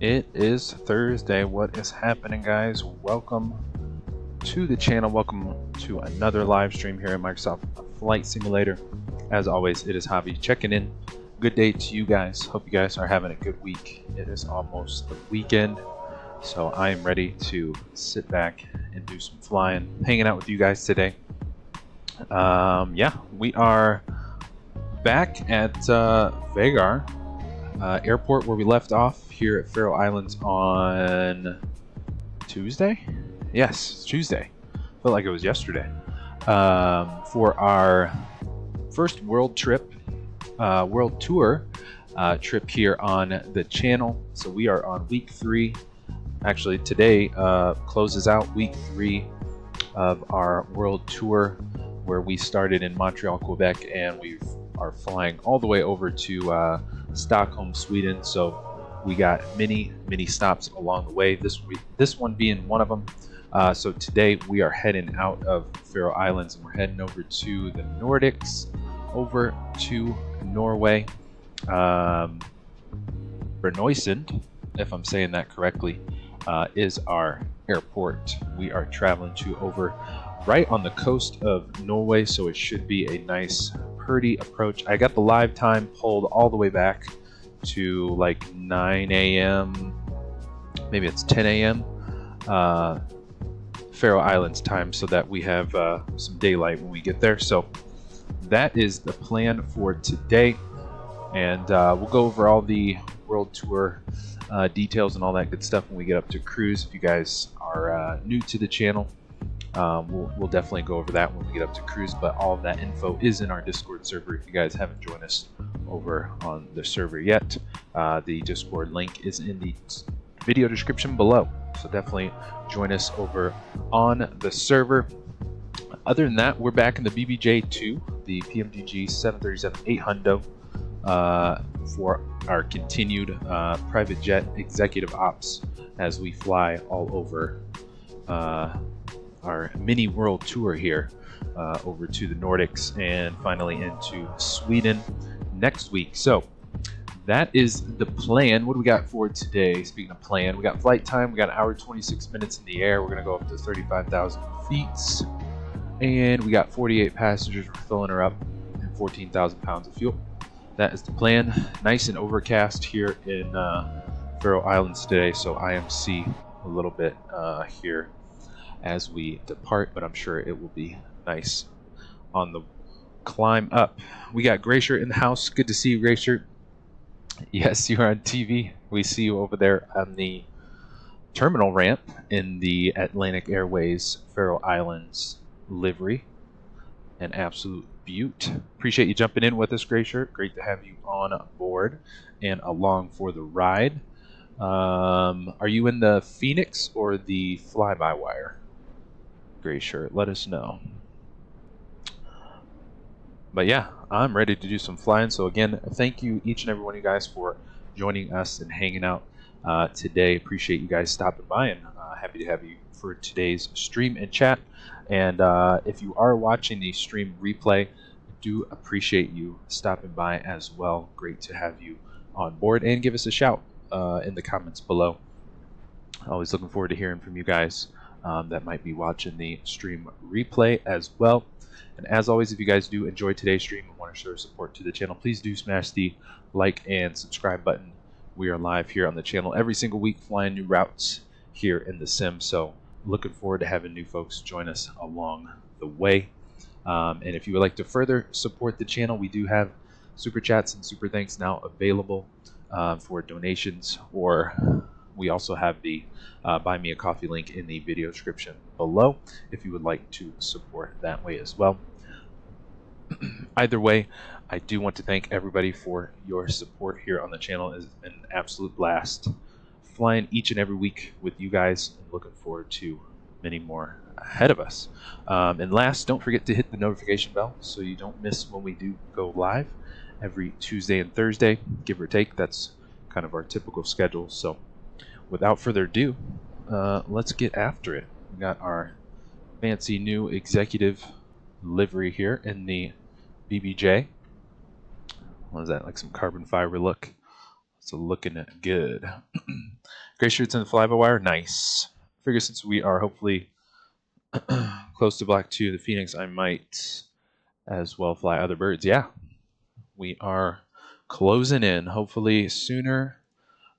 It is Thursday. What is happening, guys? Welcome to the channel. Welcome to another live stream here at Microsoft Flight Simulator. As always, it is Javi checking in. Good day to you guys. Hope you guys are having a good week. It is almost the weekend, so I am ready to sit back and do some flying, hanging out with you guys today. Yeah, we are back at Vágar Airport, where we left off here at Faroe Islands on Tuesday. Yes, it's Tuesday. Felt like it was yesterday. For our first world trip, world tour trip here on the channel. So we are on week 3. Actually, today closes out week 3 of our world tour, where we started in Montreal, Quebec, and we are flying all the way over to Stockholm, Sweden. So we got many stops along the way, this one being one of them. So today we are heading out of Faroe Islands and we're heading over to the Nordics, over to Norway. Brønnøysund, if I'm saying that correctly, is our airport. We are traveling to over right on the coast of Norway, so it should be a nice pretty approach. I got the live time pulled all the way back to like 9 a.m. maybe it's 10 a.m. Faroe Islands time, so that we have some daylight when we get there. So that is the plan for today, and we'll go over all the world tour details and all that good stuff when we get up to cruise. If you guys are new to the channel, we'll definitely go over that when we get up to cruise, but all of that info is in our Discord server. If you guys haven't joined us over on the server yet, the Discord link is in the video description below, so definitely join us over on the server. Other than that, we're back in the BBJ2, the PMDG 737-800, for our continued private jet executive ops as we fly all over our mini world tour here, over to the Nordics and finally into Sweden next week. So that is the plan. What do we got for today? Speaking of plan, we got flight time. We got an hour 26 minutes in the air. We're gonna go up to 35,000 feet, and we got 48 passengers. We're filling her up and 14,000 pounds of fuel. That is the plan. Nice and overcast here in Faroe Islands today, so IMC a little bit here as we depart, but I'm sure it will be nice on the climb up. We got Grayshirt in the house. Good to see you, Grayshirt. Yes, you're on TV. We see you over there on the terminal ramp in the Atlantic Airways Faroe Islands livery. An absolute beaut. Appreciate you jumping in with us, Grayshirt. Great to have you on board and along for the ride. Are you in the Phoenix or the fly-by-wire? Grayshirt, let us know. But yeah, I'm ready to do some flying. So again, thank you each and every one of you guys for joining us and hanging out today. Appreciate you guys stopping by, and happy to have you for today's stream and chat. And if you are watching the stream replay, I do appreciate you stopping by as well. Great to have you on board, and give us a shout in the comments below. Always looking forward to hearing from you guys that might be watching the stream replay as well. And as always, if you guys do enjoy today's stream and want to show support to the channel, please do smash the like and subscribe button. We are live here on the channel every single week, flying new routes here in the sim, so looking forward to having new folks join us along the way. And if you would like to further support the channel, we do have super chats and super thanks now available for donations, or we also have the buy me a coffee link in the video description below if you would like to support that way as well. Either way, I do want to thank everybody for your support here on the channel. It's been an absolute blast flying each and every week with you guys, and looking forward to many more ahead of us. And last, don't forget to hit the notification bell so you don't miss when we do go live every Tuesday and Thursday, give or take. That's kind of our typical schedule. So without further ado, let's get after it. We got our fancy new executive livery here in the BBJ. What is that, like some carbon fiber look? So looking good. Gray shirts in the fly-by-wire, nice. Figure since we are hopefully close to Black 2, the Phoenix, I might as well fly other birds. Yeah, we are closing in, hopefully sooner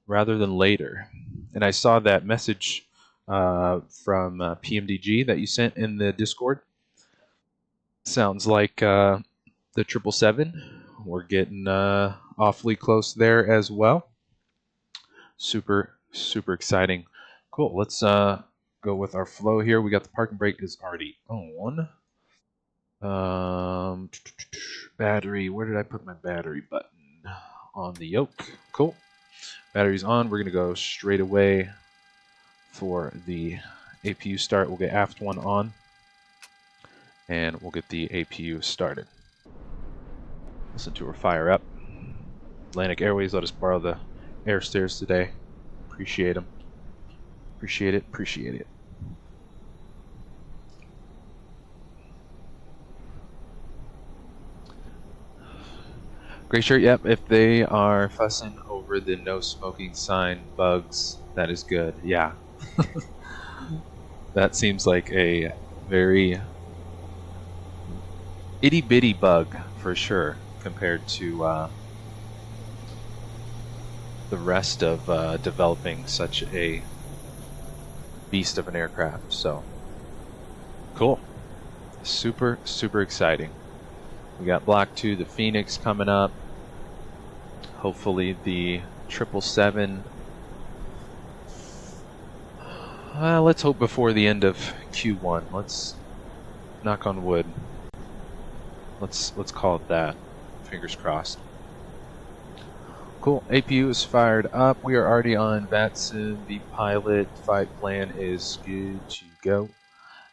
rather than later. And I saw that message from PMDG that you sent in the Discord. Sounds like the 777. We're getting awfully close there as well. Super exciting. Cool. Let's go with our flow here. We got the parking brake is already on. Battery. Where did I put my battery button? On the yoke. Cool. Battery's on. We're going to go straight away for the APU start. We'll get aft one on, and we'll get the APU started. Listen to her fire up. Atlantic Airways let us borrow the air stairs today. Appreciate them. Appreciate it. Appreciate it. Gray shirt, yep. If they are fussing over the no smoking sign bugs, that is good. Yeah. That seems like a very itty bitty bug for sure compared to the rest of developing such a beast of an aircraft. So cool. Super exciting. We got Block 2, the Phoenix coming up. Hopefully the 777. Let's hope before the end of Q1. Let's knock on wood. Let's call it that. Fingers crossed. Cool. APU is fired up. We are already on Vatsim. The pilot flight plan is good to go.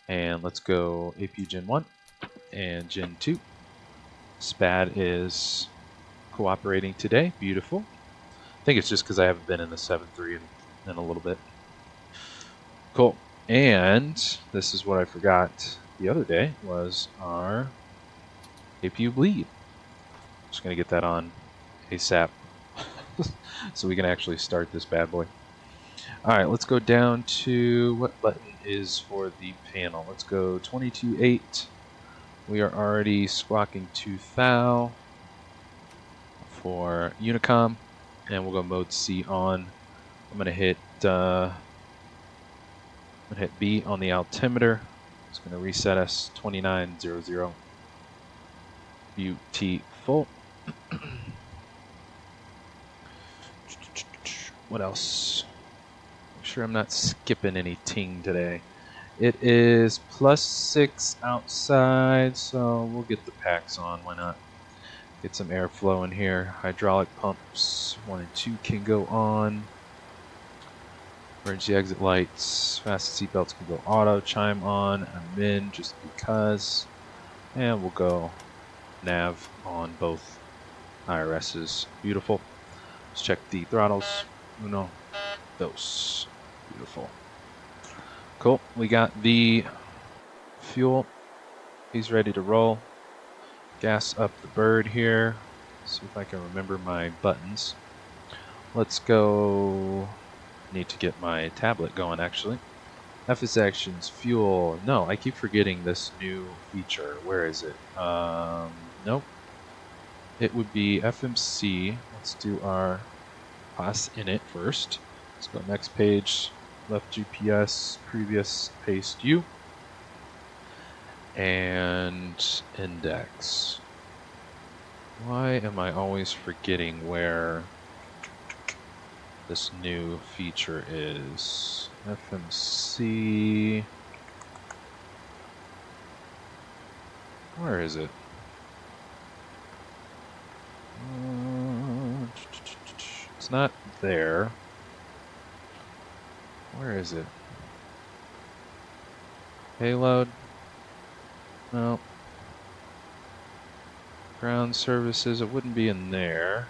And let's go APU Gen 1 and Gen 2. Spad is cooperating today. Beautiful. I think it's just because I haven't been in the 7.3 in a little bit. Cool. And this is what I forgot the other day was our APU bleed. Just going to get that on ASAP so we can actually start this bad boy. All right, let's go down to what button is for the panel. Let's go 22.8. We are already squawking to thou for Unicom, and we'll go mode C on. I'm gonna hit B on the altimeter. It's gonna reset us 2900. Beautiful. What else? Make sure I'm not skipping any ting today. It is +6 outside, so we'll get the packs on. Why not? Get some airflow in here. Hydraulic pumps 1 and 2 can go on. Emergency exit lights. Fasten seatbelts can go auto. Chime on. I'm in just because. And we'll go nav on both IRSs. Beautiful. Let's check the throttles. Uno, dos. Beautiful. Cool. We got the fuel. He's ready to roll. Gas up the bird here. See if I can remember my buttons. Let's go. Need to get my tablet going actually. FS actions, fuel. No, I keep forgetting this new feature. Where is it? Nope. It would be FMC. Let's do our pass in it first. Let's go next page. Left GPS, previous, paste U, and index. Why am I always forgetting where this new feature is? FMC. Where is it? It's not there. Where is it? Payload? No. Ground services, it wouldn't be in there.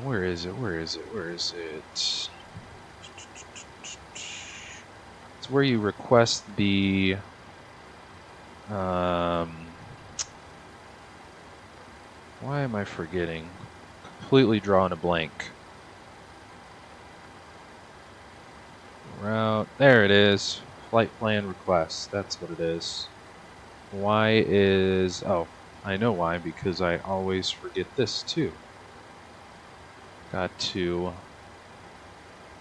Where is it? Where is it? Where is it? It's where you request the Why am I forgetting? Completely drawing a blank. Route. There it is. Flight plan request. That's what it is. Why is... Oh, I know why. Because I always forget this too. Got to...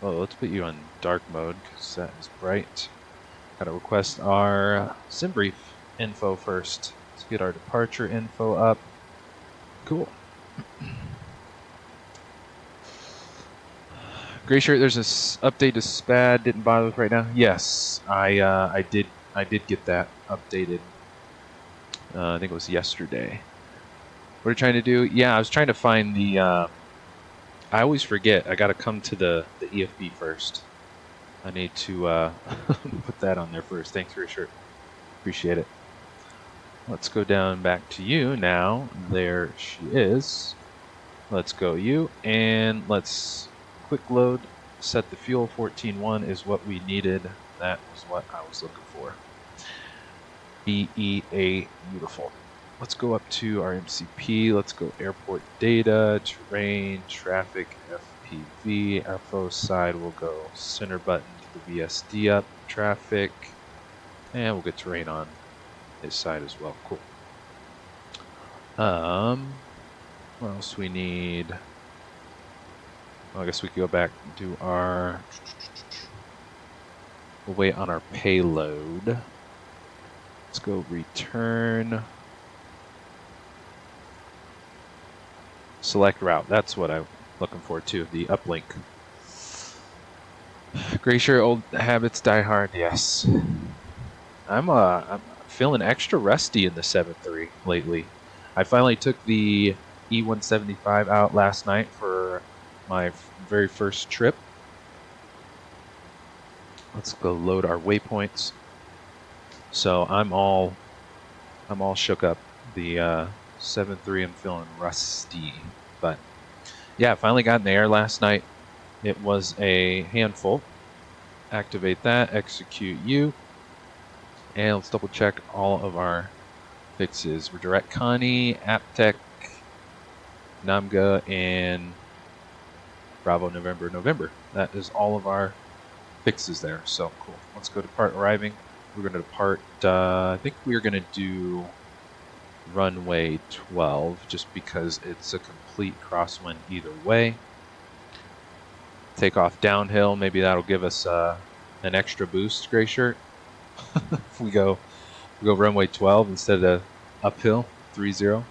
Oh, let's put you on dark mode because that is bright. Got to request our Simbrief info first. Let's get our departure info up. Cool. Gray shirt, there's this update to Spad. Didn't bother with right now. Yes, I did get that updated. I think it was yesterday. What are you trying to do? Yeah, I was trying to find the. I always forget. I got to come to the EFB first. I need to put that on there first. Thanks for your shirt. Appreciate it. Let's go down back to you now. There she is. Let's go you, and let's quick load. Set the fuel. 14.1 is what we needed. That was what I was looking for. BEA, beautiful. Let's go up to our MCP. Let's go airport data, terrain, traffic, FPV. Our FO side will go center button to the VSD up, traffic, and we'll get terrain on his side as well. Cool. What else we need? Well, I guess we could go back and do our... We'll wait on our payload. Let's go return. Select route. That's what I'm looking for too. The uplink. Gray shirt, old habits die hard. Yes. I'm feeling extra rusty in the 7.3 lately. I finally took the E175 out last night for my very first trip. Let's go load our waypoints. So I'm all shook up. The 7.3, I'm feeling rusty, but yeah, I finally got in the air last night. It was a handful. Activate that, execute you, and let's double check all of our fixes. We're direct CONNY, APTEK, NOMGA, and Bravo November. That is all of our fixes there. So cool. Let's go depart arriving. We're going to depart. I think we're going to do runway 12 just because it's a complete crosswind either way. Take off downhill. Maybe that'll give us an extra boost, Gray shirt. If we go runway 12 instead of uphill 30.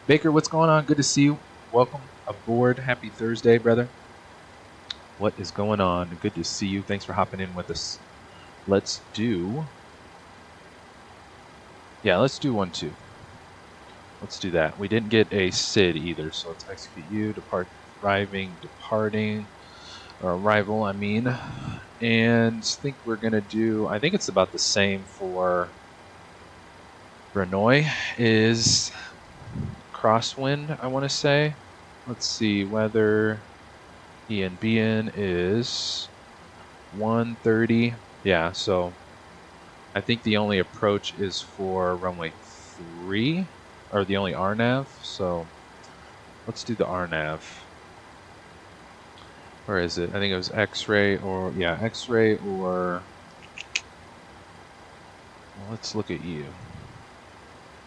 Baker, what's going on? Good to see you. Welcome aboard. Happy Thursday, brother. What is going on? Good to see you. Thanks for hopping in with us. Let's do 1-2. Let's do that. We didn't get a SID either, so let's execute you. Departing, or arrival, I mean. And I think we're going to do, I think it's about the same for Brønnøysund is crosswind, I want to say. Let's see, weather ENBN is 130. Yeah, so I think the only approach is for runway 3, or the only RNAV, so let's do the RNAV. Where is it? I think it was X-ray or, yeah, X-ray or, well, let's look at you.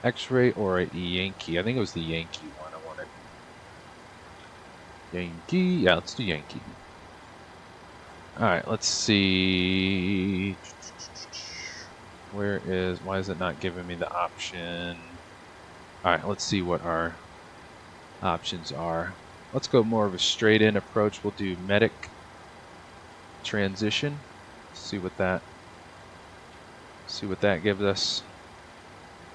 X-ray or a Yankee. I think it was the Yankee one I wanted. Yankee, yeah, let's do Yankee. Alright, let's see. Why is it not giving me the option? Alright, let's see what our options are. Let's go more of a straight in approach. We'll do medic transition. See what that gives us.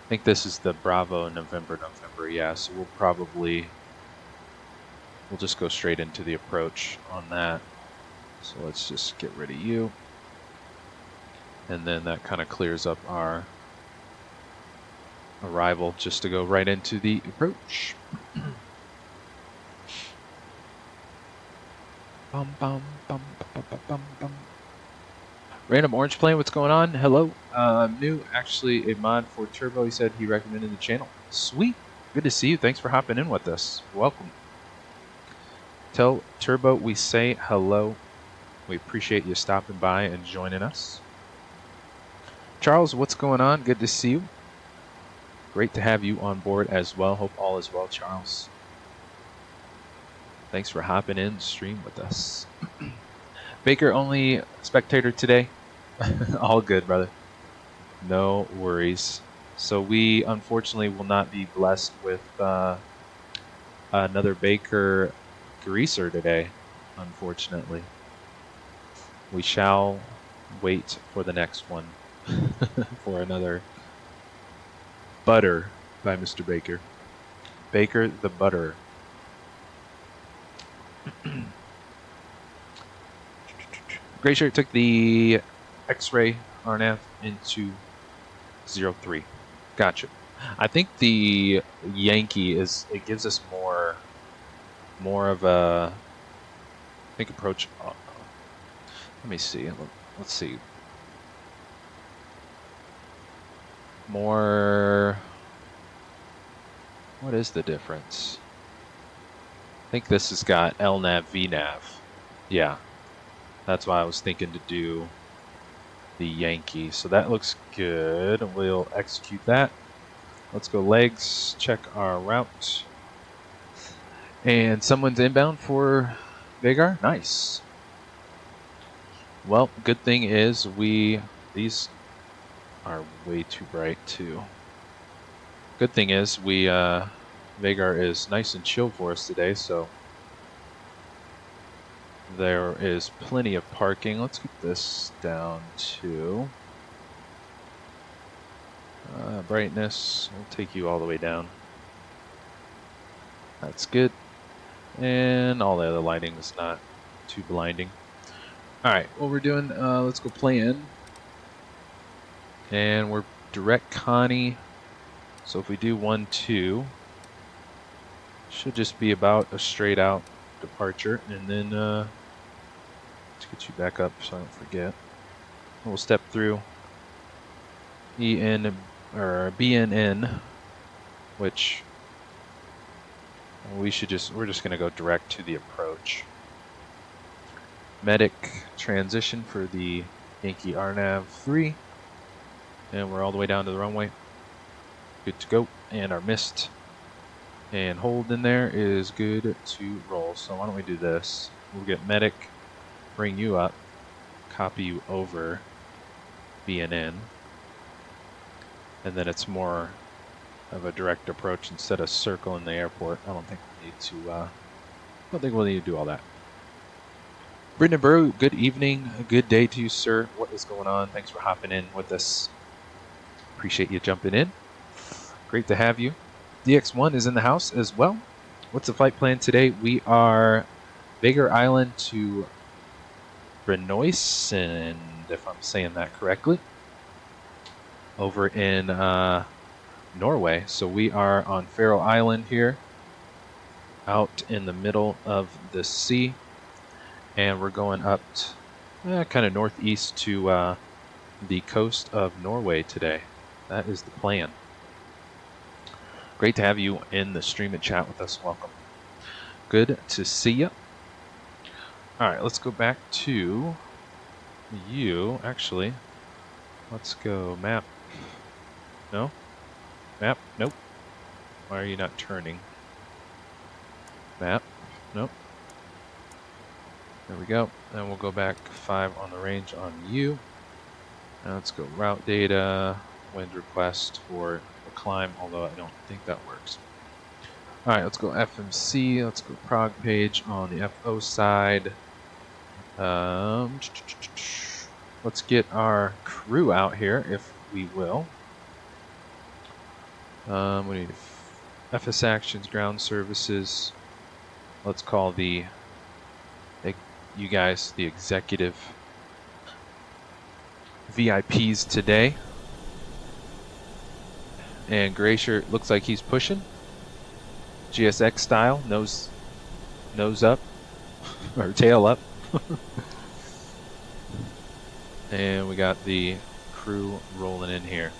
I think this is the Bravo November, yeah, so we'll just go straight into the approach on that. So let's just get rid of you. And then that kind of clears up our arrival just to go right into the approach. Bum, bum, bum, bum, bum, bum, bum. Random Orange Plane, what's going on? Hello. New, actually, a mod for Turbo. He said he recommended the channel. Sweet. Good to see you. Thanks for hopping in with us. Welcome. Tell Turbo we say hello. We appreciate you stopping by and joining us. Charles, what's going on? Good to see you. Great to have you on board as well. Hope all is well, Charles. Thanks for hopping in the stream with us. Baker, only spectator today? All good, brother. No worries. So we unfortunately will not be blessed with another Baker greaser today, unfortunately. We shall wait for the next one for another butter by Mr. Baker. Baker the Butter. Gray Shirt took the X-ray RNAV into 03. Gotcha. I think the Yankee it gives us more of a, I think, approach. Let me see. Let's see. More. What is the difference? I think this has got LNAV, VNAV. Yeah. That's why I was thinking to do the Yankee. So that looks good. We'll execute that. Let's go legs, check our route. And someone's inbound for Vágar. Nice. Well, good thing is these are way too bright too. Good thing is Vágar is nice and chill for us today, so there is plenty of parking. Let's get this down to brightness. We'll take you all the way down. That's good. And all the other lighting is not too blinding. Alright, what we're doing, let's go play in. And we're direct CONNY. So if we do 1-2, should just be about a straight out departure. And then let's get you back up so I don't forget. We'll step through BNN, which we're just going to go direct to the approach. Medic transition for the Yankee RNAV 3, and we're all the way down to the runway. Good to go, and our mist and hold in there is good to roll. So why don't we do this? We'll get medic, bring you up, copy you over BNN, and then it's more of a direct approach instead of circling the airport. I don't think we need to. I don't think we'll need to do all that. Brendan Burrow, good evening, good day to you, sir. What is going on? Thanks for hopping in with us. Appreciate you jumping in. Great to have you. DX1 is in the house as well. What's the flight plan today? We are Vágar Island to Brønnøysund, if I'm saying that correctly, over in Norway. So we are on Faroe Island here, out in the middle of the sea, and we're going up kind of northeast to the coast of Norway today. That is the plan. Great to have you in the stream and chat with us. Welcome. Good to see you. All right, let's go back to you. Actually, let's go map. No? Map? Nope. Why are you not turning? Map? Nope. There we go. And we'll go back 5 on the range on you. Now let's go route data, wind request for the climb, although I don't think that works. All right, let's go FMC. Let's go prog page on the FO side. Let's get our crew out here, if we will. We need FS Actions, ground services. Let's call you guys the executive VIPs today. And Gray Shirt looks like he's pushing. GSX style, nose up, or tail up. And we got the crew rolling in here.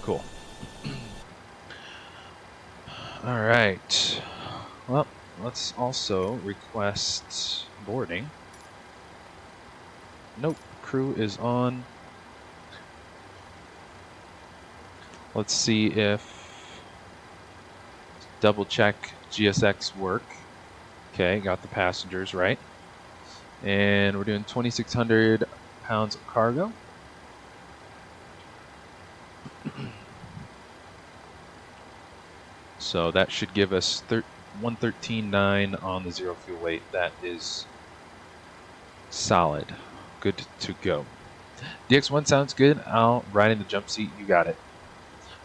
Cool. All right. Well, let's also request boarding. Nope, crew is on. Let's see if double check GSX work. Okay, got the passengers right. And we're doing 2,600 pounds of cargo. So that should give us 113.9 on the zero fuel weight. That is solid. Good to go. DX1 sounds good. I'll ride in the jump seat. You got it.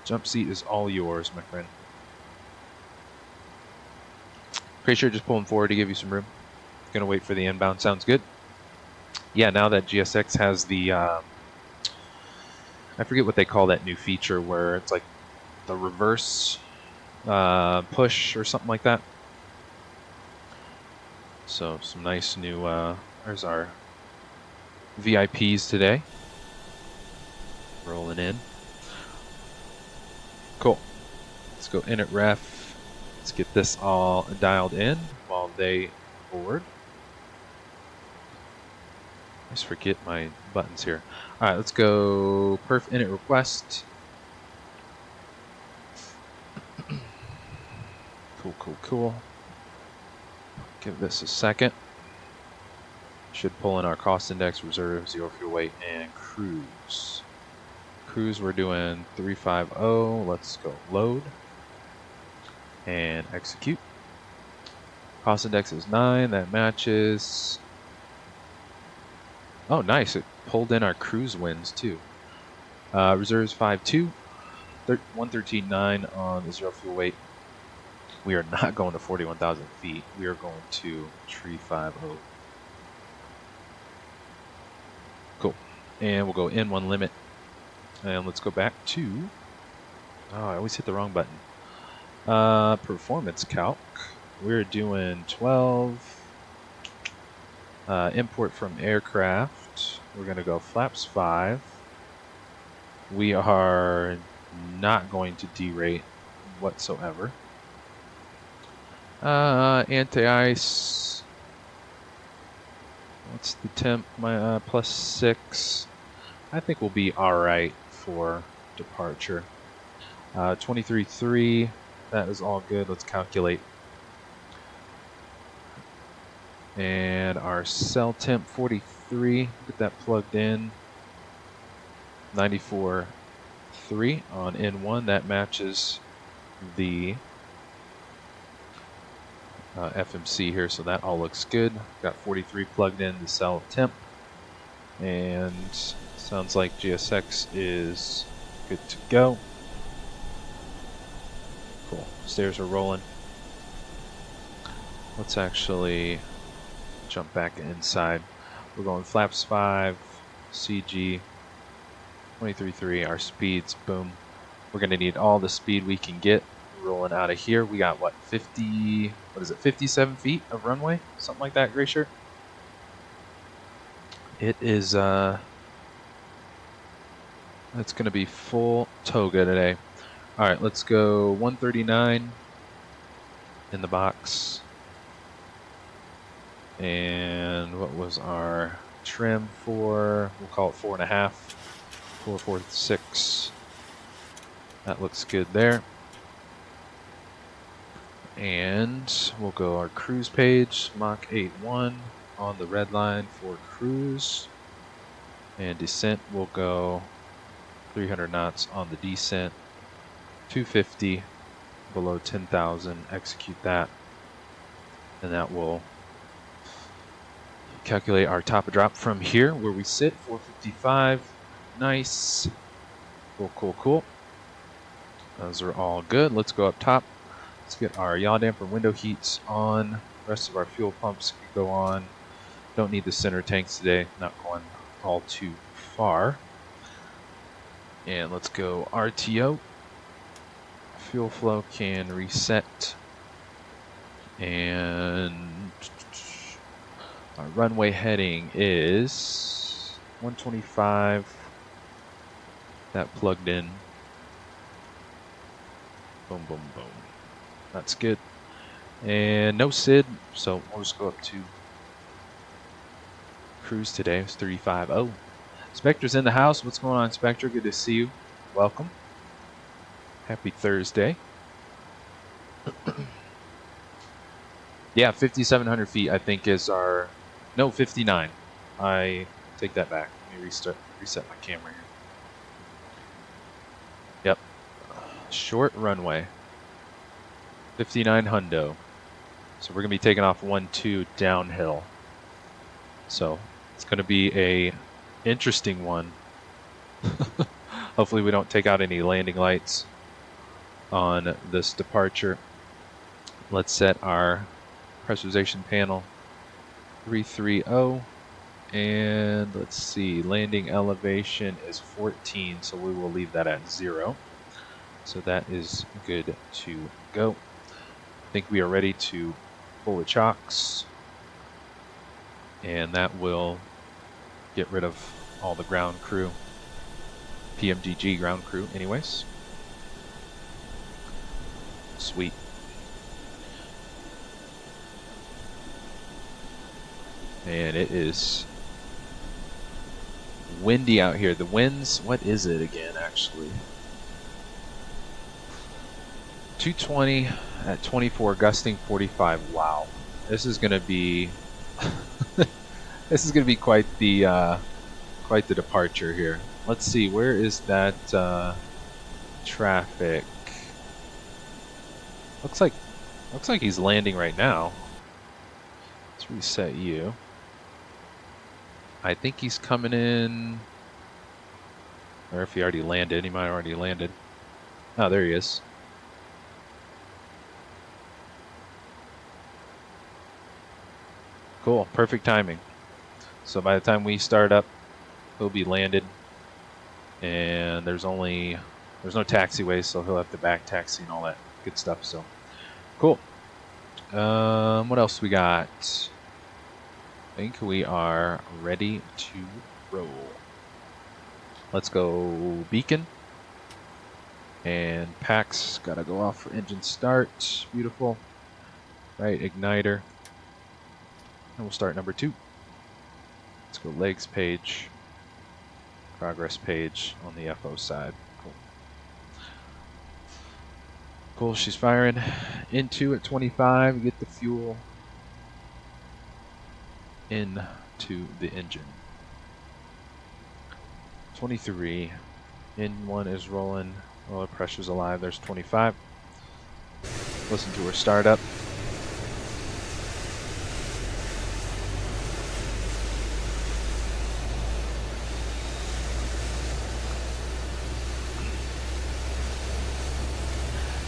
Jump seat is all yours, my friend. Pretty sure just pulling forward to give you some room. Gonna wait for the inbound. Sounds good. Yeah, now that GSX has the, I forget what they call that new feature where it's like the reverse push or something like that. So some nice new, there's our VIPs today. Rolling in. Cool. Let's go in at ref. Let's get this all dialed in while they board. I just forget my buttons here. All right, let's go perf init request. Cool, cool, cool. Give this a second. Should pull in our cost index, reserve, zero fuel weight, and cruise. Cruise, we're doing 350. Let's go load and execute. Cost index is 9. That matches. Oh, nice. It pulled in our cruise wins too. Reserves 5.2. 113.9 on the zero fuel weight. We are not going to 41,000 feet. We are going to 350. Cool. And we'll go in one limit. And let's go back to. Oh, I always hit the wrong button. Performance calc. We're doing 12. Import from aircraft. We're going to go flaps 5. We are not going to derate whatsoever. Anti-ice. What's the temp? My +6. I think we'll be all right for departure. 23.3. That is all good. Let's calculate. And our cell temp 43. Get that plugged in. 94.3 on N1. That matches the FMC here, so that all looks good. Got 43 plugged in to cell temp. And sounds like GSX is good to go. Cool. Stairs are rolling. Let's actually jump back inside. We're going flaps 5, CG, 23.3, our speeds, boom. We're going to need all the speed we can get rolling out of here. We got what, 50, what is it, 57 feet of runway? Something like that, Gray Shirt? It is, it's going to be full toga today. All right, let's go 139 in the box. And what was our trim for? We'll call it 4.5, 446. That looks good there. And we'll go our cruise page, Mach 8.1 on the red line for cruise. And descent will go 300 knots on the descent, 250 below 10,000. Execute that, and that will calculate our top of drop from here where we sit, 455. Nice. Cool, cool, cool. Those are all good. Let's go up top. Let's get our yaw damper window heats on. The rest of our fuel pumps can go on. Don't need the center tanks today. Not going all too far. And let's go RTO. Fuel flow can reset. And our runway heading is 125. That plugged in. Boom, boom, boom. That's good. And no SID, so we'll just go up to cruise today. It's 350. Spectre's in the house. What's going on, Spectre? Good to see you. Welcome. Happy Thursday. Yeah, 5,700 feet, I think, is our... No, 59. I take that back. Let me reset my camera here. Yep. Short runway. 59 hundo. So we're going to be taking off 1-2 downhill. So it's going to be a interesting one. Hopefully we don't take out any landing lights on this departure. Let's set our pressurization panel 330, and let's see, landing elevation is 14, so we will leave that at 0. So that is good to go. I think we are ready to pull the chocks, and that will get rid of all the ground crew, PMDG ground crew anyways. Sweet. And it is windy out here. The winds, what is it again, actually? 220 at 24, gusting 45. Wow. This is going to be this is going to be quite the departure here. Let's see, where is that traffic? Looks like he's landing right now. Let's reset you. I think he's coming in, or if he already landed, he might have already landed. Oh, there he is. Cool, perfect timing. So by the time we start up, he'll be landed, and there's no taxiway, so he'll have to back taxi and all that good stuff. So cool. What else we got? I think we are ready to roll. Let's go beacon. And packs gotta go off for engine start. Beautiful. Right, igniter. And we'll start number 2. Let's go legs page. Progress page on the FO side. Cool. Cool, she's firing into at 25. Get the fuel into the engine. 23. In 1 is rolling. Oh, the pressure's alive. There's 25. Listen to her startup.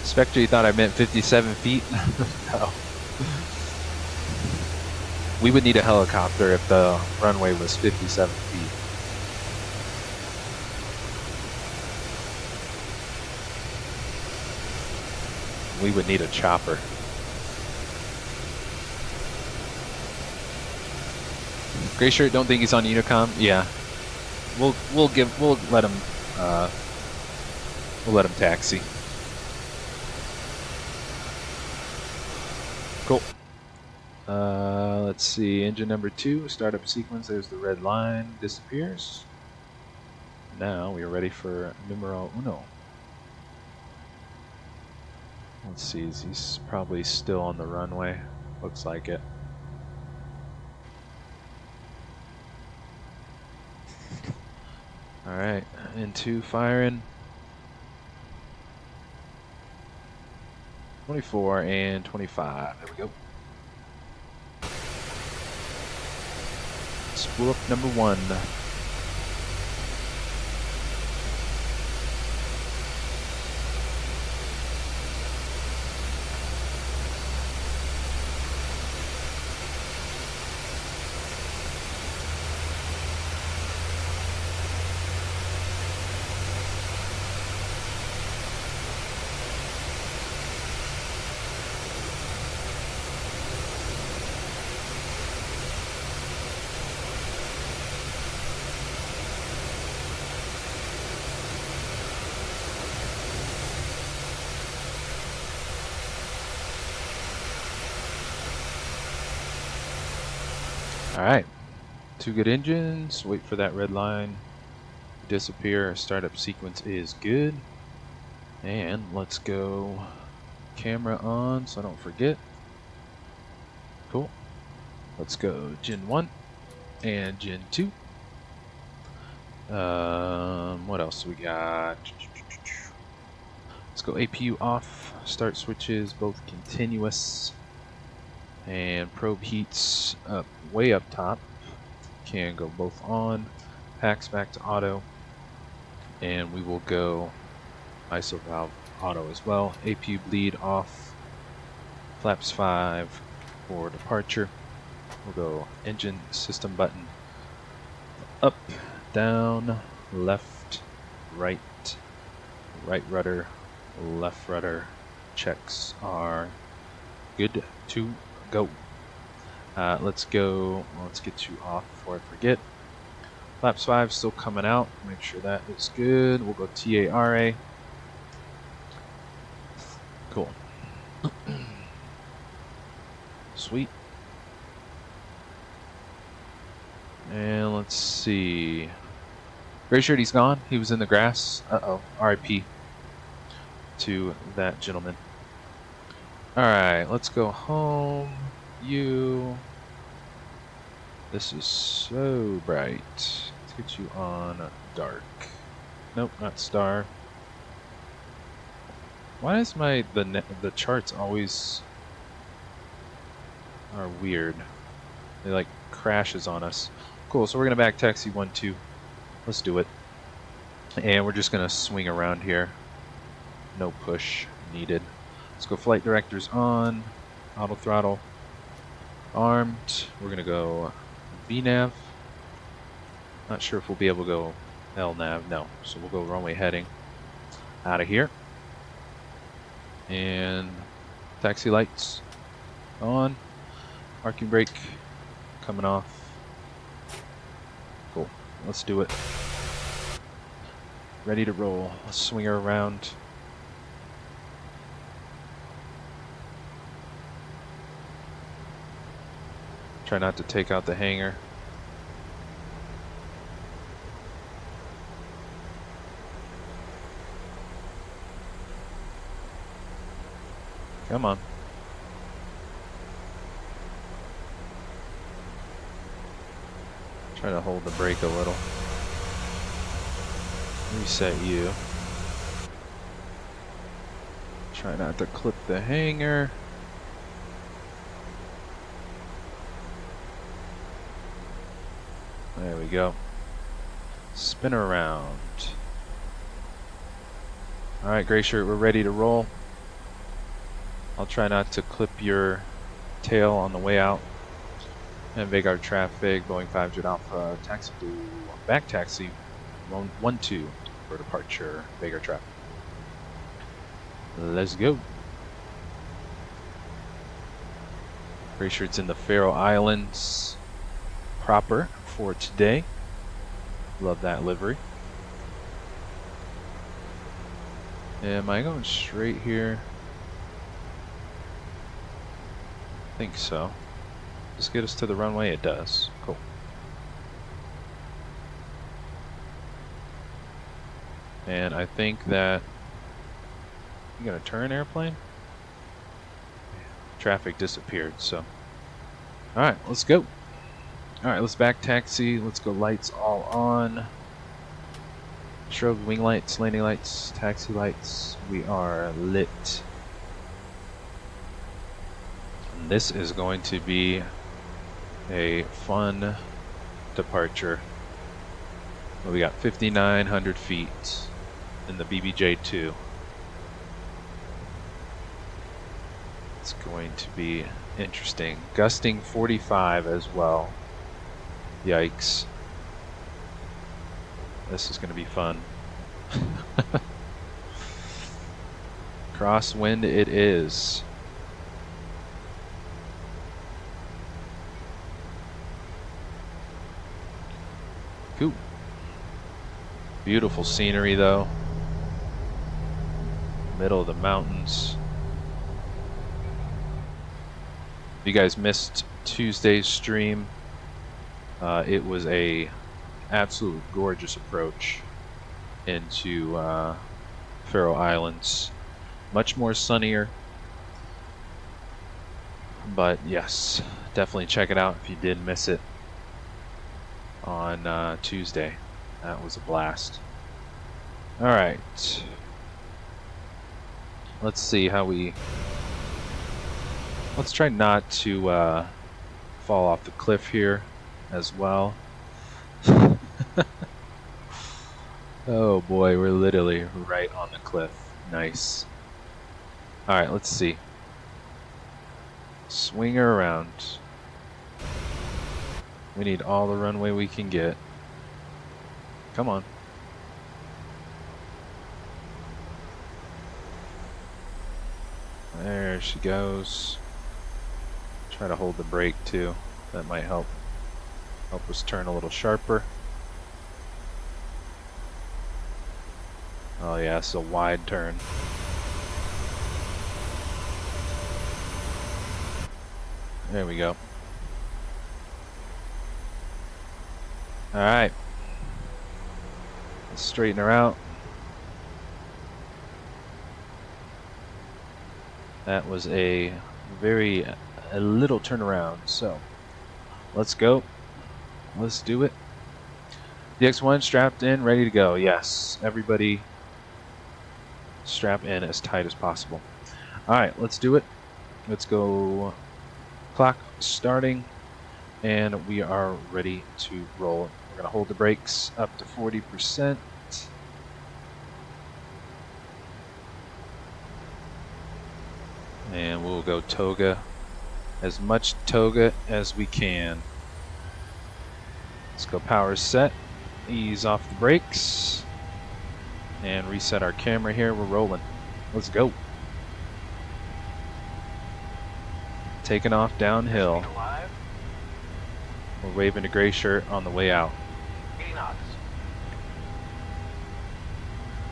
Spectre, you thought I meant 57 feet? No. We would need a helicopter if the runway was 57 feet. We would need a chopper. Gray shirt, don't think he's on Unicom. Yeah, we'll let him taxi. Cool. Let's see, engine number 2, startup sequence. There's the red line, disappears. Now we are ready for numero uno. Let's see, he's probably still on the runway. Looks like it. All right, into firing. 24 and 25. There we go. Spool up number 1. Alright, 2 good engines. Wait for that red line to disappear. Our startup sequence is good. And let's go camera on so I don't forget. Cool. Let's go Gen 1 and Gen 2. What else we got? Let's go APU off. Start switches both continuous. And probe heats up way up top. Can go both on. Packs back to auto. And we will go ISO valve auto as well. APU bleed off. Flaps 5 for departure. We'll go engine system button up, down, left, right, right rudder, left rudder. Checks are good to go. Let's go. Well, let's get you off before I forget. Flaps 5 still coming out. Make sure that is good. We'll go TARA. Cool. Sweet. And let's see. Gray shirt, he's gone. He was in the grass. Uh-oh. RIP to that gentleman. Alright, let's go home. You. This is so bright. Let's get you on dark. Nope, not star. Why is the charts always are weird? They like crashes on us. Cool, so we're gonna back taxi 1-2. Let's do it. And we're just gonna swing around here. No push needed. Let's go flight directors on. Auto throttle. Armed. We're gonna go VNAV. Not sure if we'll be able to go LNAV. No. So we'll go runway heading. Out of here. And taxi lights on. Parking brake coming off. Cool. Let's do it. Ready to roll. Let's swing her around. Try not to take out the hangar. Come on. Try to hold the brake a little. Reset you. Try not to clip the hanger. There we go. Spin her around. Alright, Gray Shirt, we're ready to roll. I'll try not to clip your tail on the way out. And Vágar traffic, Boeing 5 Alpha, taxi to back taxi 1-2 for departure, Vágar traffic. Let's go. Gray Shirt's in the Faroe Islands proper for today. Love that livery. Am I going straight here? I think so. Just get us to the runway. It does. Cool. And I think that you gonna turn airplane? Traffic disappeared, so. Alright, let's go. Alright, let's back taxi. Let's go lights all on. Strobe, wing lights, landing lights, taxi lights. We are lit. And this is going to be a fun departure. Well, we got 5,900 feet in the BBJ2. It's going to be interesting. Gusting 45 as well. Yikes. This is going to be fun. Crosswind it is. Cool. Beautiful scenery though. Middle of the mountains. If you guys missed Tuesday's stream, It was a absolute gorgeous approach into Faroe Islands. Much more sunnier, but yes, definitely check it out if you did miss it on Tuesday. That was a blast. All right, let's see how we. Let's try not to fall off the cliff here as well. Oh boy, we're literally right on the cliff. Nice. All right, let's see. Swing her around. We need all the runway we can get. Come on. There she goes. Try to hold the brake too. That might help us turn a little sharper. Oh yeah, it's a wide turn. There we go. Alright. Let's straighten her out. That was a little turnaround, so let's go. Let's do it. DX1 strapped in, ready to go. Yes, everybody strap in as tight as possible. Alright, let's do it. Let's go. Clock starting, and we are ready to roll. We're going to hold the brakes up to 40%. And we'll go toga, as much toga as we can. Let's go power set, ease off the brakes, and reset our camera here. We're rolling. Let's go. Taking off downhill. We're waving a gray shirt on the way out. 80 knots.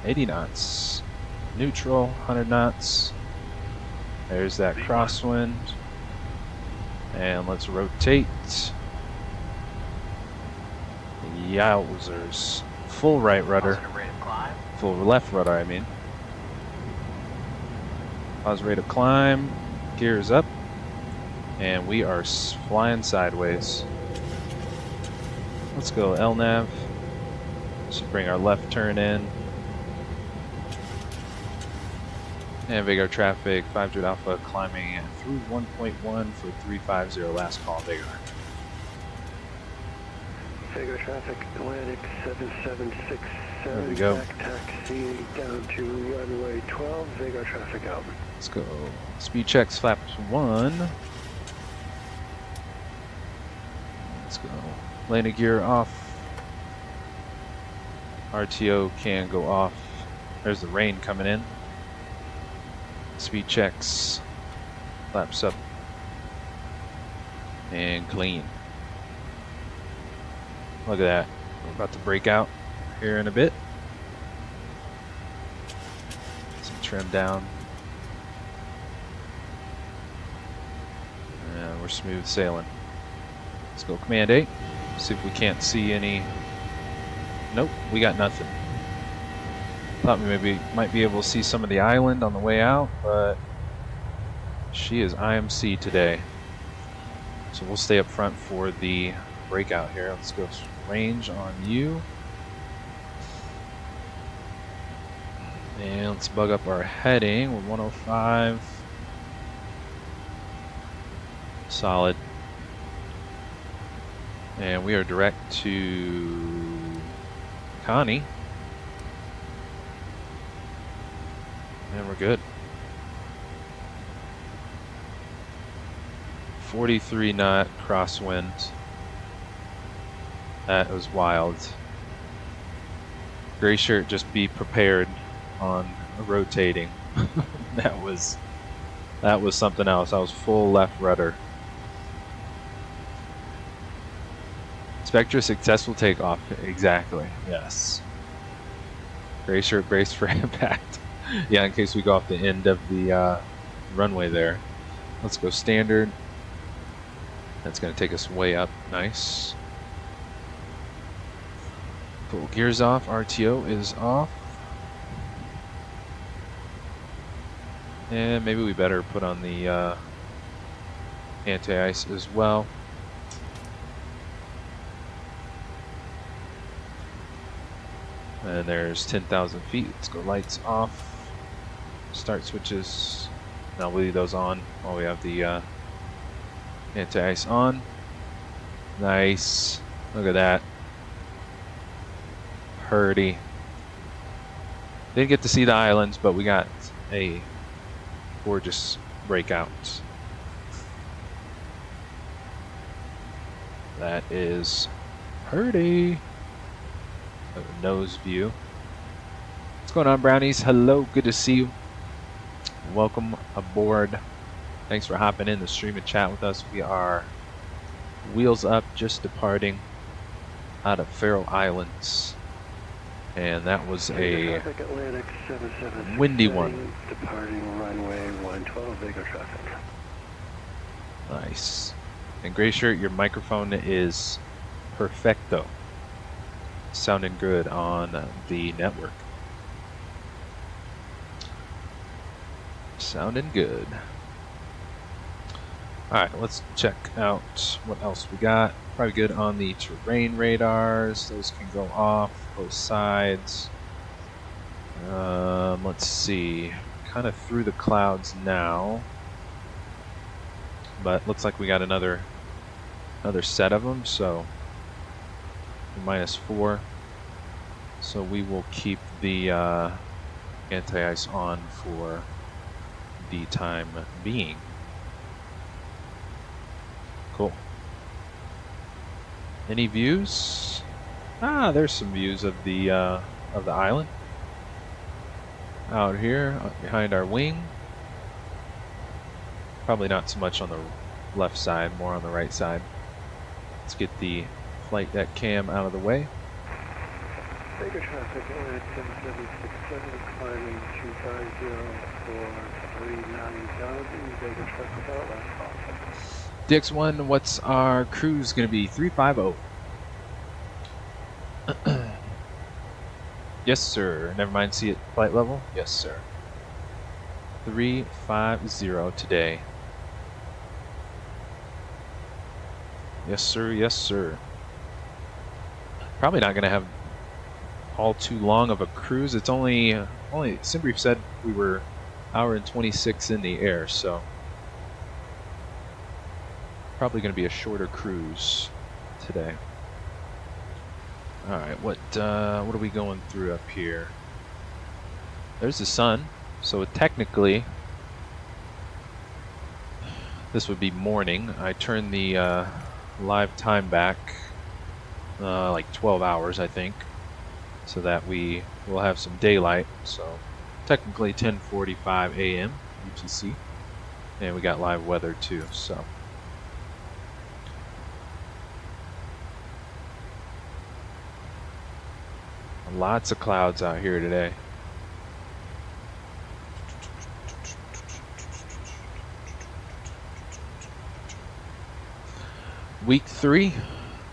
80 knots. Neutral, 100 knots. There's that crosswind. And let's rotate. Yowzers. Full right rudder. Full left rudder, I mean. Positive rate of climb. Gears up. And we are flying sideways. Let's go LNAV. Should bring our left turn in. And Vágar traffic, 500 Alpha climbing in through 1.1 for 350 last call, Vágar. Vágar traffic, Atlantic 7767. There we go. Back taxi down to runway 12, Vágar traffic out. Let's go. Speed checks, flaps 1. Let's go. Landing gear off. RTO can go off. There's the rain coming in. Speed checks, flaps up, and clean. Look at that. We're about to break out here in a bit. Some trim down. And we're smooth sailing. Let's go Command 8. See if we can't see any. Nope, we got nothing. Thought we maybe might be able to see some of the island on the way out, but she is IMC today. So we'll stay up front for the breakout here. Let's go range on you. And let's bug up our heading with 105. Solid. And we are direct to CONNY. And we're good. 43 knot crosswind. That was wild. Gray shirt, just be prepared on rotating. that was something else. I was full left rudder. Spectra successful takeoff. Exactly. Yes. Gray shirt brace for impact. Yeah, in case we go off the end of the runway there. Let's go standard. That's going to take us way up. Nice. Cool. Gears off. RTO is off. And maybe we better put on the anti-ice as well. And there's 10,000 feet. Let's go lights off. Start switches. Now we'll leave those on while we have the anti-ice on. Nice. Look at that. Purdy. Didn't get to see the islands, but we got a gorgeous breakout. That is purdy. Nose view. What's going on, brownies? Hello, good to see you. Welcome aboard. Thanks for hopping in the stream and chat with us. We are wheels up, just departing out of Faroe Islands, and that was a windy one. Departing runway 112, Vagar traffic. Nice. And Gray Shirt, your microphone is perfecto. Sounding good on the network. Sounding good. Alright, let's check out what else we got. Probably good on the terrain radars. Those can go off both sides. Let's see. Kind of through the clouds now. But looks like we got another set of them, so -4. So we will keep the anti-ice on for the time being. Cool. Any views? Ah, there's some views of the island out here behind our wing. Probably not so much on the left side, more on the right side. Let's get the flight deck cam out of the way. Vagar traffic at 7767, climbing 250 for 39,000. Vagar traffic without last call. DX1, what's our cruise going to be? 350. Yes, sir. Never mind, see it flight level? Yes, sir. 350 today. Yes, sir. Yes, sir. Probably not going to have all too long of a cruise. It's only Simbrief said we were hour and 26 in the air, so probably going to be a shorter cruise today. All right, what are we going through up here? There's the sun, so technically this would be morning. I turned the live time back like 12 hours, I think, so that we will have some daylight. So technically 10:45 a.m. UTC, and we got live weather too. So lots of clouds out here today. Week 3,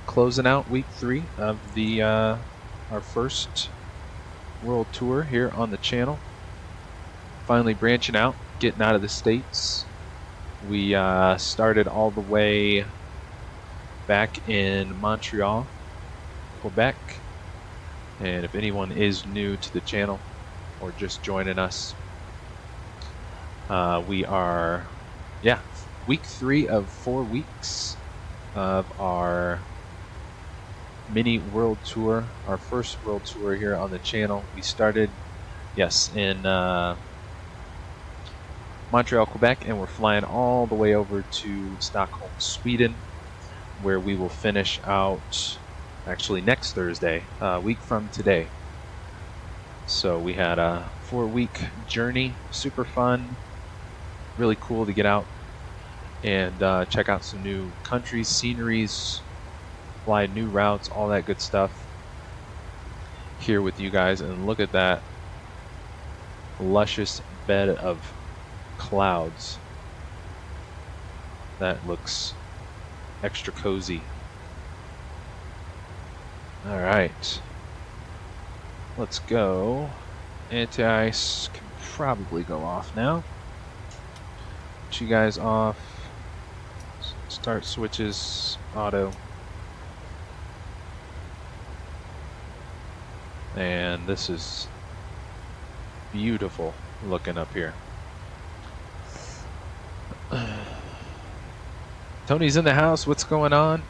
closing out week 3 of the our first world tour here on the channel. Finally branching out, getting out of the States. We started all the way back in Montreal, Quebec. And if anyone is new to the channel or just joining us, we are, week 3 of 4 weeks of our mini world tour, our first world tour here on the channel. We started, yes, in Montreal, Quebec, and we're flying all the way over to Stockholm, Sweden, where we will finish out actually next Thursday, a week from today. So we had a 4-week journey, super fun, really cool to get out and check out some new countries, sceneries, fly new routes, all that good stuff here with you guys. And look at that luscious bed of clouds. That looks extra cozy. All right, Let's go. Anti-ice can probably go off now. Put you guys off. Start switches, auto. And this is beautiful looking up here. Tony's in the house. What's going on?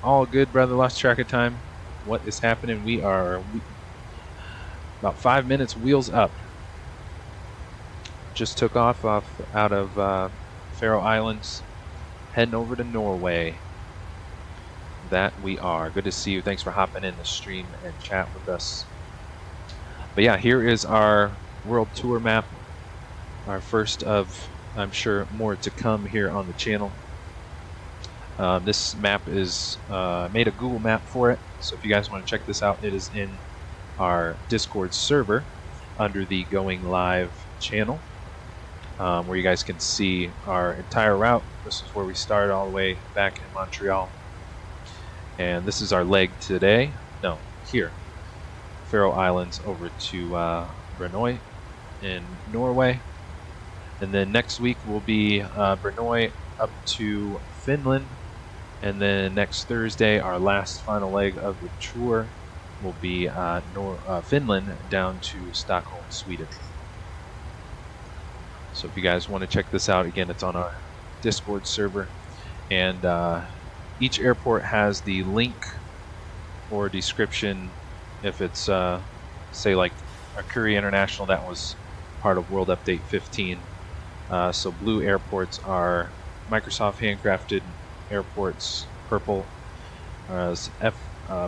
All good, brother. Lost track of time. What is happening? We are about 5 minutes wheels up. Just took off out of Faroe Islands, heading over to Norway. That we are. Good to see you. Thanks for hopping in the stream and chat with us. But yeah, here is our world tour map. Our first of, I'm sure, more to come here on the channel. This map is made a Google map for it. So if you guys want to check this out, it is in our Discord server under the Going Live channel, where you guys can see our entire route. This is where we started all the way back in Montreal. And this is our leg today. No, here. Faroe Islands over to Brønnøysund in Norway. And then next week will be Brønnøysund up to Finland. And then next Thursday, our last final leg of the tour will be Finland down to Stockholm, Sweden. So if you guys want to check this out, again, it's on our Discord server. And each airport has the link or description if it's, say, like a Curry International, that was part of World Update 15. So blue airports are Microsoft handcrafted airports, purple is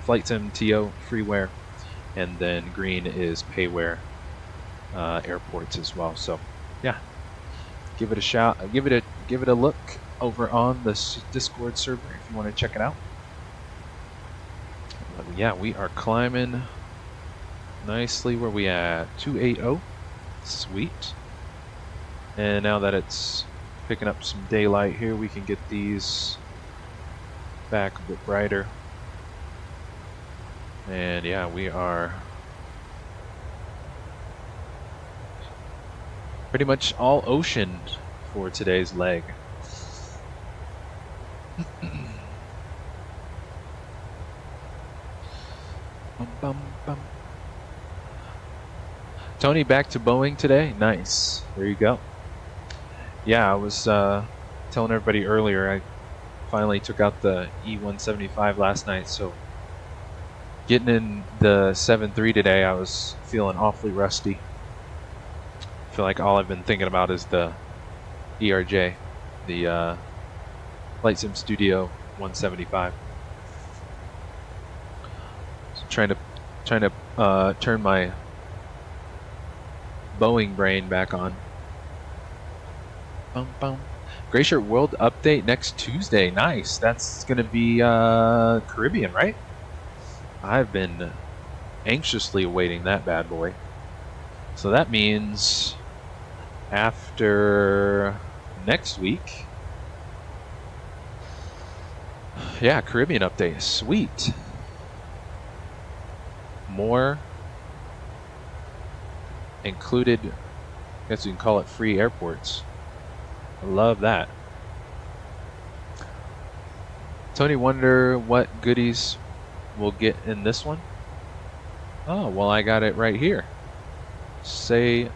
Flight Sim TO freeware, and then green is payware airports as well. So yeah, give it a shot, give it a look over on the Discord server if you want to check it out. But yeah, we are climbing nicely. Where we at? 280. Sweet. And now that it's picking up some daylight here, we can get these back a bit brighter. And yeah, we are pretty much all ocean for today's leg. Bum, bum. Tony back to Boeing today. Nice. There you go. Yeah, I was telling everybody earlier, I finally took out the E175 last night, so getting in the 7.3 today, I was feeling awfully rusty. I feel like all I've been thinking about is the ERJ, the Flight Sim Studio 175. So trying to turn my Boeing brain back on. Bum, bum. Glacier World Update next Tuesday. Nice. That's going to be Caribbean, right? I've been anxiously awaiting that bad boy. So that means after next week. Yeah, Caribbean Update. Sweet. More included, I guess you can call it free airports. I love that. Tony, wonder what goodies we'll get in this one? Oh, well, I got it right here. Say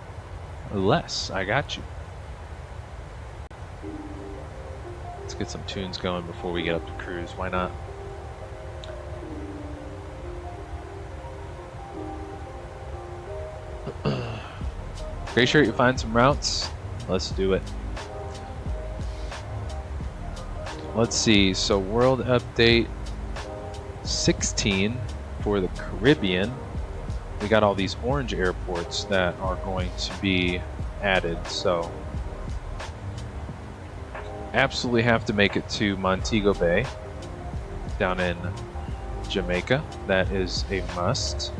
less. I got you. Let's get some tunes going before we get up to cruise. Why not? Pretty sure you find some routes. Let's do it. Let's see. So World Update 16 for the Caribbean. We got all these orange airports that are going to be added. So absolutely have to make it to Montego Bay down in Jamaica. That is a must.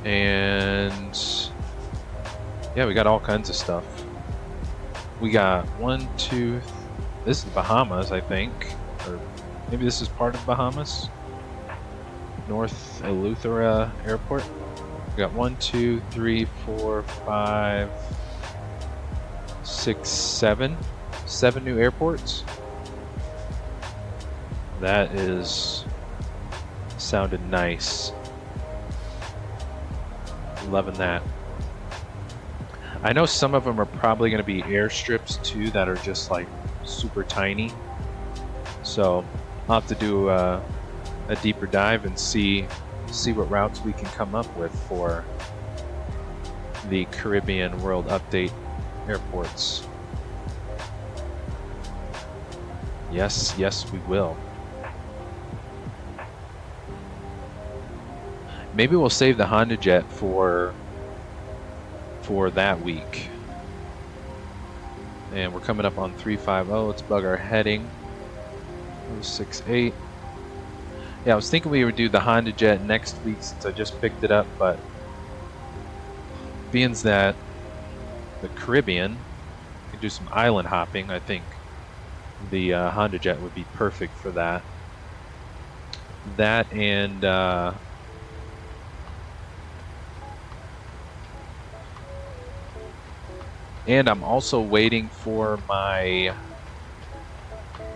And yeah, we got all kinds of stuff. We got this is Bahamas, I think, or maybe this is part of Bahamas. North Eleuthera Airport. We got 1, 2, 3, 4, 5, 6, 7. 7 new airports. That is sounded nice. Loving that. I know some of them are probably going to be airstrips too that are just like super tiny. So I'll have to do a deeper dive and see what routes we can come up with for the Caribbean World Update airports. Yes, yes, we will. Maybe we'll save the Honda Jet for that week. And we're coming up on 350. Let's bug our heading. 068. Yeah, I was thinking we would do the Honda Jet next week since I just picked it up, but being that the Caribbean can do some island hopping, I think the Honda Jet would be perfect for that. That and I'm also waiting for my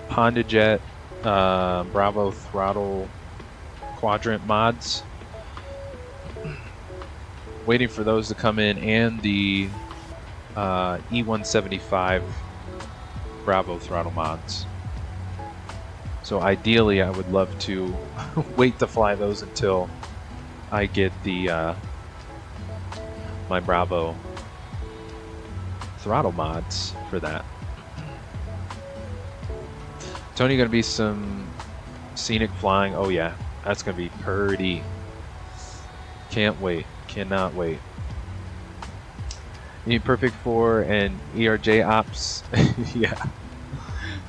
Honda Jet Bravo Throttle Quadrant mods. Waiting for those to come in, and the E175 Bravo Throttle mods. So ideally I would love to wait to fly those until I get the my Bravo throttle mods for that. Tony, gonna be some scenic flying. Oh yeah, that's gonna be pretty. Can't wait. Cannot wait. You need perfect for an ERJ ops. Yeah.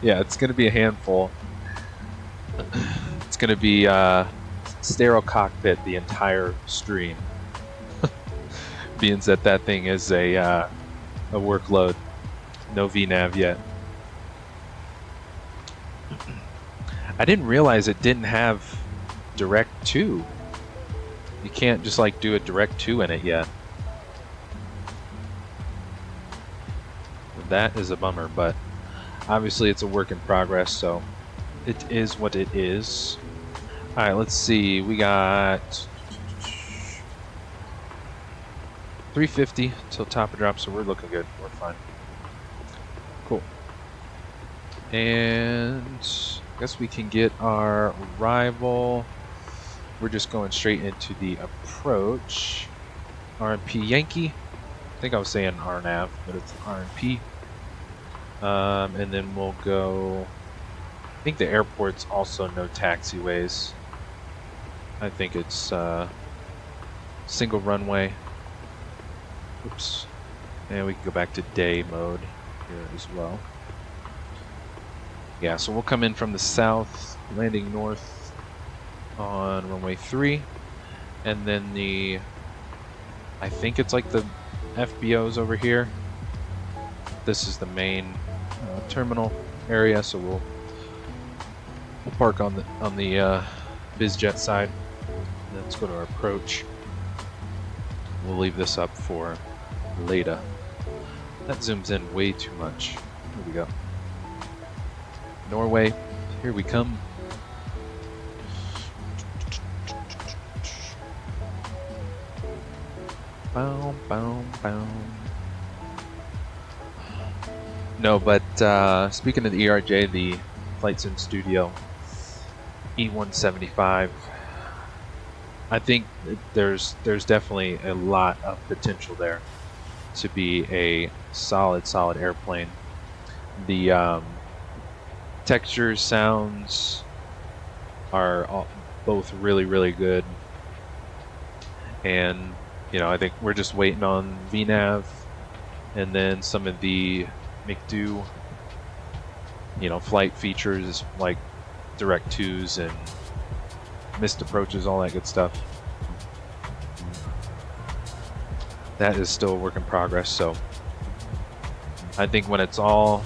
Yeah, it's gonna be a handful. It's gonna be sterile cockpit the entire stream. Being that thing is a workload. No VNAV yet. I didn't realize it didn't have Direct 2. You can't just like do a Direct 2 in it yet. That is a bummer, but obviously it's a work in progress, so it is what it is. Alright, let's see. We got 350 till top of drop, so we're looking good. We're fine. Cool. And I guess we can get our arrival. We're just going straight into the approach. RNP Yankee. I think I was saying RNAV, but it's RNP. And then we'll go. I think the airport's also no taxiways. I think it's single runway. Oops. And we can go back to day mode here as well. Yeah, so we'll come in from the south, landing north on runway 3. And then the, I think it's like the FBO's over here. This is the main terminal area, so we'll park on the BizJet side. Let's go to our approach. We'll leave this up for later. That zooms in way too much. Here we go. Norway, here we come. Bow, bow, bow. No, but speaking of the ERJ, the Flight Sim Studio E175, I think there's definitely a lot of potential there to be a solid airplane. The textures, sounds are both really good, and you know, I think we're just waiting on VNAV and then some of the McDo, you know, flight features like Direct 2s and missed approaches, all that good stuff. That is still a work in progress, so I think when it's all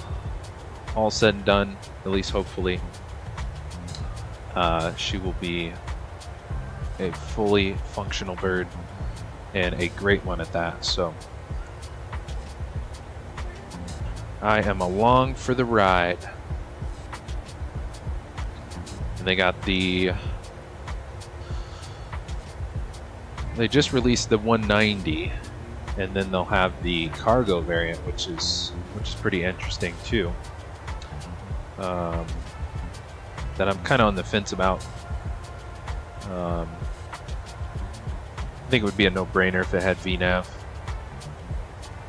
said and done, at least hopefully, she will be a fully functional bird, and a great one at that. So I am along for the ride. And they got they just released the 190, and then they'll have the cargo variant, which is pretty interesting too. That I'm kind of on the fence about. I think it would be a no-brainer if it had VNAV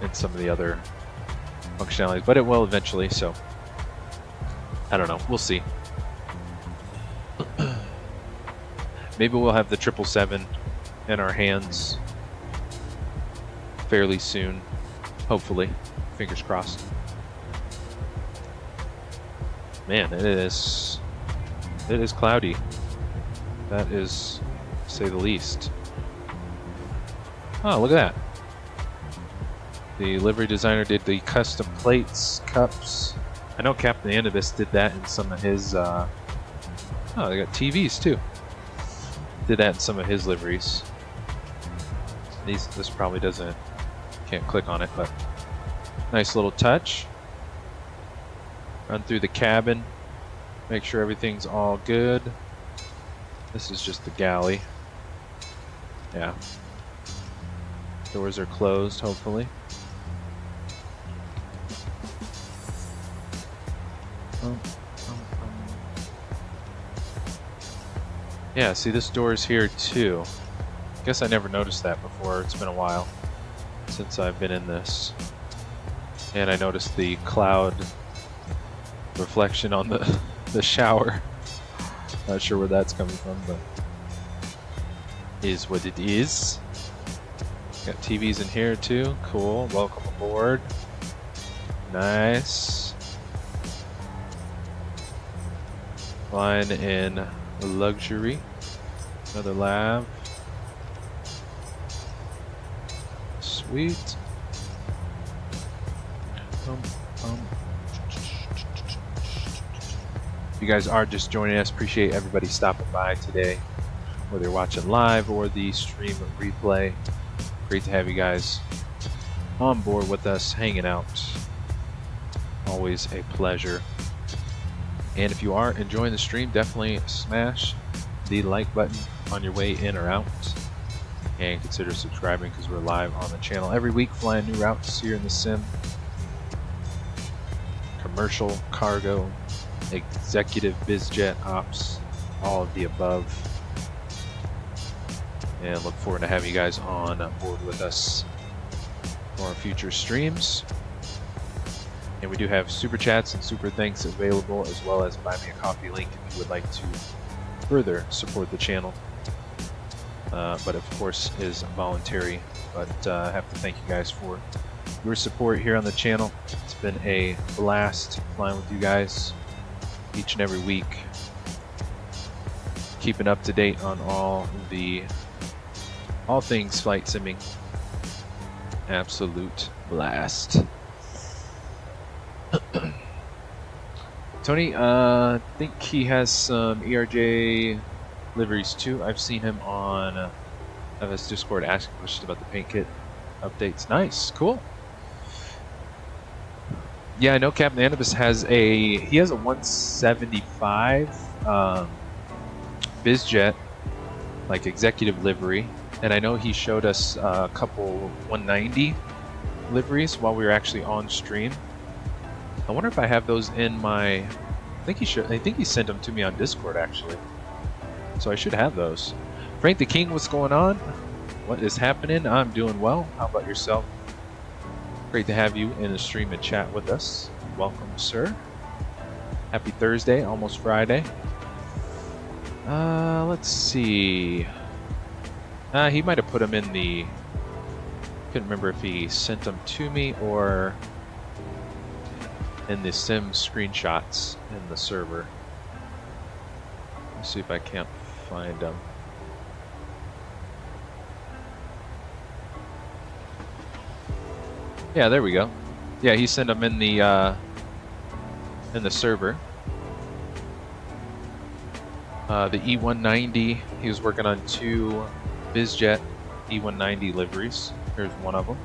and some of the other functionalities, but it will eventually, so I don't know. We'll see. Maybe we'll have the 777 in our hands fairly soon, hopefully. Fingers crossed. Man, it is cloudy. That is, to say the least. Oh, look at that. The livery designer did the custom plates, cups. I know Captain Anubis did that in some of his, oh, they got TVs too. Did that in some of his liveries. This probably doesn't, can't click on it, but nice little touch. Run through the cabin, make sure everything's all good. This is just the galley. Yeah. Doors are closed, hopefully. Yeah, see, this door is here too. Guess I never noticed that before. It's been a while since I've been in this. And I noticed the cloud reflection on the shower. Not sure where that's coming from, but is what it is. Got TVs in here too. Cool. Welcome aboard. Nice. Flying in luxury. Another lab. Sweet. If you guys are just joining us, appreciate everybody stopping by today, whether you're watching live or the stream replay. Great to have you guys on board with us, hanging out. Always a pleasure. And if you are enjoying the stream, definitely smash the like button on your way in or out. And consider subscribing because we're live on the channel every week, flying new routes here in the sim. Commercial, cargo, executive, bizjet, ops, all of the above. And look forward to having you guys on board with us for our future streams. And we do have super chats and super thanks available, as well as buy me a coffee link if you would like to further support the channel. But of course is voluntary. But I have to thank you guys for your support here on the channel. It's been a blast flying with you guys each and every week, keeping up to date on all things flight simming. Absolute blast. Tony, I think he has some ERJ liveries too. I've seen him on his Discord asking questions about the paint kit updates. Nice, cool. Yeah, I know Captain Anubis has a 175 bizjet, like executive livery, and I know he showed us a couple 190 liveries while we were actually on stream. I wonder if I have those in my. I think he sent them to me on Discord actually, so I should have those. Frank the King, what's going on? What is happening? I'm doing well. How about yourself? Great to have you in the stream and chat with us. Welcome, sir. Happy Thursday, almost Friday. Let's see. He might have put them in the. Couldn't remember if he sent them to me or in the sim screenshots in the server. Let's see if I can't find them. Yeah, there we go. Yeah, he sent them in the server. The E190, he was working on 2 BizJet E190 liveries. Here's one of them.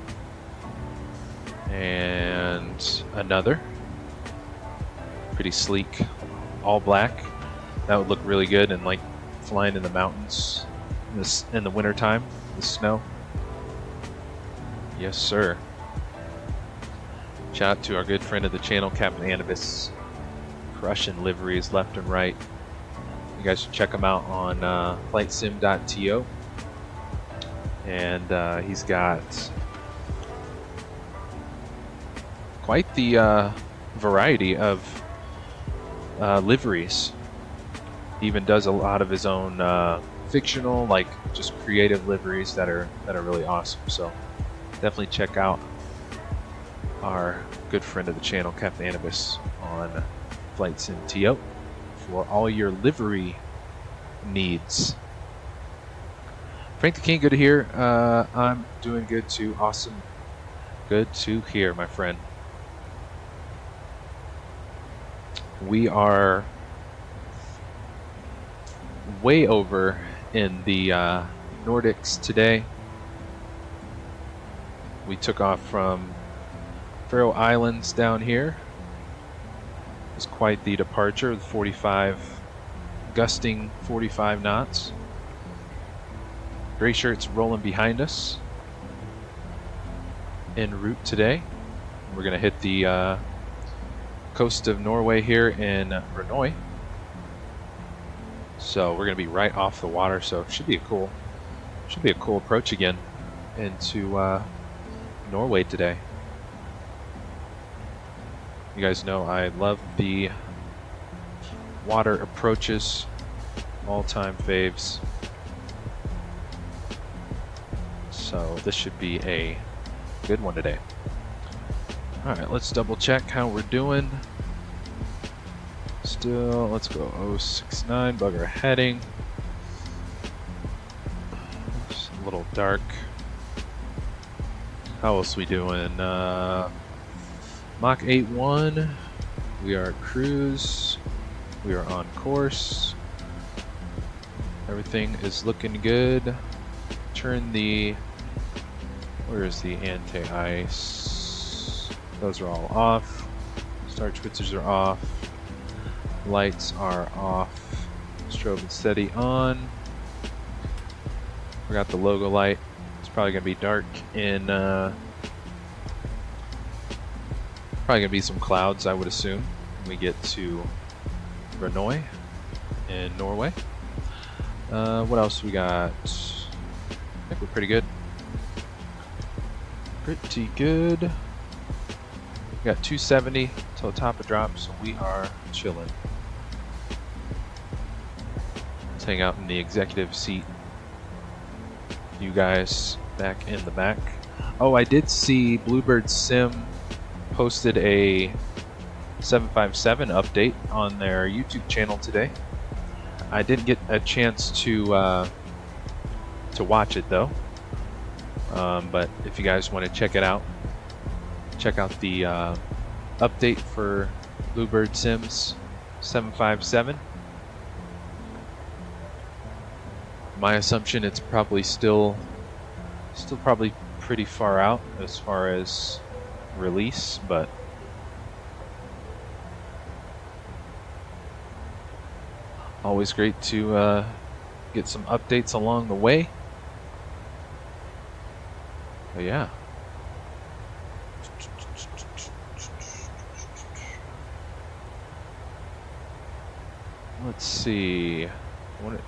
And another. Pretty sleek, all black. That would look really good and like flying in the mountains in the winter time, the snow. Yes, sir. Shout out to our good friend of the channel, Captain Anubis, crushing liveries left and right. You guys should check him out on flightsim.to. And he's got quite the variety of liveries. He even does a lot of his own fictional, like just creative liveries that are really awesome. So definitely check out our good friend of the channel, Captain Anubis, on flightsim.to for all your livery needs. Frank the King, good to hear. I'm doing good too. Awesome. Good to hear, my friend. We are way over in the Nordics today. We took off from Faroe Islands down here. It was quite the departure, 45, gusting 45 knots. Gray shirts rolling behind us en route today. We're going to hit the coast of Norway here in Brønnøysund. So we're going to be right off the water, so it should be a cool approach again into Norway today. You guys know I love the water approaches, all-time faves. So this should be a good one today. Alright, let's double check how we're doing. Still, let's go 069, bugger heading. It's a little dark. How else we doing? Mach 8.1. We are at cruise. We are on course. Everything is looking good. Turn the... Where is the anti-ice? Those are all off. Star twitzers are off. Lights are off. Strobe and steady on. We got the logo light. It's probably gonna be dark in probably gonna be some clouds, I would assume, when we get to Brønnøysund in Norway. What else we got? I think we're pretty good. Pretty good. We got 270 till top of drop, so we are chilling. Let's hang out in the executive seat. You guys back in the back. Oh, I did see Bluebird Sim posted a 757 update on their YouTube channel today. I didn't get a chance to watch it though. But if you guys want to check it out, check out the update for Bluebird Sims 757. My assumption, it's probably still probably pretty far out as far as release, but always great to get some updates along the way. But yeah. Let's see.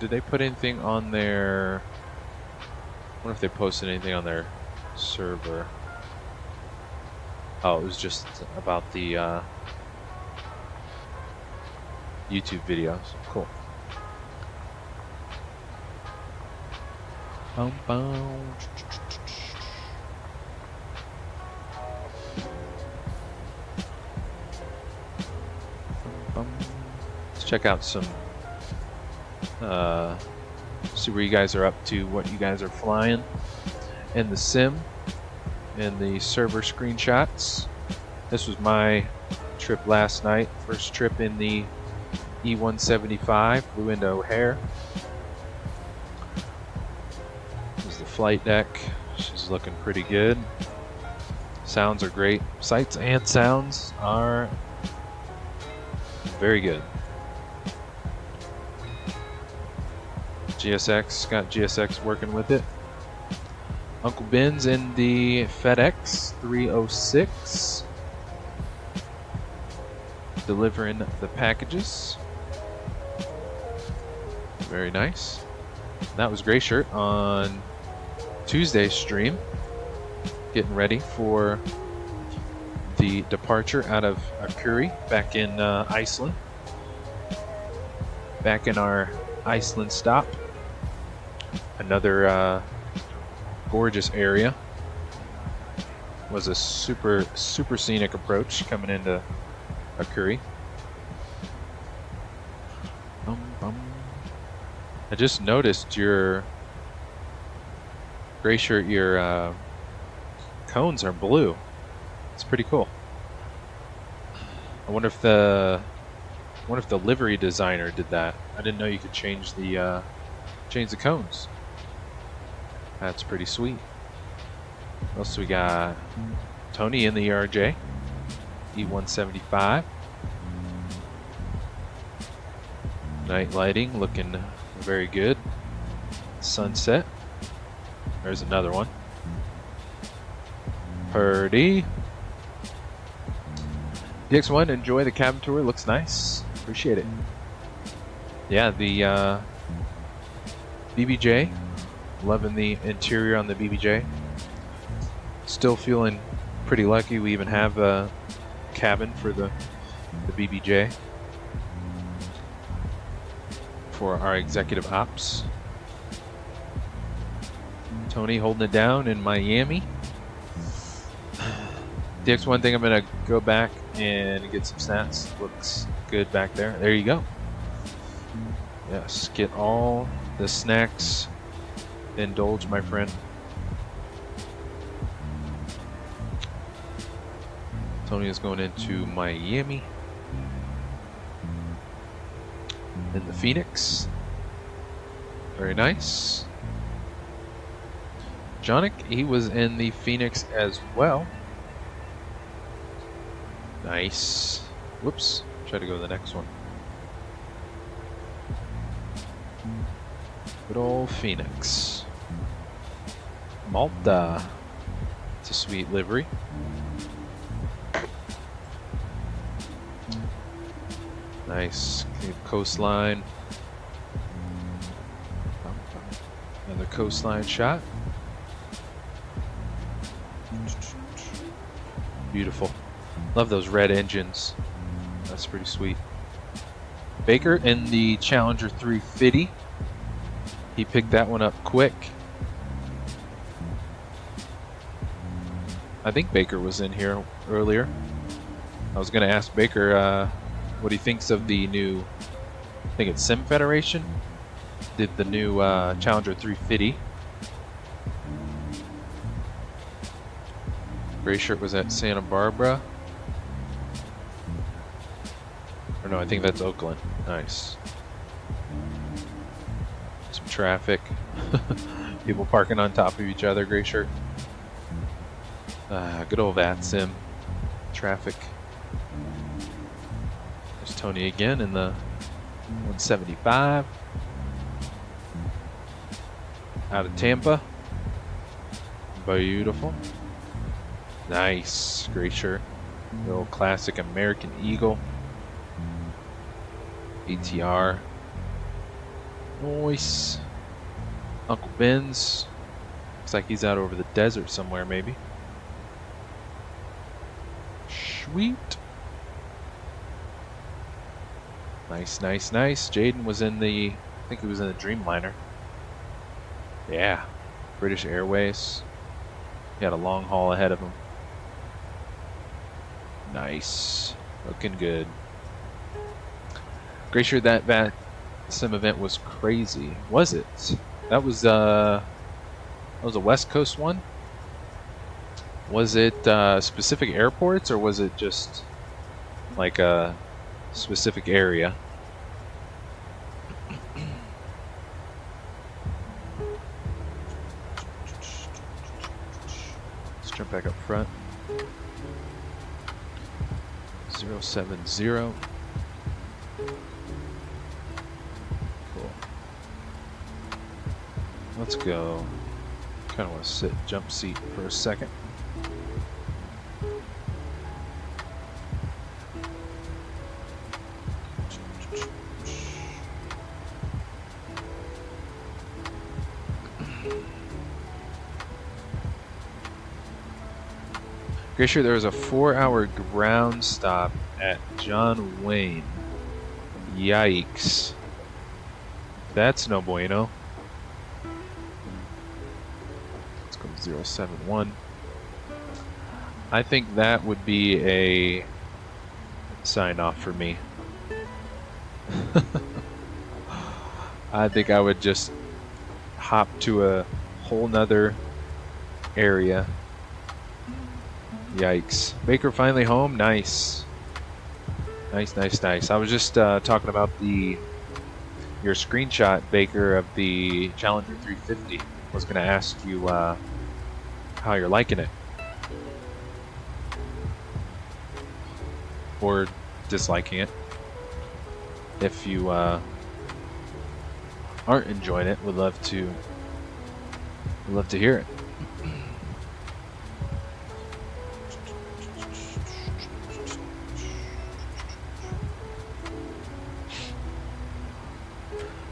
Did they put anything on their... I wonder if they posted anything on their server. Oh, it was just about the YouTube videos. Cool. Boom, boom. Let's check out some see where you guys are up to, what you guys are flying in the sim, in the server screenshots. This was my trip last night, first trip in the E175 flew into O'Hare. This is the flight deck. She's looking pretty good. Sounds are great. Sights and sounds are very good. GSX, got GSX working with it. Uncle Ben's in the FedEx 306, delivering the packages. Very nice. That was Gray Shirt on Tuesday's stream, getting ready for the departure out of Curry back in Iceland. Back in our Iceland stop. Another gorgeous area. Was a super scenic approach coming into Curry. I just noticed your Gray Shirt, your cones are blue. It's pretty cool. I wonder if the livery designer did that. I didn't know you could change the cones. That's pretty sweet. What else we got? Tony in the RJ E175. Night lighting looking very good. Sunset. There's another one. Purdy. DX1, enjoy the cabin tour. Looks nice. Appreciate it. Yeah, the BBJ. Loving the interior on the BBJ. Still feeling pretty lucky we even have a cabin for the BBJ for our executive ops. Tony holding it down in Miami. DX1 thing, I'm gonna go back and get some stats. Looks good back there. There you go. Yes, get all the snacks. Indulge, my friend. Tony is going into Miami. In the Phoenix. Very nice. Jonic, he was in the Phoenix as well. Nice. Whoops. Try to go to the next one. Good old Phoenix. Malta. It's a sweet livery. Nice. Coastline. Another coastline shot. Beautiful. Love those red engines. That's pretty sweet. Baker in the Challenger 350. He picked that one up quick. I think Baker was in here earlier. I was going to ask Baker what he thinks of the new, I think it's Sim Federation, did the new Challenger 350. Gray Shirt was at Santa Barbara. Or no, I think that's Oakland. Nice. Some traffic. People parking on top of each other, Gray Shirt. Good old Vatsim. Traffic. There's Tony again in the 175. Out of Tampa. Beautiful. Nice. Gray Shirt. The old classic American Eagle. ATR. Nice. Uncle Ben's. Looks like he's out over the desert somewhere, maybe. Sweet. Nice, nice, nice. Jaden was in the, I think he was in the Dreamliner. Yeah. British Airways. He had a long haul ahead of him. Nice. Looking good. Gray Shirt, that sim event was crazy. Was it? That was a West Coast one? Was it specific airports, or was it just like a specific area? jump back up front. 070. Cool. Let's go. Kind of want to sit jump seat for a second. Pretty sure there was a 4-hour ground stop at John Wayne. Yikes. That's no bueno. Let's go 071. I think that would be a sign off for me. I think I would just hop to a whole nother area. Yikes. Baker finally home? Nice. Nice, nice, nice. I was just talking about your screenshot, Baker, of the Challenger 350. I was going to ask you how you're liking it. Or disliking it. If you aren't enjoying it, would love to hear it.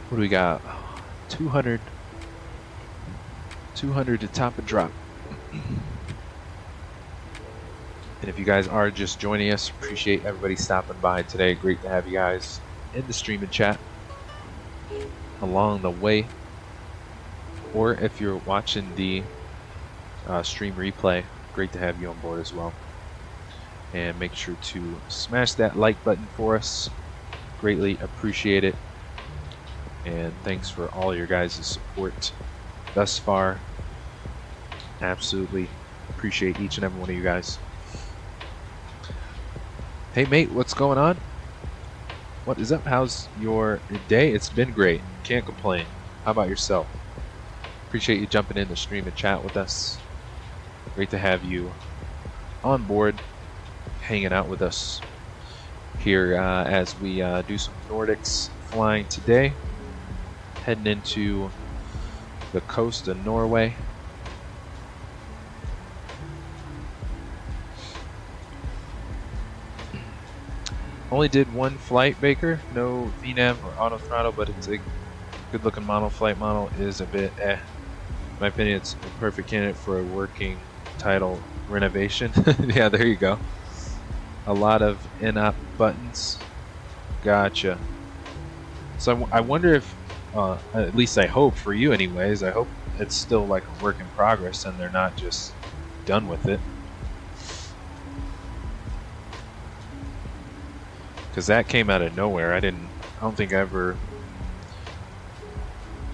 What do we got? 200 to top a drop. And if you guys are just joining us, appreciate everybody stopping by today. Great to have you guys in the stream and chat along the way. Or if you're watching the stream replay, great to have you on board as well. And make sure to smash that like button for us. Greatly appreciate it. And thanks for all your guys' support thus far. Absolutely appreciate each and every one of you guys. Hey mate, what's going on? What is up? How's your day? It's been great. Can't complain. How about yourself? Appreciate you jumping in the stream and chat with us. Great to have you on board, hanging out with us here as we do some Nordics flying today. Heading into the coast of Norway. Only did one flight, Baker. No VNAV or auto throttle, but it's a good looking model. Flight model is a bit in my opinion, it's a perfect candidate for a working title renovation. Yeah, there you go. A lot of in-op buttons. Gotcha. So I wonder if at least I hope for you anyways, I hope it's still like a work in progress and they're not just done with it. Because that came out of nowhere. I don't think I ever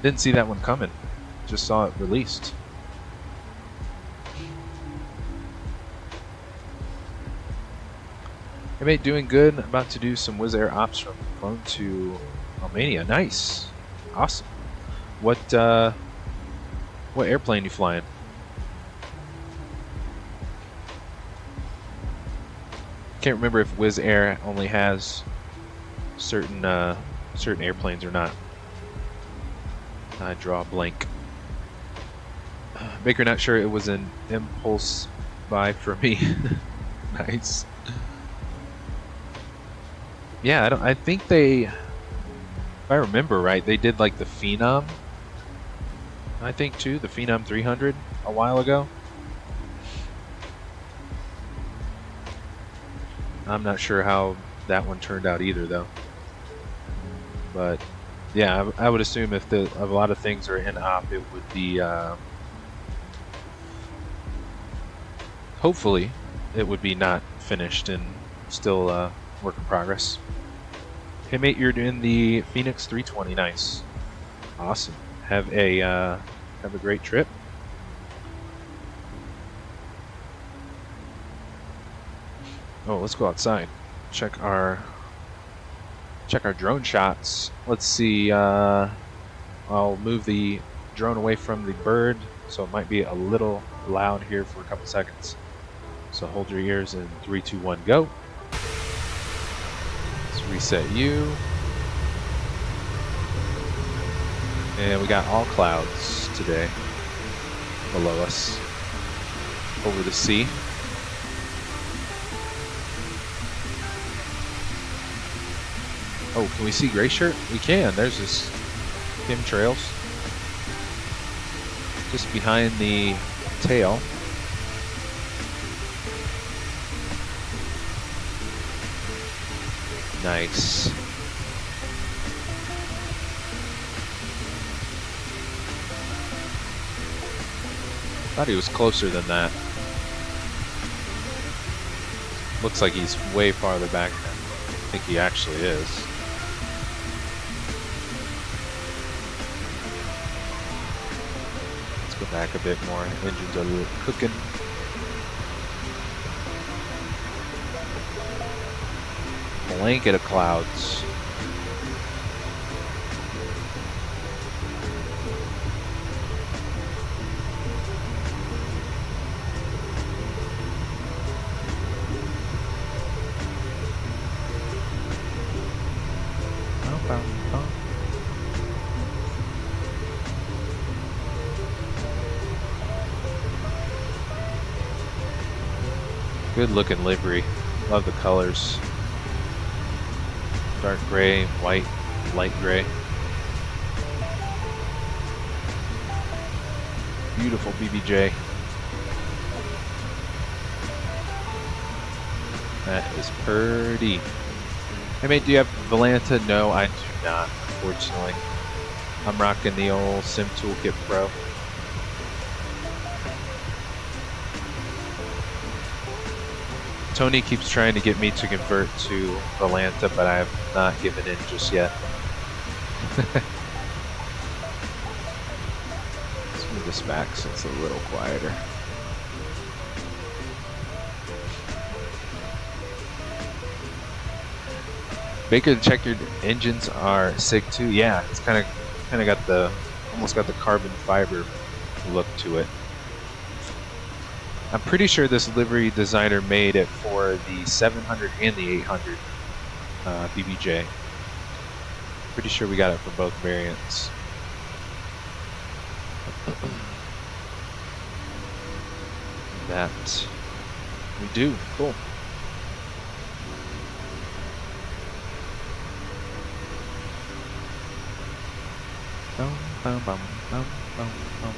didn't see that one coming. Just saw it released. Hey mate, doing good. About to do some Wizz Air ops from Cologne to Romania. Nice. Awesome. What airplane you flying? Can't remember if Wizz Air only has certain airplanes or not. I draw a blank. Baker, not sure it was an impulse buy for me. Nice. Yeah, I think they, if I remember right, they did like the Phenom, I think too, the Phenom 300 a while ago. I'm not sure how that one turned out either though. But yeah, I would assume if a lot of things are in op, it would be, hopefully, it would be not finished and still work in progress. Hey mate, you're doing the Phoenix 320. Nice, awesome. Have a great trip. Oh, let's go outside. Check our drone shots. Let's see. I'll move the drone away from the bird, so it might be a little loud here for a couple seconds. So hold your ears in 3, 2, 1, go. Let's reset you. And we got all clouds today below us over the sea. Oh, can we see Gray Shirt? We can. There's this chemtrails just behind the tail. Nice. Thought he was closer than that. Looks like he's way farther back than I think he actually is. Let's go back a bit more. Engines are cooking. Blanket of clouds. Good looking livery. Love the colors. Dark gray, white, light gray. Beautiful BBJ. That is pretty. Hey mate, do you have Volanta? No, I do not, unfortunately. I'm rocking the old Sim Toolkit Pro. Tony keeps trying to get me to convert to Volanta, but I have not given in just yet. Let's move this back so it's a little quieter. Baker, the checkered engines are SIG too. Yeah, it's kind of got the almost got the carbon fiber look to it. I'm pretty sure this livery designer made it for the 700 and the 800 BBJ. Pretty sure we got it for both variants. That we do. Cool. Bum, bum, bum, bum, bum, bum.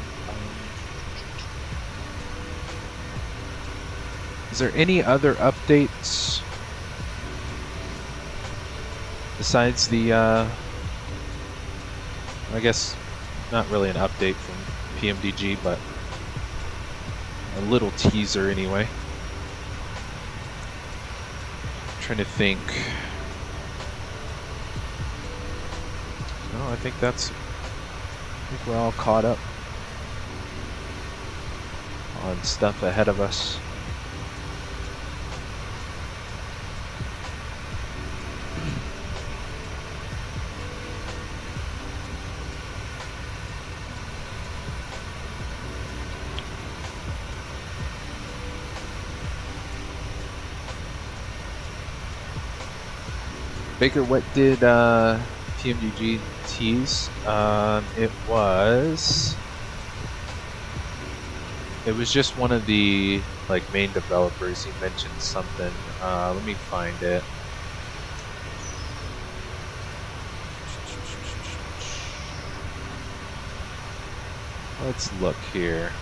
Is there any other updates besides the, I guess not really an update from PMDG, but a little teaser anyway. I'm trying to think. No, I think we're all caught up on stuff ahead of us. Baker, what did PMDG tease? It was just one of the main developers. He mentioned something. Let me find it. Let's look here.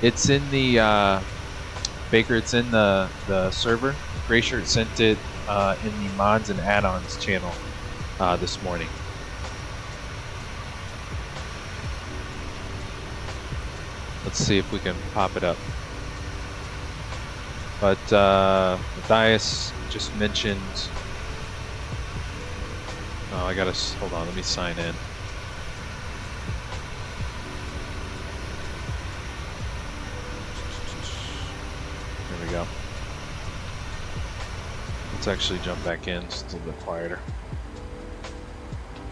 It's in the Baker. It's in the server. Gray Shirt sent it in the mods and add-ons channel this morning. Let's see if we can pop it up. But Matthias just mentioned Oh, I gotta hold on. Let me sign in. There we go. Let's actually jump back in. It's a little bit quieter.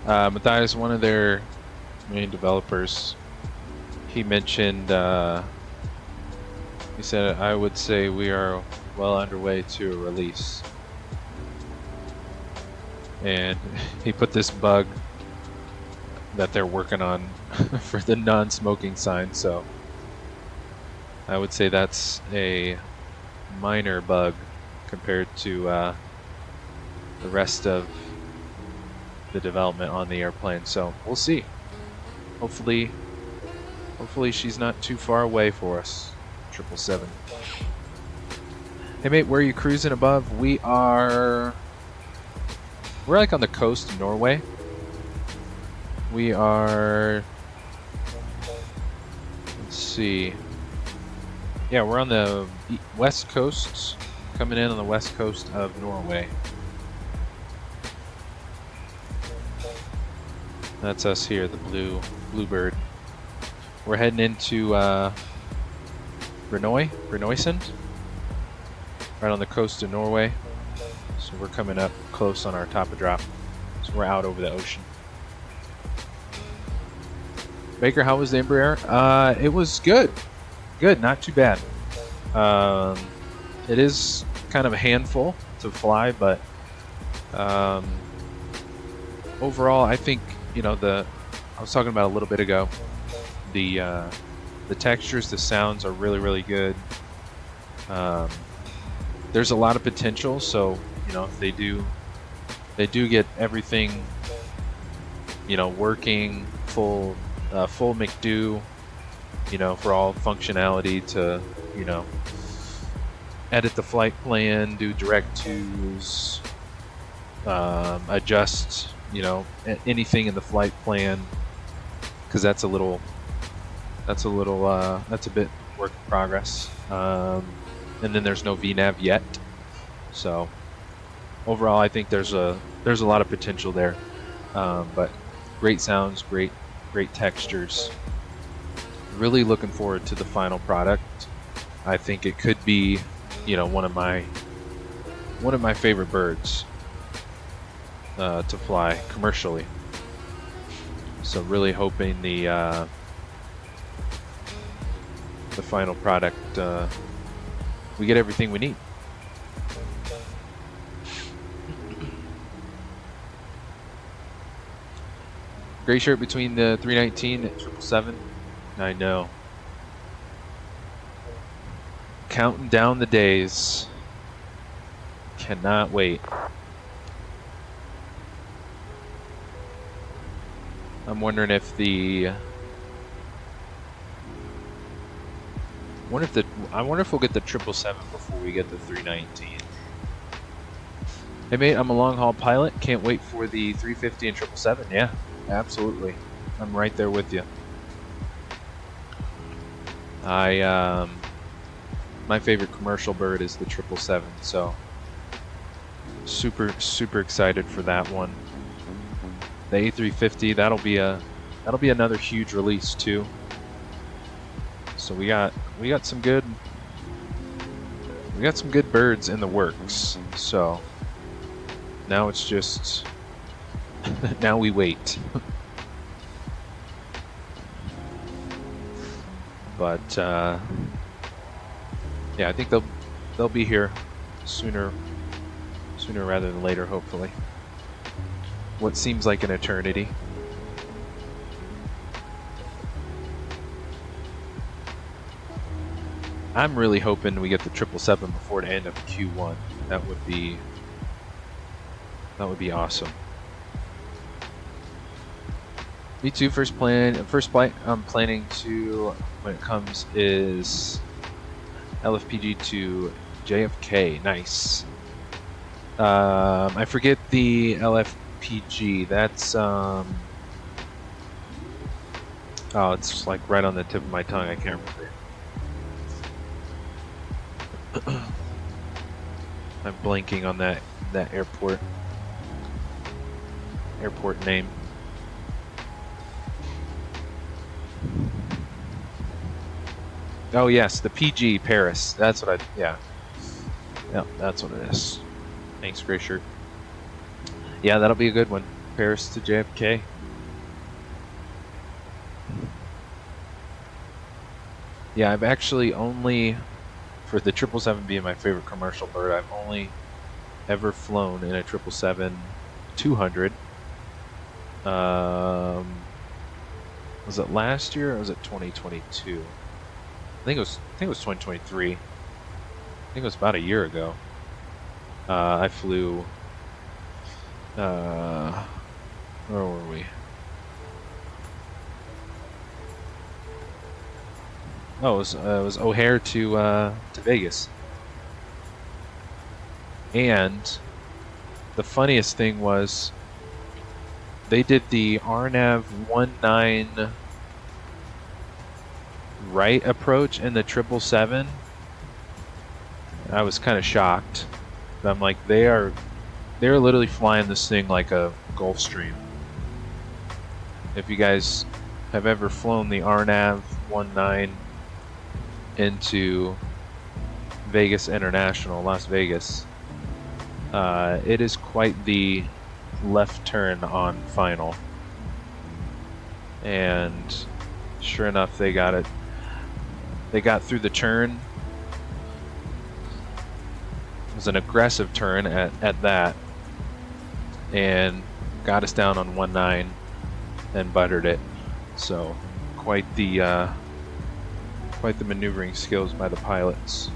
Matthias, one of their main developers, he mentioned, he said, I would say we are well underway to a release. And he put this bug that they're working on for the non-smoking sign, so I would say that's a minor bug compared to the rest of the development on the airplane. So we'll see. Hopefully she's not too far away for us. 777. Hey mate, where are you cruising above? We're like on the coast of Norway. We are, let's see. Yeah, we're on the west coast, coming in on the west coast of Norway. That's us here, the Bluebird. We're heading into Brønnøysund, right on the coast of Norway. So we're coming up close on our top of drop. So we're out over the ocean. Baker, how was the Embraer? It was good. Good, not too bad. It is kind of a handful to fly, but overall, I think, you know, I was talking about a little bit ago, the textures, the sounds are really, really good. There's a lot of potential, so, you know, if they do get everything, you know, working full McDo, you know, for all functionality to, you know, edit the flight plan, do direct twos, adjust, you know, anything in the flight plan, because that's a bit work in progress. And then there's no VNAV yet, so overall I think there's a lot of potential there. But great sounds, great textures. Really looking forward to the final product. I think it could be, you know, one of my favorite birds to fly commercially. So really hoping the final product, we get everything we need. Gray shirt between the 319 and 777. I know. Counting down the days. Cannot wait. I'm wondering if I wonder if we'll get the 777 before we get the 319. Hey mate, I'm a long haul pilot. Can't wait for the 350 and 777. Yeah, absolutely. I'm right there with you. My favorite commercial bird is the 777, so super excited for that one. The A350, that'll be another huge release too. So we got some good birds in the works. So now it's just now we wait. But yeah, I think they'll be here sooner rather than later, hopefully. What seems like an eternity. I'm really hoping we get the 777 before the end of Q1. That would be awesome. Me too. First flight I'm planning to, when it comes, is LFPG to JFK. Nice. I forget the LFPG. That's oh, it's like right on the tip of my tongue. I can't remember. I'm blanking on that airport. airport name. Oh yes, the PG Paris. That's what I, yeah. Yeah, that's what it is. Thanks, Gray Shirt. Yeah, that'll be a good one. Paris to JFK. Yeah, I've actually only, for the 777 being my favorite commercial bird, I've only ever flown in a 777-200. Was it last year or was it 2022? I think it was 2023. I think it was about a year ago. I flew. Where were we? Oh, it was O'Hare to Vegas. And the funniest thing was they did the RNAV 19 right approach in the 777. I was kind of shocked. I'm like, they're literally flying this thing like a Gulfstream. If you guys have ever flown the RNAV 19 into Vegas International, Las Vegas, it is quite the left turn on final. And sure enough, they got it. They got through the turn. It was an aggressive turn at that, and got us down on 19 and buttered it. So quite the maneuvering skills by the pilots.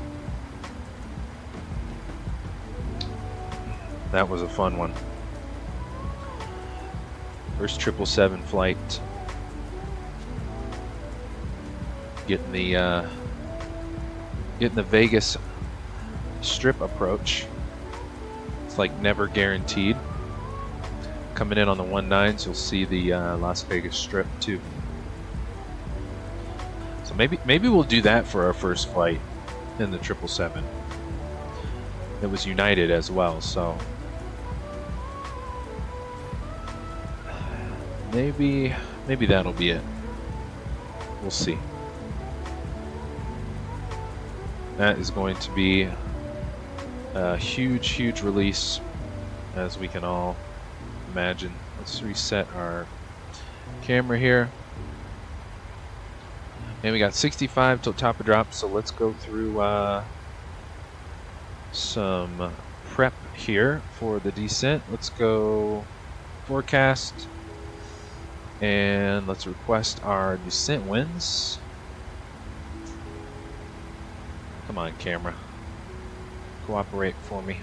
That was a fun one. First 777 flight. Getting the Vegas strip approach. It's like never guaranteed. Coming in on the 19s, you'll see the Las Vegas strip too. So maybe we'll do that for our first flight in the 777. It was United as well, so maybe that'll be it. We'll see. That is going to be a huge release, as we can all imagine. Let's reset our camera here. And we got 65 till top of drop, so let's go through some prep here for the descent. Let's go forecast, and let's request our descent winds. Come on, camera. Cooperate for me.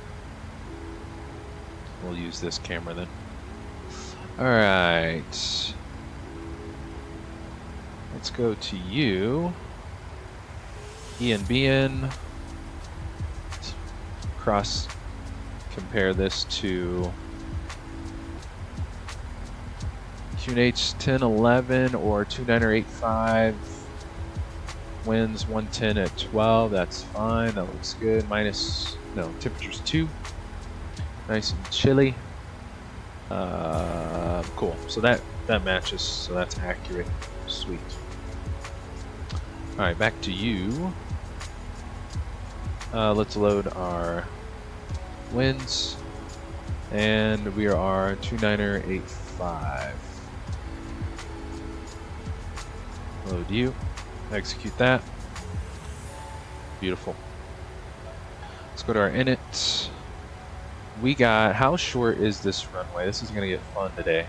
We'll use this camera then. Alright. Let's go to you. ENBN. Cross compare this to QNH 1011 or 2985. Winds 110 at 12, that's fine, that looks good. Temperature's 2. Nice and chilly. Cool, so that matches, so that's accurate. Sweet. Alright, back to you. Let's load our winds, and we are 2985. Load you. Execute that. Beautiful. Let's go to our init. We got, how short is this runway? This is going to get fun today.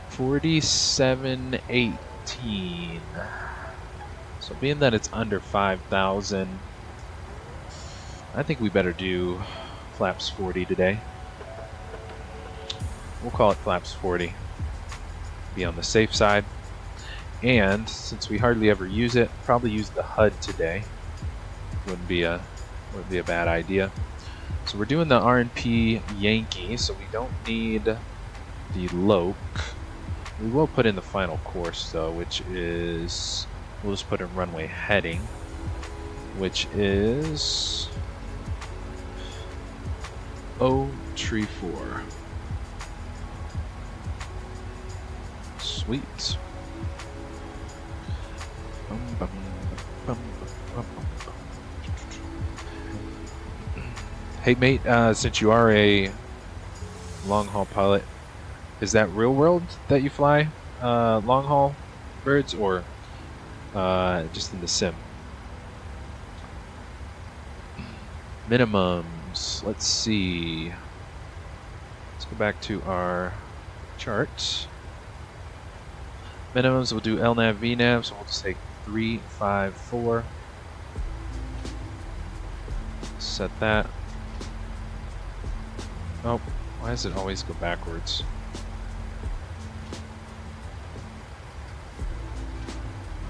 4718. So being that it's under 5,000, I think we better do flaps 40 today. We'll call it flaps 40. Be on the safe side. And since we hardly ever use it, probably use the HUD today. Wouldn't be a bad idea. So we're doing the RNP Yankee, so we don't need the Yoke. We will put in the final course though, which is, we'll just put in runway heading, which is 034. Sweet. Hey mate, since you are a long haul pilot, is that real world that you fly long haul birds, or just in the sim? Minimums, let's see. Let's go back to our chart. Minimums, we'll do LNAV, VNAV, so we'll just take 3, 5, 4. Set that. Oh, why does it always go backwards?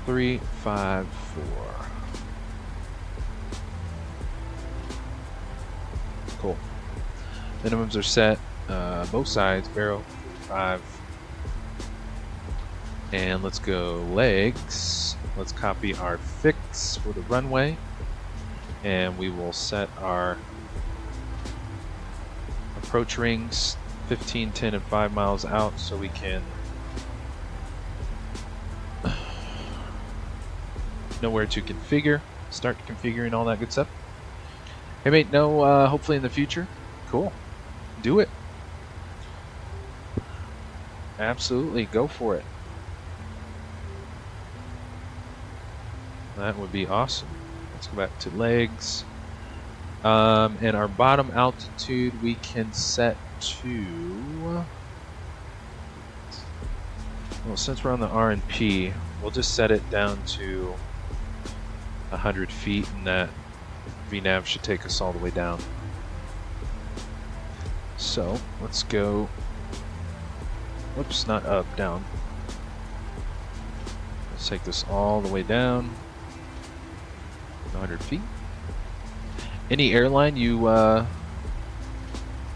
Three, 5, 4. Cool. Minimums are set. Both sides, barrel, 5. And let's go legs. Let's copy our fix for the runway. And we will set our approach rings 15, 10, and 5 miles out so we can know where to configure, start configuring all that good stuff. Hey mate, no, hopefully in the future. Cool. Do it. Absolutely, go for it. That would be awesome. Let's go back to legs. And our bottom altitude we can set to... Well, since we're on the R&P, we'll just set it down to 100 feet, and that VNAV should take us all the way down. So, let's go... Whoops, not up, down. Let's take this all the way down. 100 feet. Any airline you would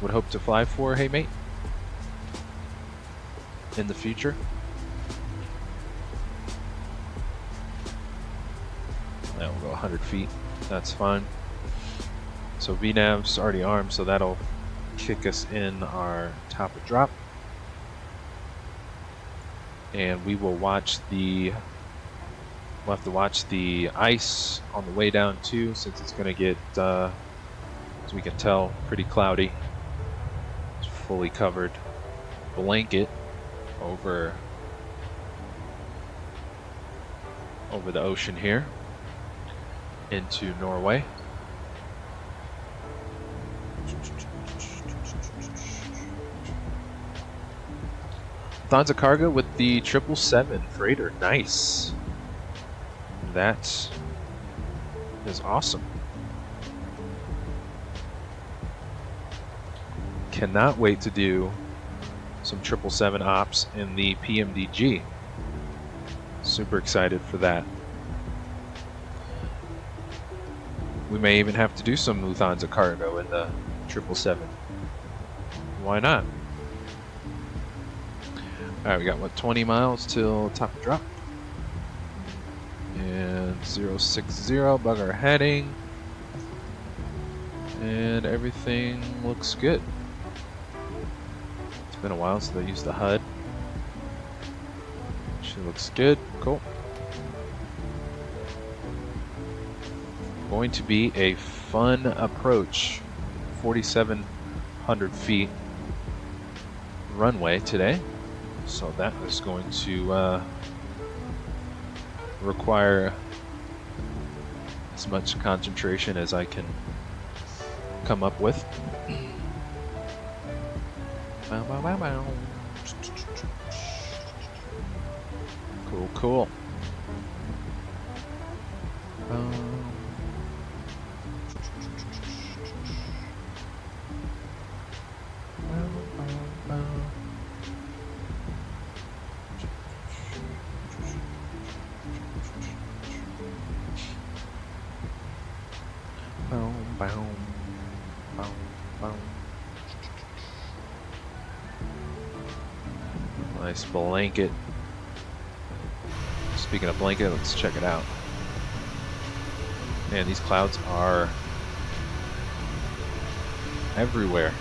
hope to fly for, hey mate? In the future? Now we'll go 100 feet. That's fine. So VNAV's already armed, so that'll kick us in our top of drop. And we will watch the... We'll have to watch the ice on the way down too, since it's going to get, as we can tell, pretty cloudy. It's fully covered blanket over the ocean here into Norway. Lufthansa cargo with the 777 freighter. Nice. That is awesome. Cannot wait to do some 777 ops in the PMDG. Super excited for that. We may even have to do some Lufthansa cargo in the 777. Why not? Alright, we got what, 20 miles till top of drop. And 060, bug our heading. And everything looks good. It's been a while since I used the HUD. She looks good. Cool. Going to be a fun approach. 4,700 feet runway today. So that is going to require as much concentration as I can come up with. Bow, bow, bow, bow. Cool, cool. Nice blanket. Speaking of blanket, let's check it out. Man, these clouds are everywhere.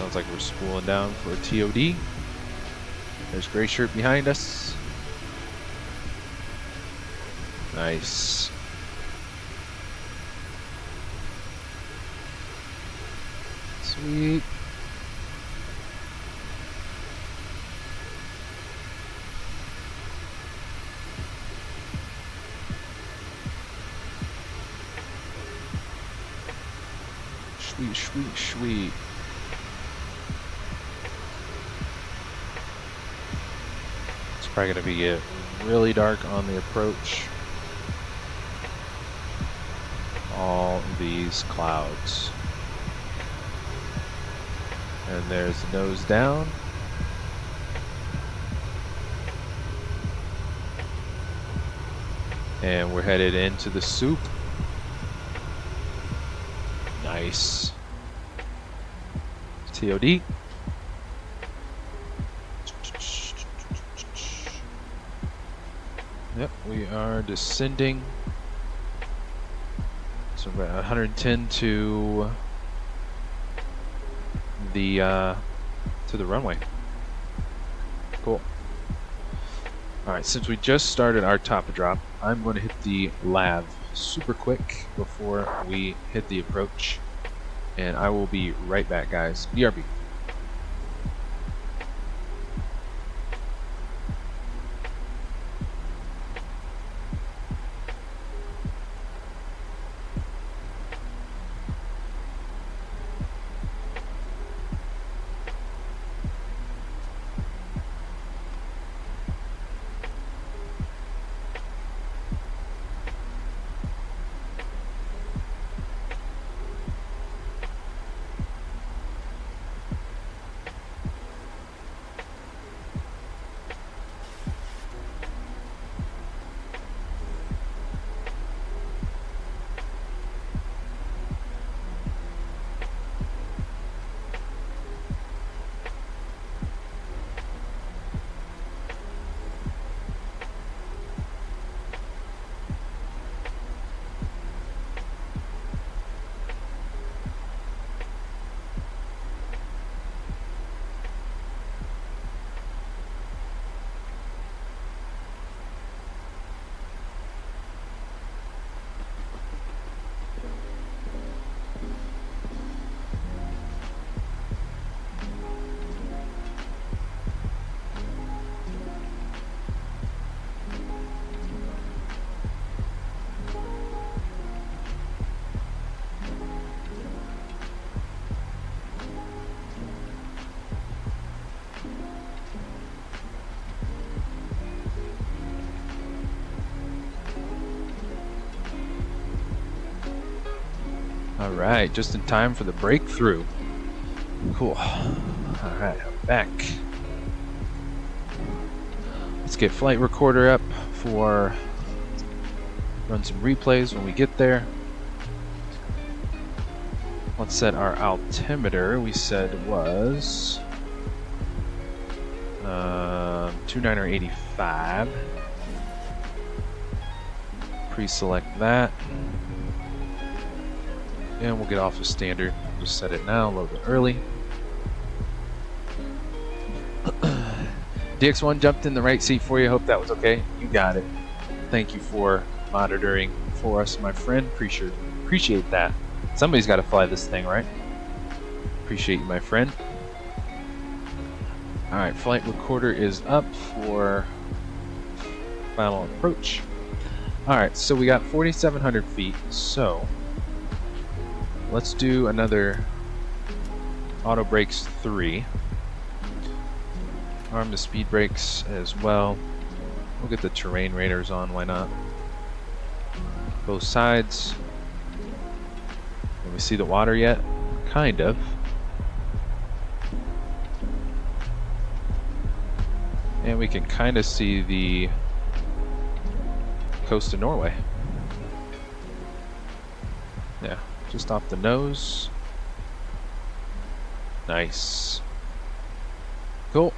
Sounds like we're spooling down for a TOD. There's gray shirt behind us. Nice. Sweet. Sweet, sweet, sweet. It's probably going to be really dark on the approach. All these clouds. And there's the nose down. And we're headed into the soup. Nice. TOD. Yep, we are descending. So we're at 110 to the runway. Cool. All right, since we just started our top drop, I'm going to hit the lav super quick before we hit the approach, and I will be right back, guys. BRB. Alright, just in time for the breakthrough. Cool. Alright, I'm back. Let's get flight recorder up for run some replays when we get there. Let's set our altimeter. We said was 2985. Pre-select that. And we'll get off of standard. Just set it now, a little bit early. DX1 jumped in the right seat for you. Hope that was okay. You got it. Thank you for monitoring for us, my friend. Appreciate that. Somebody's got to fly this thing, right? Appreciate you, my friend. Alright, flight recorder is up for final approach. Alright, so we got 4,700 feet. So let's do another auto brakes 3. Arm the speed brakes as well. We'll get the terrain radars on, why not? Both sides. Can we see the water yet? Kind of. And we can kind of see the coast of Norway. Yeah, just off the nose. Nice. Cool.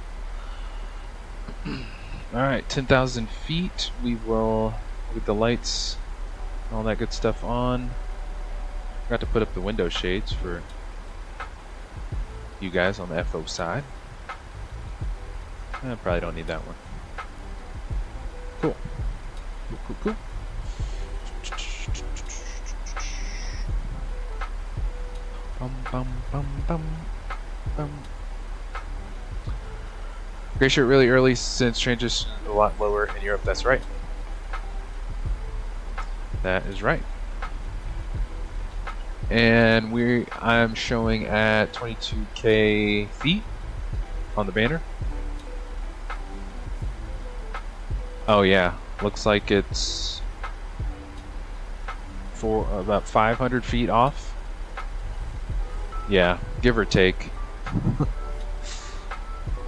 Alright, 10,000 feet. We will get the lights, all that good stuff on. Forgot to put up the window shades for you guys on the FO side. I probably don't need that one. Cool. Cool, cool, cool. Bum, bum, bum, bum. Gray shirt really early since transition a lot lower in Europe. That's right. That is right. And I'm showing at 22K feet on the banner. Oh yeah, looks like it's for about 500 feet off. Yeah, give or take.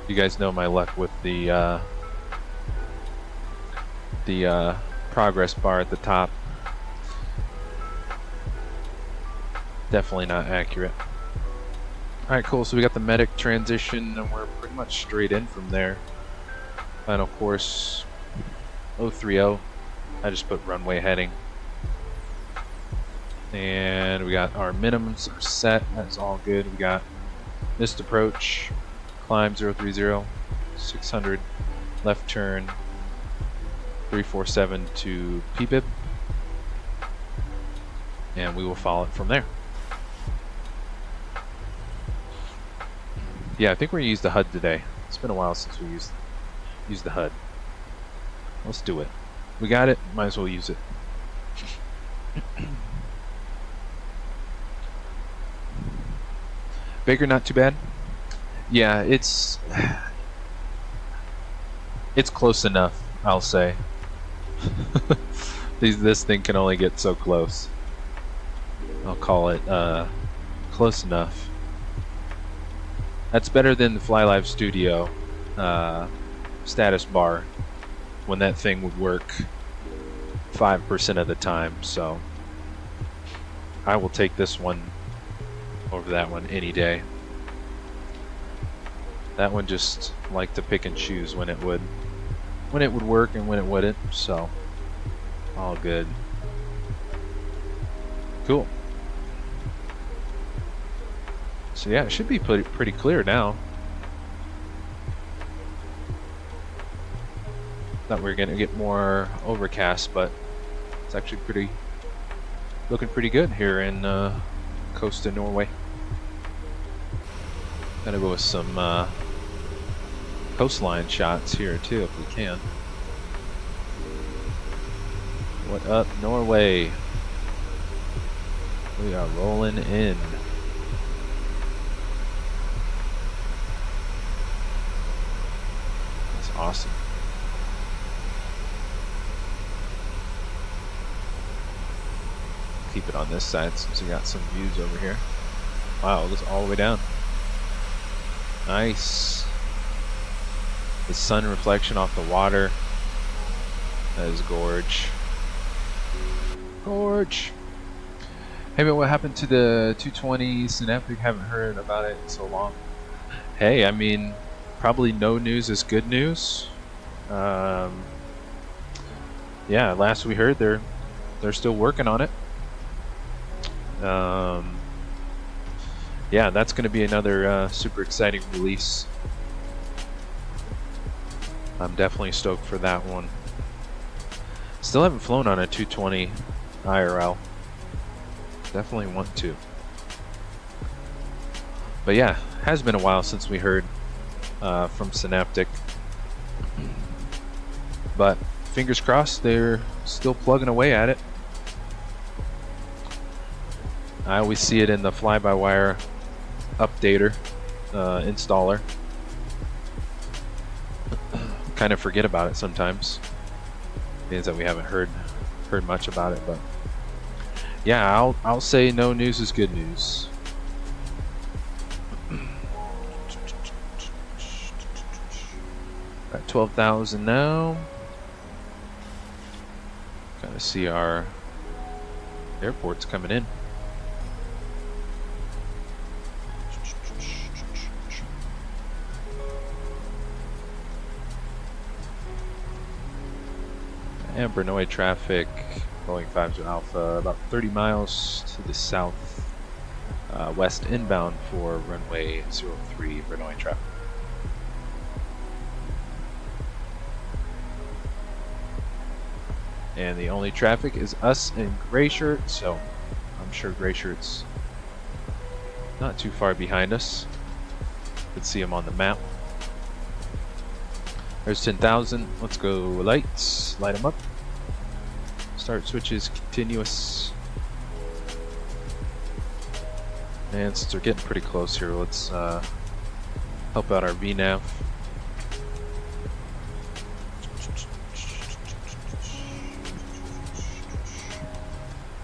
You guys know my luck with the progress bar at the top. Definitely not accurate. Alright, cool. So we got the medic transition, and we're pretty much straight in from there. Final course 030. I just put runway heading. And we got our minimums are set. That's all good. We got missed approach, climb 030, 600, left turn 347 to PBIB, and we will follow it from there. Yeah, I think we're gonna use the HUD today. It's been a while since we used the HUD. Let's do it. We got it. Might as well use it. Baker, not too bad. Yeah, it's close enough, I'll say. This thing can only get so close. I'll call it close enough. That's better than the Fly Live Studio status bar, when that thing would work 5% of the time. So I will take this one over that one any day. That one just liked to pick and choose when it would work and when it wouldn't, so all good. Cool. So yeah, it should be pretty clear now. Thought we were gonna get more overcast, but it's actually looking pretty good here in coast of Norway. Gotta go with some coastline shots here too if we can. What up, Norway? We are rolling in. That's awesome. Keep it on this side since we got some views over here. Wow, it goes all the way down. Nice. The sun reflection off the water. That is gorge. Gorge. Hey, but what happened to the 220 Synaptic? Haven't heard about it in so long. Hey, I mean, probably no news is good news. Yeah, last we heard they're still working on it. Yeah, that's going to be another super exciting release. I'm definitely stoked for that one. Still haven't flown on a 220 IRL. Definitely want to. But yeah, has been a while since we heard from Synaptic. But fingers crossed, they're still plugging away at it. I always see it in the fly-by-wire updater, installer. Kind of forget about it sometimes. Means that we haven't heard much about it, but yeah, I'll say no news is good news. Got 12,000 now. Gotta see our airports coming in. And Brønnøysund traffic, Boeing 50 Alpha, about 30 miles to the south west inbound for runway 03 Brønnøysund traffic. And the only traffic is us and Gray Shirt, so I'm sure Gray Shirt's not too far behind us. You can see him on the map. There's 10,000. Let's go lights. Light them up. Start switches continuous. And since we're getting pretty close here, let's help out our VNAV.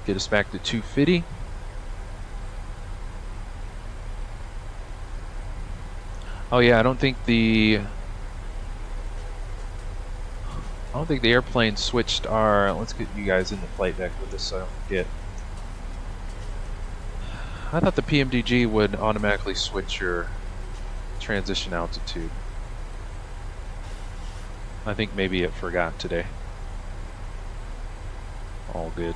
Get us back to 250. Oh yeah, I don't think the airplane switched our. Let's get you guys in the flight deck with this so I don't forget. I thought the PMDG would automatically switch your transition altitude. I think maybe it forgot today. All good.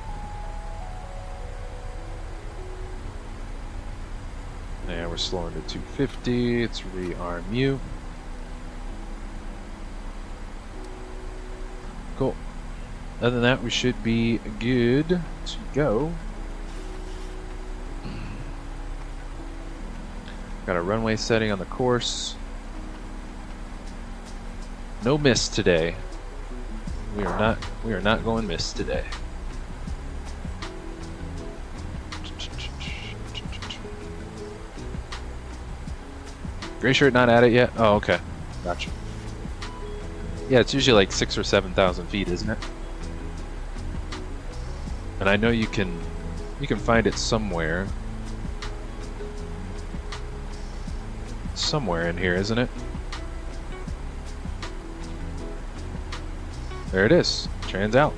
Yeah, we're slowing to 250. It's re-arm U. Cool. Other than that, we should be good to go. Got a runway setting on the course. No miss today. We are not going miss today. Gray Shirt not at it yet? Oh, okay. Gotcha. Yeah, it's usually like 6,000 or 7,000 feet, isn't it? And I know you can find it somewhere. Somewhere in here, isn't it? There it is. Trans out.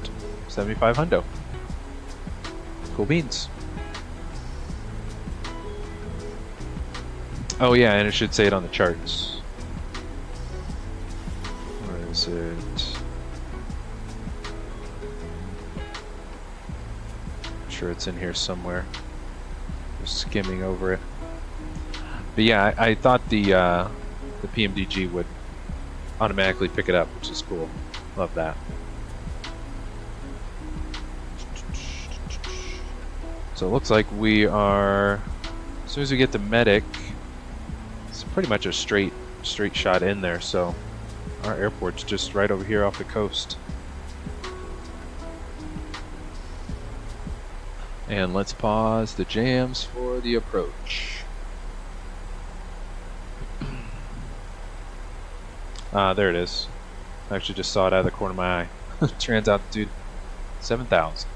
75 hundo. Cool beans. Oh yeah, and it should say it on the charts. Where is it? I'm sure it's in here somewhere. Just skimming over it. But yeah, I thought the PMDG would automatically pick it up, which is cool. Love that. So it looks like we are, as soon as we get to medic, it's pretty much a straight shot in there. So our airport's just right over here off the coast. And let's pause the jams for the approach. There it is. I actually just saw it out of the corner of my eye. Trans altitude 7,000.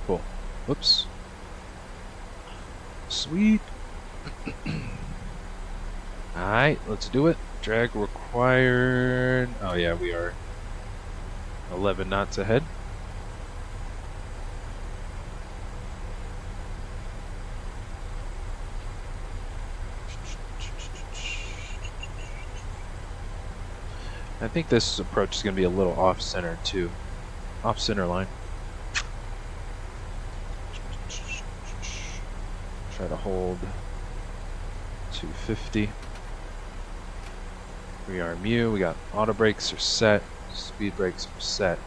Cool. Whoops. Sweet. Alright, let's do it. Drag required. Oh yeah, we are 11 knots ahead. I think this approach is going to be a little off-center too. Off-center line. Try to hold 250. We are mu. We got auto brakes are set. Speed brakes are set.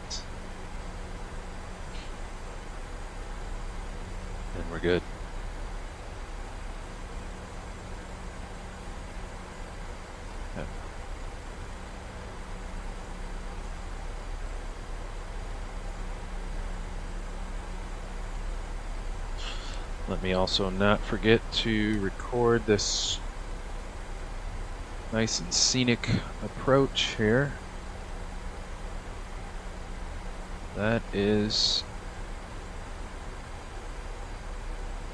And we're good. Okay. Let me also not forget to record this nice and scenic approach here. That is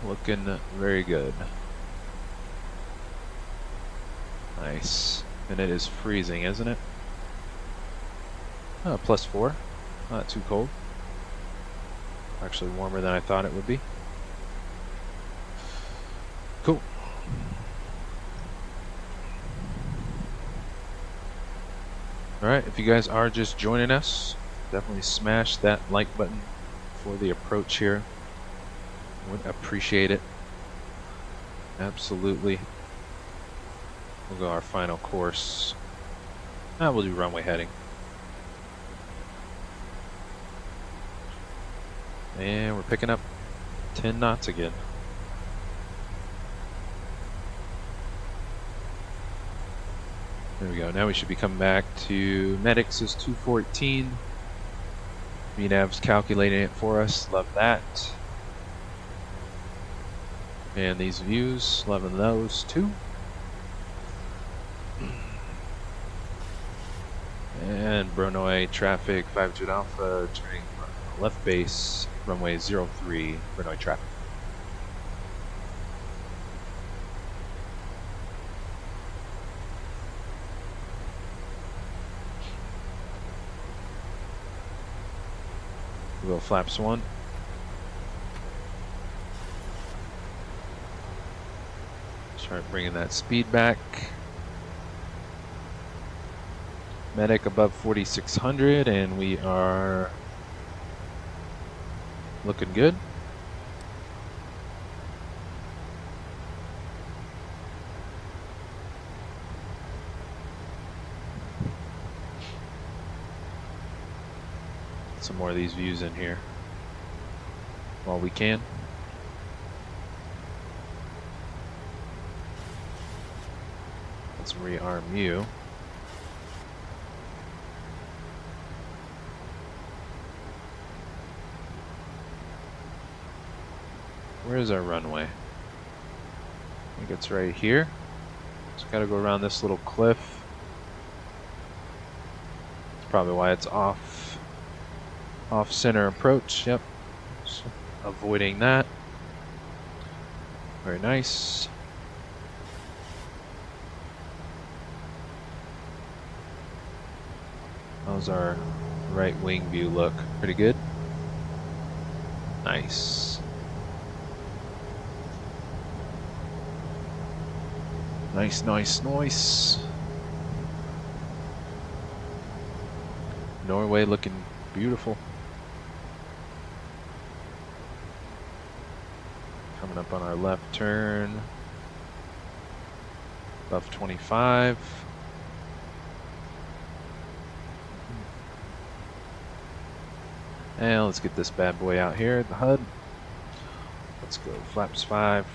looking very good. Nice. And it is freezing, isn't it? Oh, +4. Not too cold. Actually warmer than I thought it would be. Cool. Alright, if you guys are just joining us, definitely smash that like button for the approach here. Would appreciate it. Absolutely. We'll go our final course. We'll do runway heading. And we're picking up 10 knots again. There we go. Now we should be coming back to Medics is 214. VNAV's calculating it for us. Love that. And these views, loving those too. And Brønnøy traffic 52 Alpha turning left base runway 03 Brønnøy traffic. We'll go flaps 1. Start bringing that speed back. Medic above 4600, and we are looking good. Some more of these views in here while we can. Let's rearm you. Where's our runway? I think it's right here. Just gotta go around this little cliff. That's probably why it's off center approach. Yep. So avoiding that. Very nice. How's our right wing view look? Pretty good. Nice. Nice, nice, nice. Norway looking beautiful. Coming up on our left turn. Above 25. And let's get this bad boy out here at the HUD. Let's go flaps 5.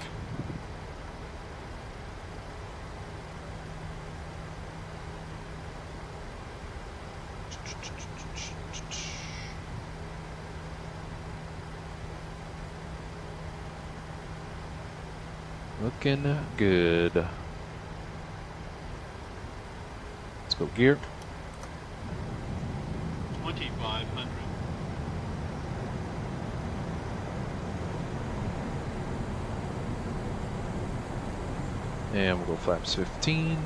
Looking good. Let's go gear. 2500. And we'll go flaps 15.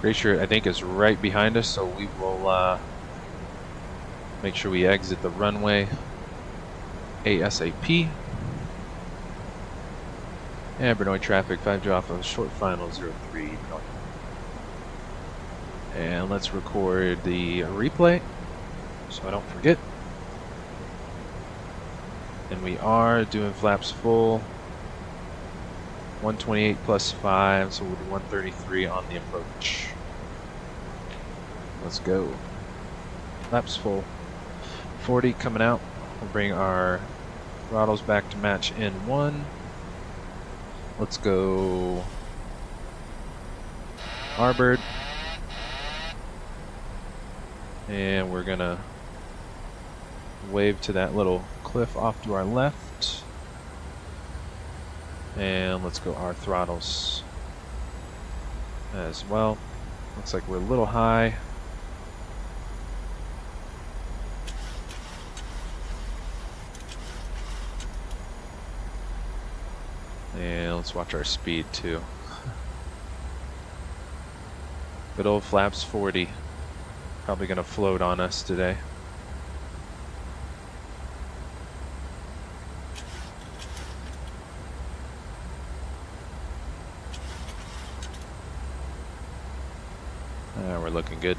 Glacier, I think, is right behind us, so we will make sure we exit the runway ASAP. And Brønnøy traffic 5 off of short final 03 Brønnøy. And let's record the replay so I don't forget. And we are doing flaps full. 128 plus 5, so we'll do 133 on the approach. Let's go. Flaps full. 40 coming out. We'll bring our throttles back to match N1. Let's go Harbored. And we're gonna wave to that little cliff off to our left. And let's go our throttles as well. Looks like we're a little high. And let's watch our speed too. Good old flaps 40. Probably gonna float on us today. We're looking good.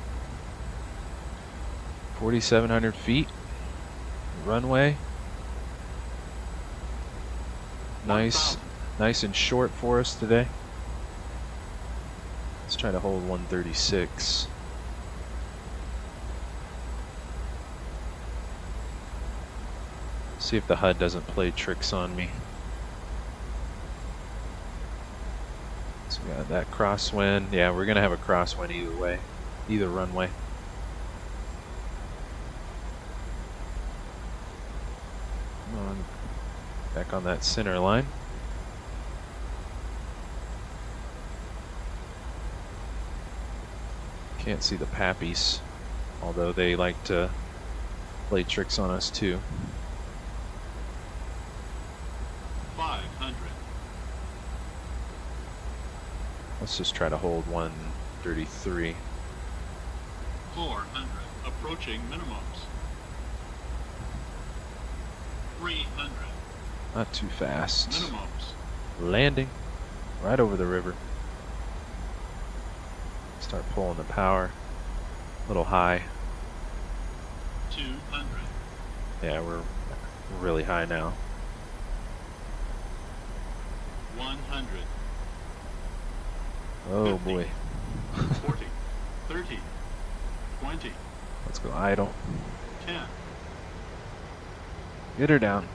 4,700 feet. Runway. Nice and short for us today. Let's try to hold 136. See if the HUD doesn't play tricks on me. So we got that crosswind. Yeah, we're gonna have a crosswind either way, either runway. Come on, back on that center line. Can't see the pappies, although they like to play tricks on us too. 500. Let's just try to hold 133. 400. Approaching minimums. 300. Not too fast. Minimums. Landing right over the river. Start pulling the power. A little high. 200. Yeah, we're really high now. 100. Oh 50, boy. 40. 30. 20. Let's go idle. 10. Get her down.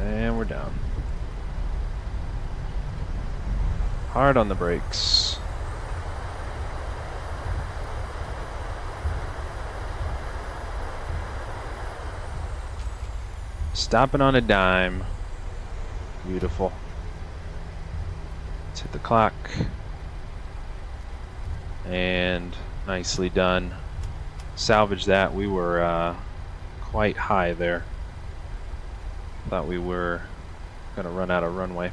And we're down. Hard on the brakes. Stopping on a dime. Beautiful. Let's hit the clock. And nicely done. Salvage that. We were quite high there. Thought we were going to run out of runway.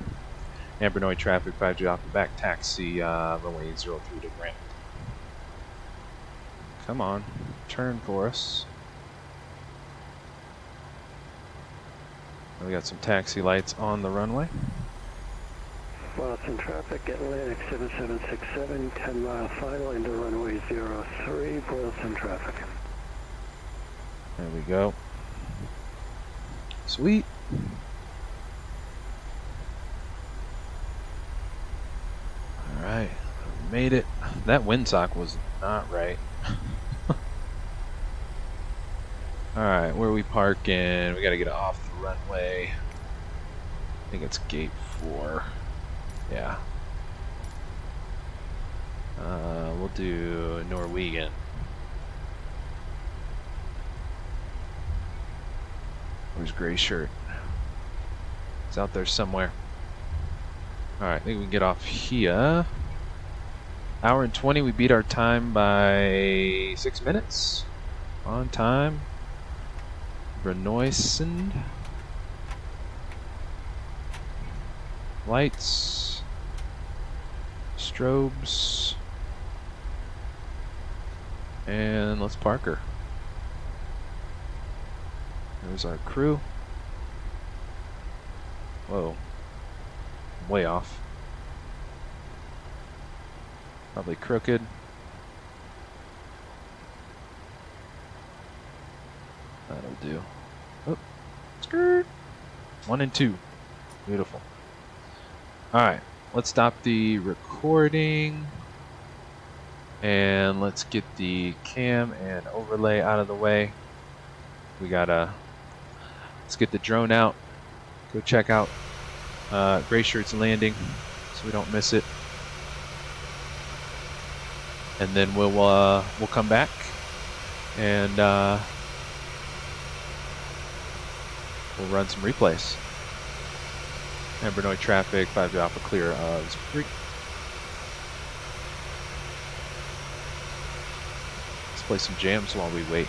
And Brønnøysund traffic 5G off the back taxi runway 03 to Grant. Come on, turn for us. We got some taxi lights on the runway. Vatsim traffic, Atlantic 7767, 10-mile final into runway 03, Brønnøysund traffic. There we go. Sweet. Alright, made it. That windsock was not right. Alright, where are we parking? We gotta get off the runway. I think it's gate 4. Yeah. We'll do Norwegian. Where's Gray Shirt? It's out there somewhere. Alright, I think we can get off here. Hour and 20, we beat our time by 6 minutes. On time. Brønnøysund. Lights. Strobes. And let's park her. There's our crew. Whoa. Way off. Probably crooked. That'll do. Oh, skirt. 1 and 2. Beautiful. Alright, let's stop the recording. And let's get the cam and overlay out of the way. We gotta, let's get the drone out. Go check out Gray Shirt's landing so we don't miss it. And then we'll come back and we'll run some replays. And Brønnøysund traffic 5 Alpha clear of Simbrief. Let's play some jams while we wait.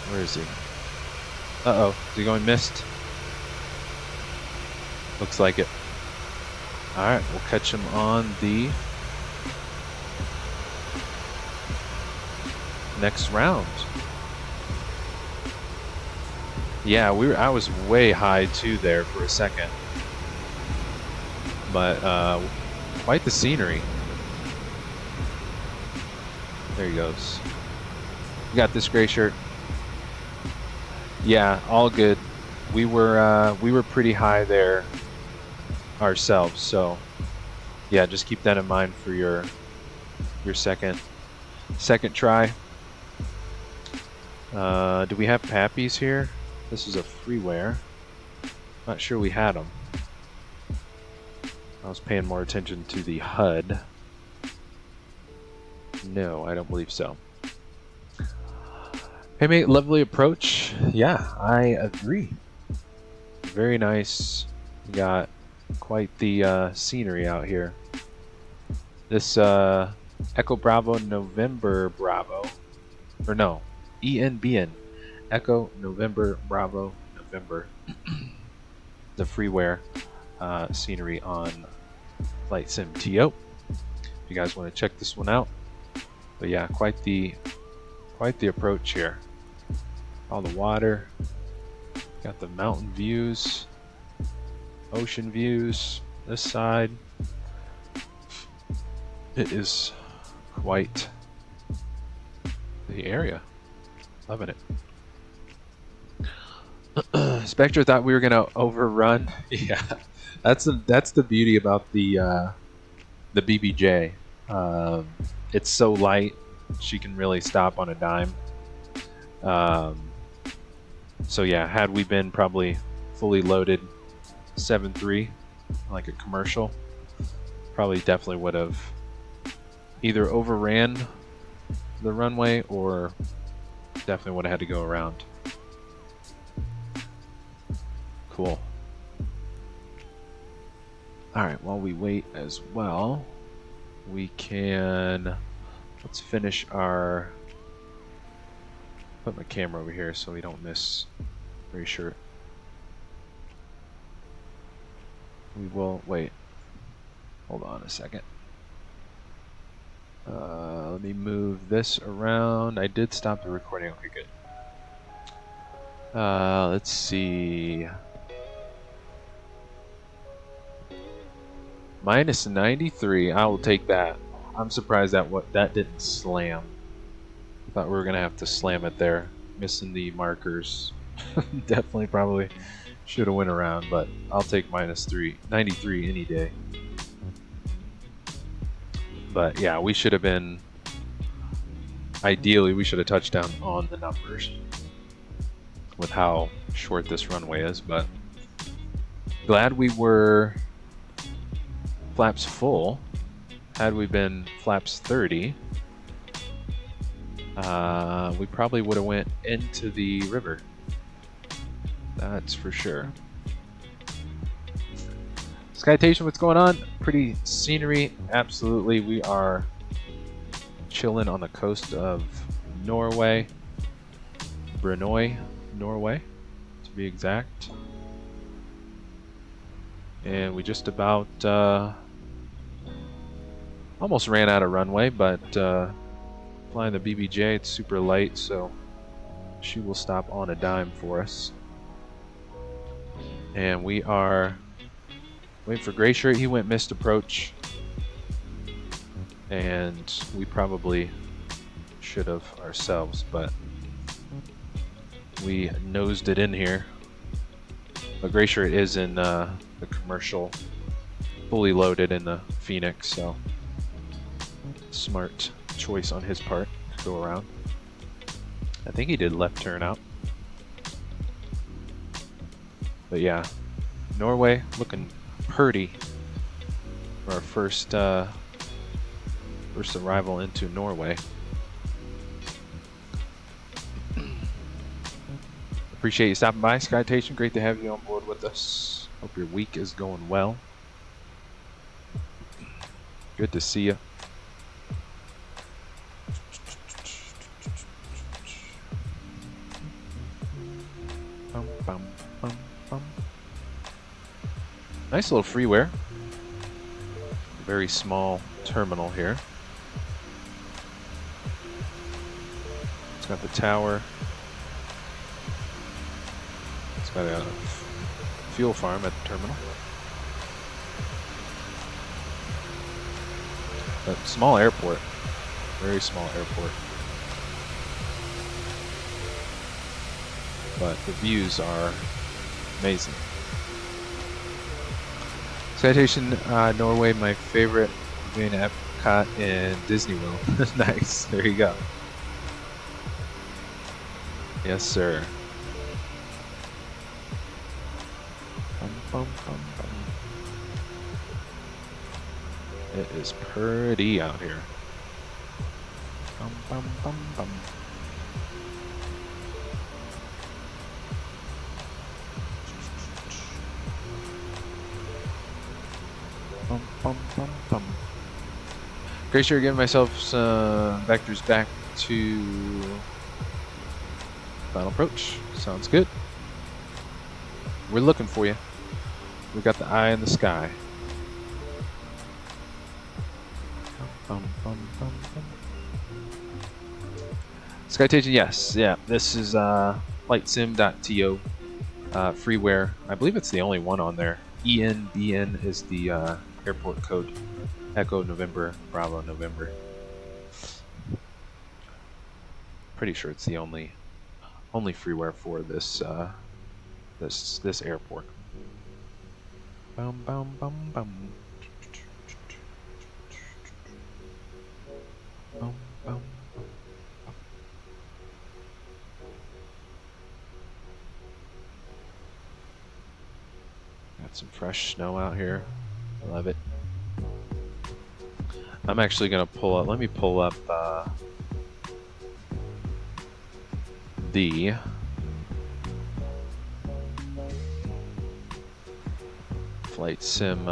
Where is he? Uh-oh, is he going missed? Looks like it. Alright, we'll catch him on the next round. Yeah, I was way high too there for a second. But quite the scenery. There he goes. You got this gray shirt. Yeah, all good. We were pretty high there ourselves, so yeah, just keep that in mind for your second try. Do we have Pappies here? This is a freeware. Not sure we had them. I was paying more attention to the HUD. No, I don't believe so. Hey mate, lovely approach. Yeah, I agree. Very nice. We got quite the scenery out here. This Echo Bravo November Bravo, or no, ENBN, Echo November Bravo November. The freeware scenery on Flight Sim TO. If you guys want to check this one out. But yeah, quite the approach here. All the water. Got the mountain views, ocean views this side. It is quite the area. Loving it. Spectre thought we were gonna overrun. Yeah, that's the beauty about the BBJ. It's so light, she can really stop on a dime. So yeah, had we been probably fully loaded 7.3 like a commercial, probably definitely would have either overran the runway or definitely would have had to go around. Cool. Alright, while we wait as well, we can, let's finish our, put my camera over here so we don't miss very short. We will, wait, hold on a second. Let me move this around. I did stop the recording. Okay, good. Let's see. Minus 93. I will take that. I'm surprised that didn't slam. I thought we were gonna have to slam it there. Missing the markers. Definitely, probably should have went around, but I'll take minus 93 any day. But yeah, we should have been. Ideally, we should have touched down on the numbers with how short this runway is. But glad we were flaps full. Had we been flaps 30, we probably would have went into the river. That's for sure. Skytation, what's going on? Pretty scenery, absolutely. We are chilling on the coast of Norway, Brønnøysund, Norway, to be exact. And we just about almost ran out of runway, but flying the BBJ, it's super light, so she will stop on a dime for us. And we are waiting for Gray Shirt. He went missed approach, and we probably should have ourselves, but we nosed it in here. But Gray Shirt is in the commercial, fully loaded in the Phoenix, so smart choice on his part to go around. I think he did left turn out. But yeah, Norway looking pretty for our first arrival into Norway. Appreciate you stopping by, Skytation. Great to have you on board with us. Hope your week is going well. Good to see you. Bum, bum, bum, bum. Nice little freeware. Very small terminal here. It's got the tower. It's got a fuel farm at the terminal. But small airport. Very small airport. But the views are amazing. Citation, Norway, my favorite being Epcot and Disney World. Nice, there you go. Yes, sir. Bum, bum, bum, bum. It is pretty out here. Bum, bum, bum, bum. Bum, bum, bum, bum. Pretty sure giving myself some vectors back to final approach. Sounds good. We're looking for you. We got the eye in the sky. Bum, bum, bum, bum. Skytation, yes, yeah. This is flightsim.to freeware. I believe it's the only one on there. ENBN is the airport code. Echo November, Bravo November. Pretty sure it's the only freeware for this this airport. Bum bum bum bum. Bum bum. Got some fresh snow out here. Love it. I'm actually gonna pull up. Let me pull up the flight sim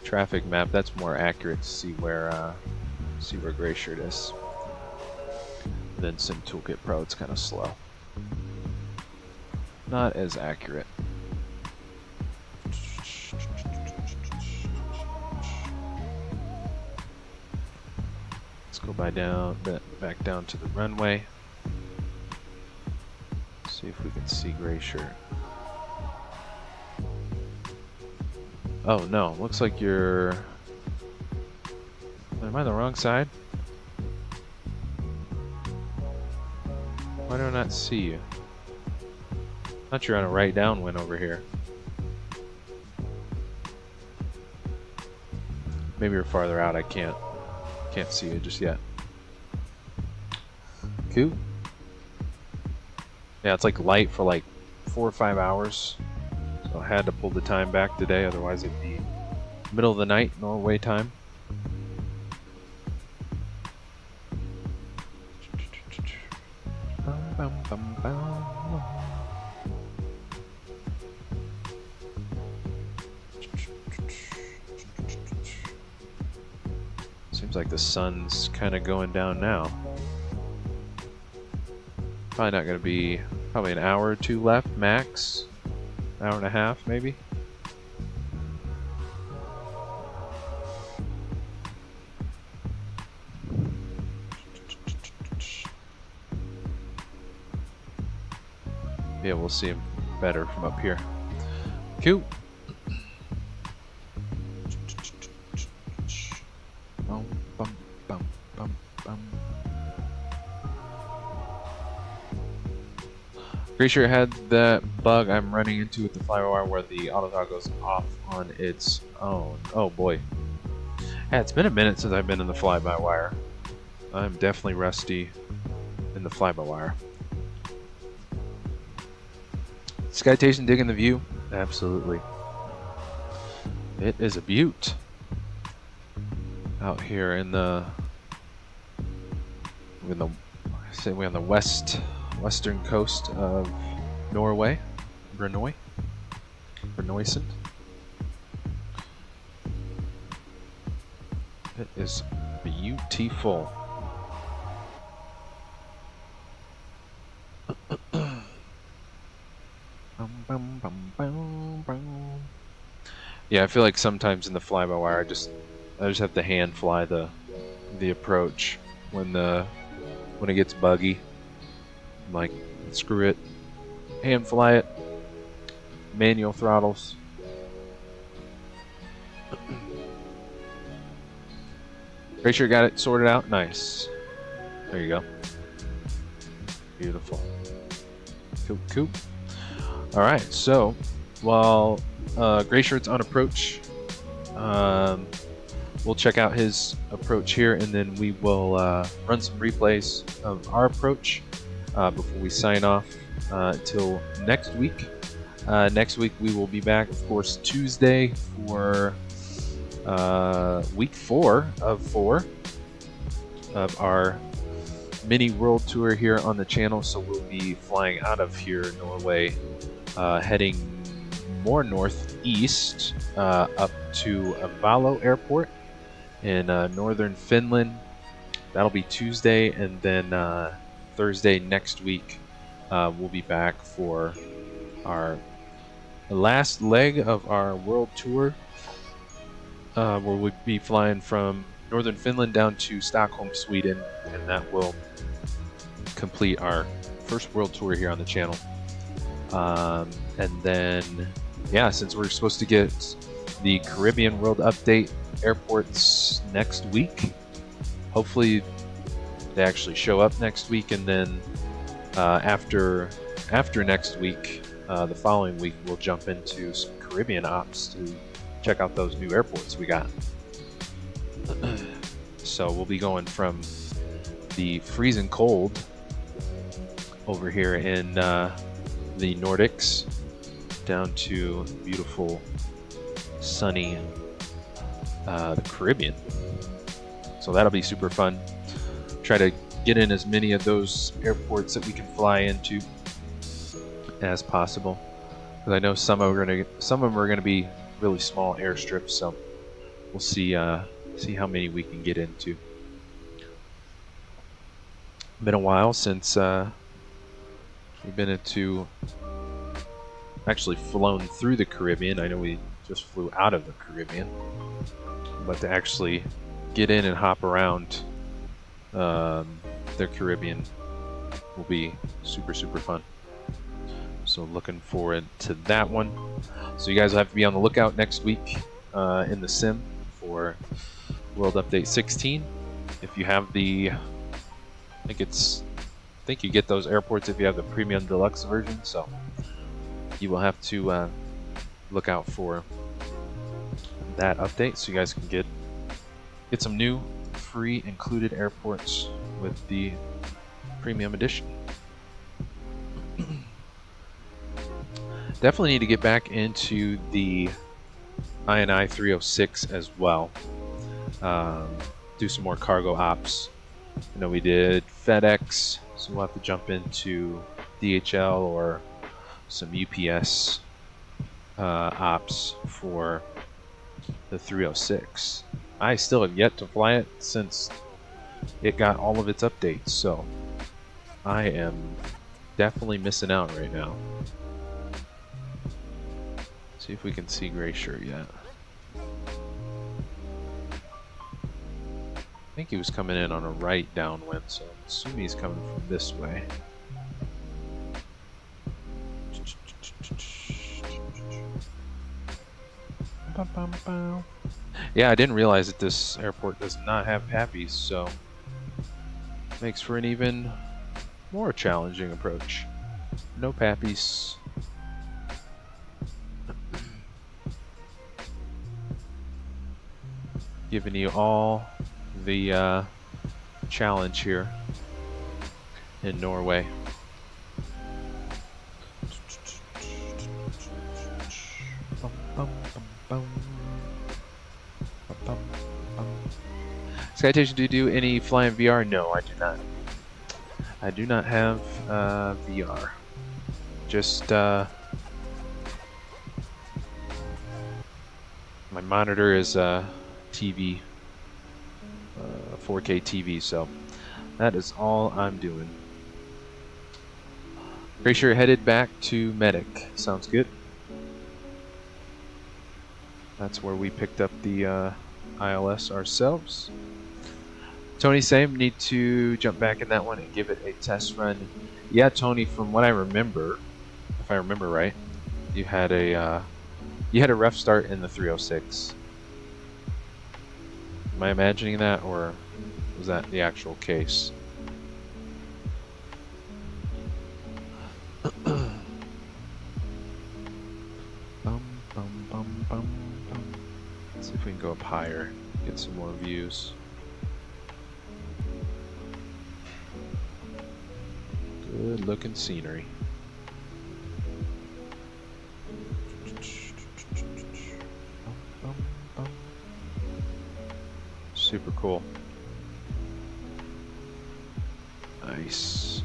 traffic map. That's more accurate to see where Glacier is. And then Sim Toolkit Pro, it's kind of slow. Not as accurate. Let's go back down to the runway. See if we can see Glacier. Oh no, looks like you're... Am I on the wrong side? Why do I not see you? I thought you're on a right downwind over here. Maybe you're farther out, I can't see you just yet. Cool. Yeah, it's like light for like 4 or 5 hours. So I had to pull the time back today, otherwise it'd be middle of the night, Norway time. Seems like the sun's kind of going down now. Probably not going to be, probably an hour or two left max. Hour and a half maybe. Yeah, we'll see him better from up here. Cool. Bum, bum, bum, bum, bum. Pretty sure it had that bug I'm running into with the fly-by-wire where the auto throttle goes off on its own. Oh boy. Yeah, it's been a minute since I've been in the fly-by-wire. I'm definitely rusty in the fly-by-wire. Skytation digging the view? Absolutely. It is a beaut. Out here in the we're on the western coast of Norway, Brønnøysund. It is beautiful. Yeah, I feel like sometimes in the fly-by-wire I just have to hand fly the approach when it gets buggy. I'm like, screw it, hand fly it, manual throttles. Pretty sure got it sorted out. Nice. There you go. Beautiful. Cool, cool. All right, so while Gray Shirt's on approach, we'll check out his approach here, and then we will run some replays of our approach before we sign off until next week. Next week we will be back, of course, Tuesday for week 4 of our mini world tour here on the channel. So we'll be flying out of here, Norway, heading more northeast up to Vágar Airport in northern Finland. That'll be Tuesday, and then Thursday next week we'll be back for our last leg of our world tour, where we'll be flying from northern Finland down to Stockholm, Sweden, and that will complete our first world tour here on the channel. And then, yeah, since we're supposed to get the Caribbean World Update airports next week, hopefully they actually show up next week, and then after next week, the following week, we'll jump into some Caribbean ops to check out those new airports we got. So we'll be going from the freezing cold over here in the Nordics down to beautiful sunny the Caribbean. So that'll be super fun. Try to get in as many of those airports that we can fly into as possible, because I know some of them are gonna be really small airstrips. So we'll see how many we can get into. Been a while since we've been actually flown through the Caribbean. I know we just flew out of the Caribbean, but to actually get in and hop around the Caribbean will be super fun. So looking forward to that one. So you guys will have to be on the lookout next week in the sim for World Update 16. If you have the, I think you get those airports if you have the Premium Deluxe version. So you will have to look out for that update, so you guys can get some new free included airports with the Premium Edition. Definitely need to get back into the INI 306 as well. Do some more cargo ops. I know we did FedEx, so we'll have to jump into DHL or some UPS ops for the 306. I still have yet to fly it since it got all of its updates, so I am definitely missing out right now. See if we can see Gray Shirt yet. I think he was coming in on a right downwind, so I'm assuming he's coming from this way. Yeah, I didn't realize that this airport does not have pappies, so makes for an even more challenging approach. No pappies. Giving you all the challenge here in Norway. Skytation, do you do any flying VR? No, I do not. I do not have VR. Just my monitor is TV, 4K TV, so that is all I'm doing. Pretty sure headed back to Medic. Sounds good. That's where we picked up the ILS ourselves. Tony, same, need to jump back in that one and give it a test run. Yeah, Tony, from what I remember, if I remember right. You had a rough start in the 306. Am I imagining that, or was that the actual case? Let's see if we can go up higher, get some more views. Good looking scenery. Super cool. Nice.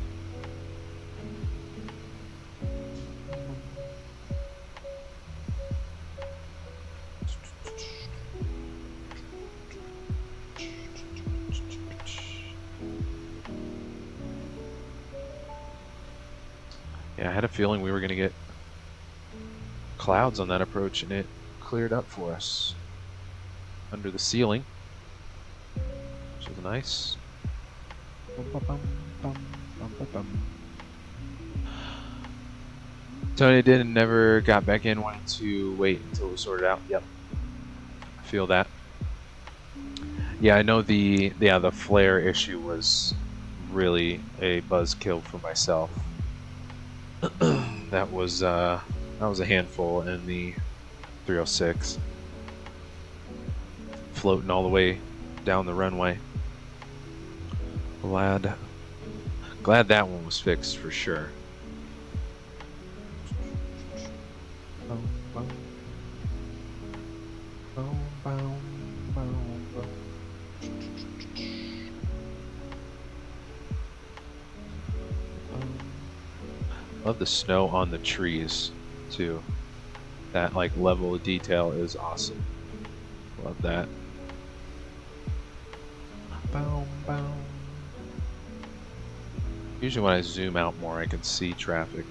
Yeah, I had a feeling we were going to get clouds on that approach, and it cleared up for us under the ceiling, which is nice. Tony did and never got back in, wanted to wait until it was sorted out. Yep, I feel that. Yeah, I know the flare issue was really a buzzkill for myself. That was a handful in the 306, floating all the way down the runway. Glad that one was fixed for sure. Love the snow on the trees too. That like level of detail is awesome. Love that. Usually when I zoom out more, I can see traffic.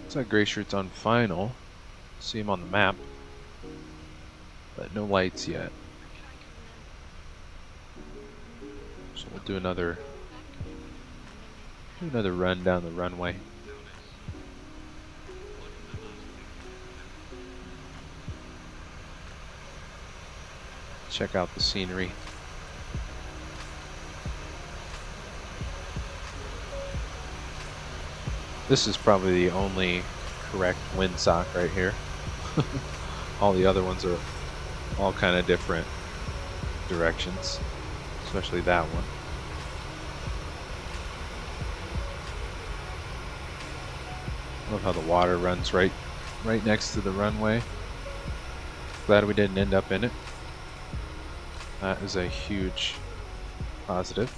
Looks like Gray Shirt's on final. See him on the map, but no lights yet. So we'll do another run down the runway. Check out the scenery. This is probably the only correct windsock right here. All the other ones are all kind of different directions, especially that one. Love how the water runs right next to the runway. Glad we didn't end up in it. That is a huge positive.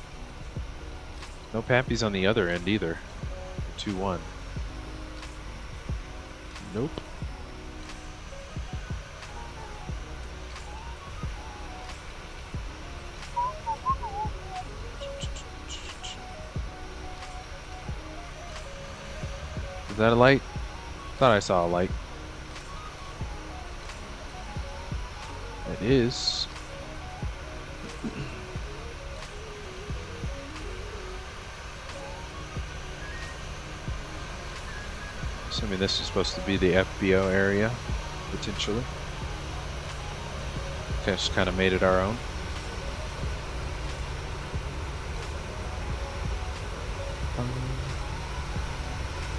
No pappies on the other end either. 2-1. Nope. Is that a light? Thought I saw a light. It is. Assuming this is supposed to be the FBO area, potentially. Just kind of made it our own.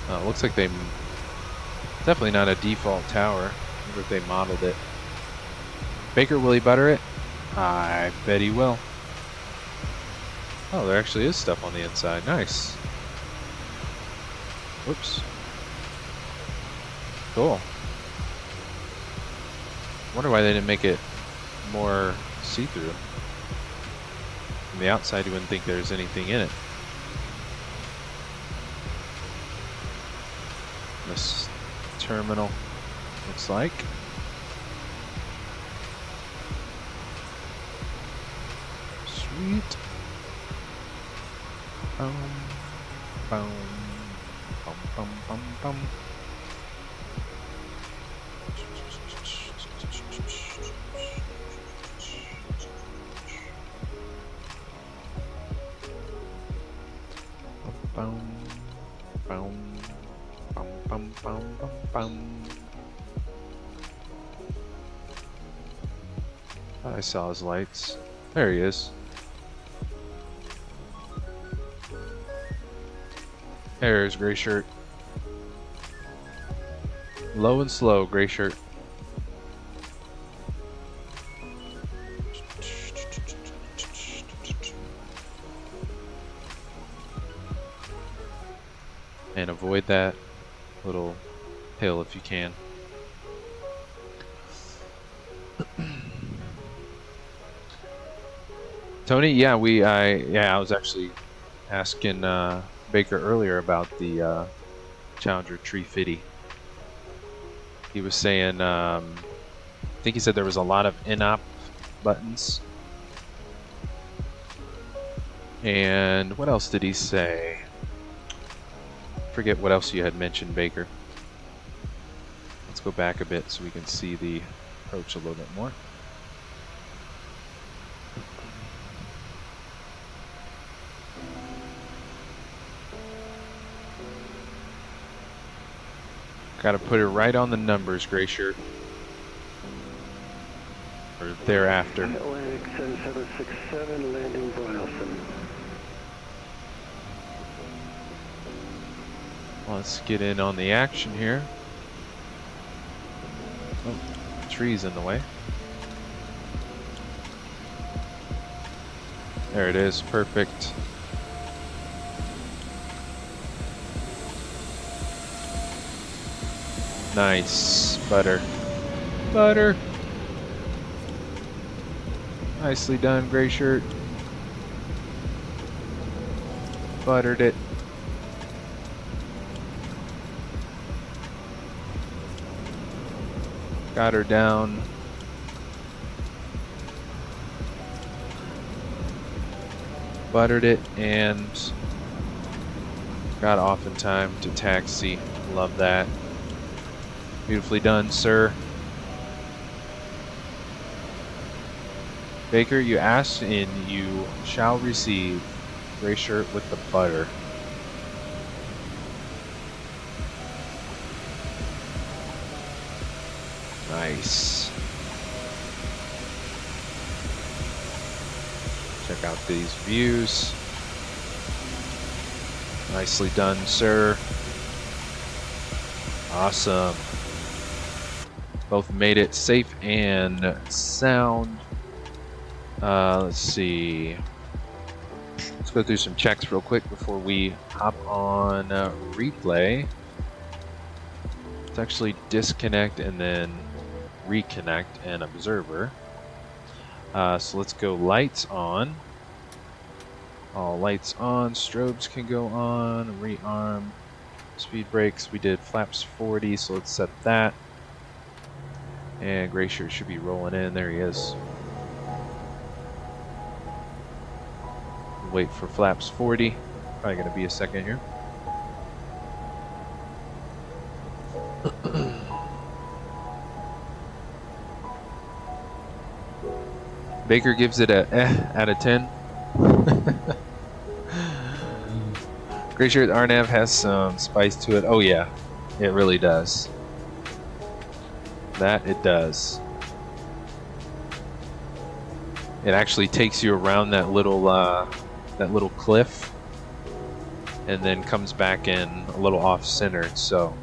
Oh, it looks like they definitely not a default tower. I wonder if they modeled it. Baker, will he butter it? I bet he will. Oh, there actually is stuff on the inside. Nice. Whoops. Cool. Wonder why they didn't make it more see-through. From the outside, you wouldn't think there's anything in it. This terminal looks like. Sweet. bum, bum, bum, bum, bum. Bum, bum, bum, bum, bum, bum, bum. I saw his lights. There he is. There's gray shirt. Low and slow, gray shirt. And avoid that little hill if you can. Tony, yeah, I was actually asking Baker earlier about the Challenger 350. He was saying, I think he said there was a lot of in-op buttons. And what else did he say? Forget what else you had mentioned, Baker. Let's go back a bit so we can see the approach a little bit more. Got to put it right on the numbers, gray shirt. Or thereafter. Atlantic 7767, landing Brønnøysund. Let's get in on the action here. Oh, tree's in the way. There it is, perfect. Nice, butter. Butter. Nicely done, gray shirt. Buttered it. Got her down. Buttered it and got off in time to taxi. Love that. Beautifully done, sir. Baker, you asked and you shall receive. Gray shirt with the butter. Nice. Check out these views. Nicely done, sir. Awesome. Both made it safe and sound. Let's see. Let's go through some checks real quick before we hop on replay. Let's actually disconnect and then reconnect an observer. So let's go lights on. All lights on. Strobes can go on. Rearm. Speed brakes. We did flaps 40, so let's set that. And gray shirt should be rolling in. There he is. Wait for flaps 40. Probably going to be a second here. Baker gives it a out of 10. Gray shirt RNAV has some spice to it. Oh yeah, it really does. That it does. It actually takes you around that little cliff, and then comes back in a little off center. So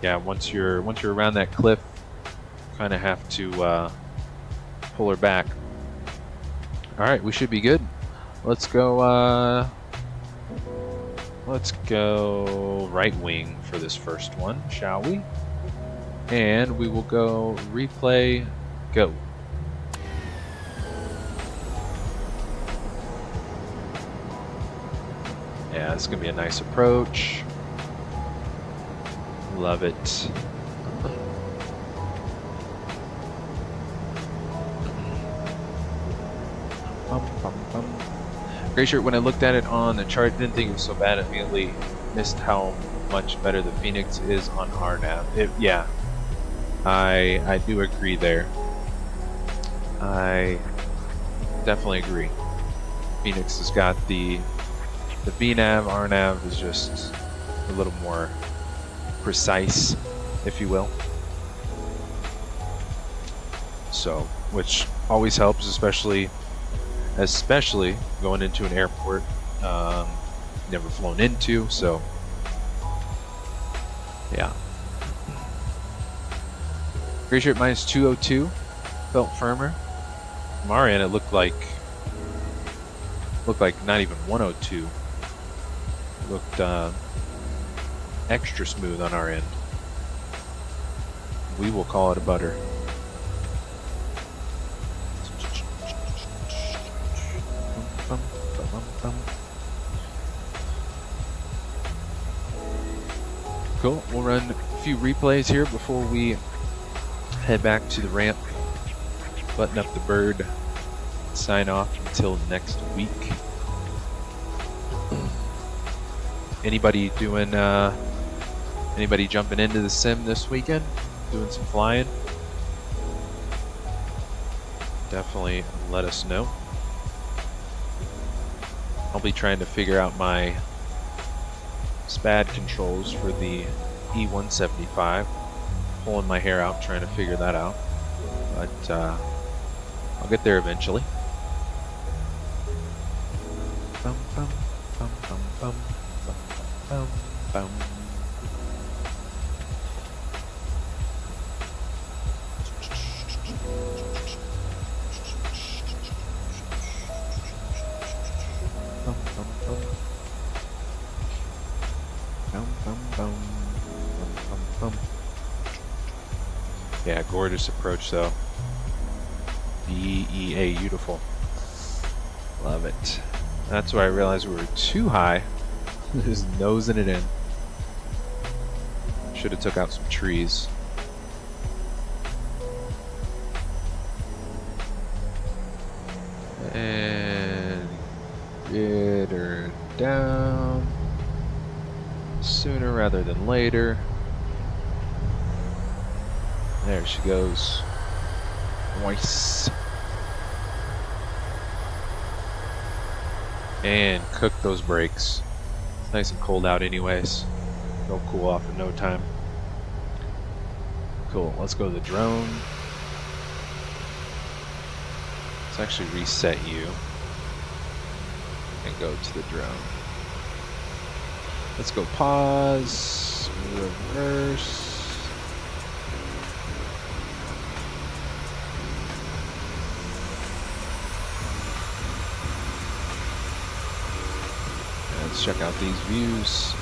yeah, once you're around that cliff, you kind of have to pull her back. All right, we should be good. Let's go. Let's go right wing for this first one, shall we? And we will go replay, go. Yeah, it's gonna be a nice approach. Love it. Bum, bum, bum. Gray Shirt, when I looked at it on the chart, didn't think it was so bad. I immediately missed how much better the Phoenix is on RNAV. Yeah, I do agree there. I definitely agree. Phoenix has got the VNAV, RNAV is just a little more precise, if you will. So, which always helps, especially going into an airport never flown into. So, yeah. Gray Shirt minus 202 felt firmer. From our end, it looked like not even 102. It looked extra smooth on our end. We will call it a butter. Cool. We'll run a few replays here before we head back to the ramp, button up the bird, sign off until next week. Anybody doing anybody jumping into the sim this weekend, doing some flying? Definitely let us know. I'll be trying to figure out my Spad controls for the E175. Pulling my hair out trying to figure that out, but I'll get there eventually. Bum, bum, bum, bum, bum, bum, bum, bum. Bum, bum, bum. Bum, bum, bum. Bum, bum, bum. Yeah, gorgeous approach though. BEA, beautiful. Love it. That's why I realized we were too high. Just nosing it in. Should have took out some trees. And get her down sooner rather than later. There she goes. Nice. And cook those brakes. It's nice and cold out anyways. They'll cool off in no time. Cool, let's go to the drone. Let's actually reset you and go to the drone. Let's go pause, reverse. Let's check out these views.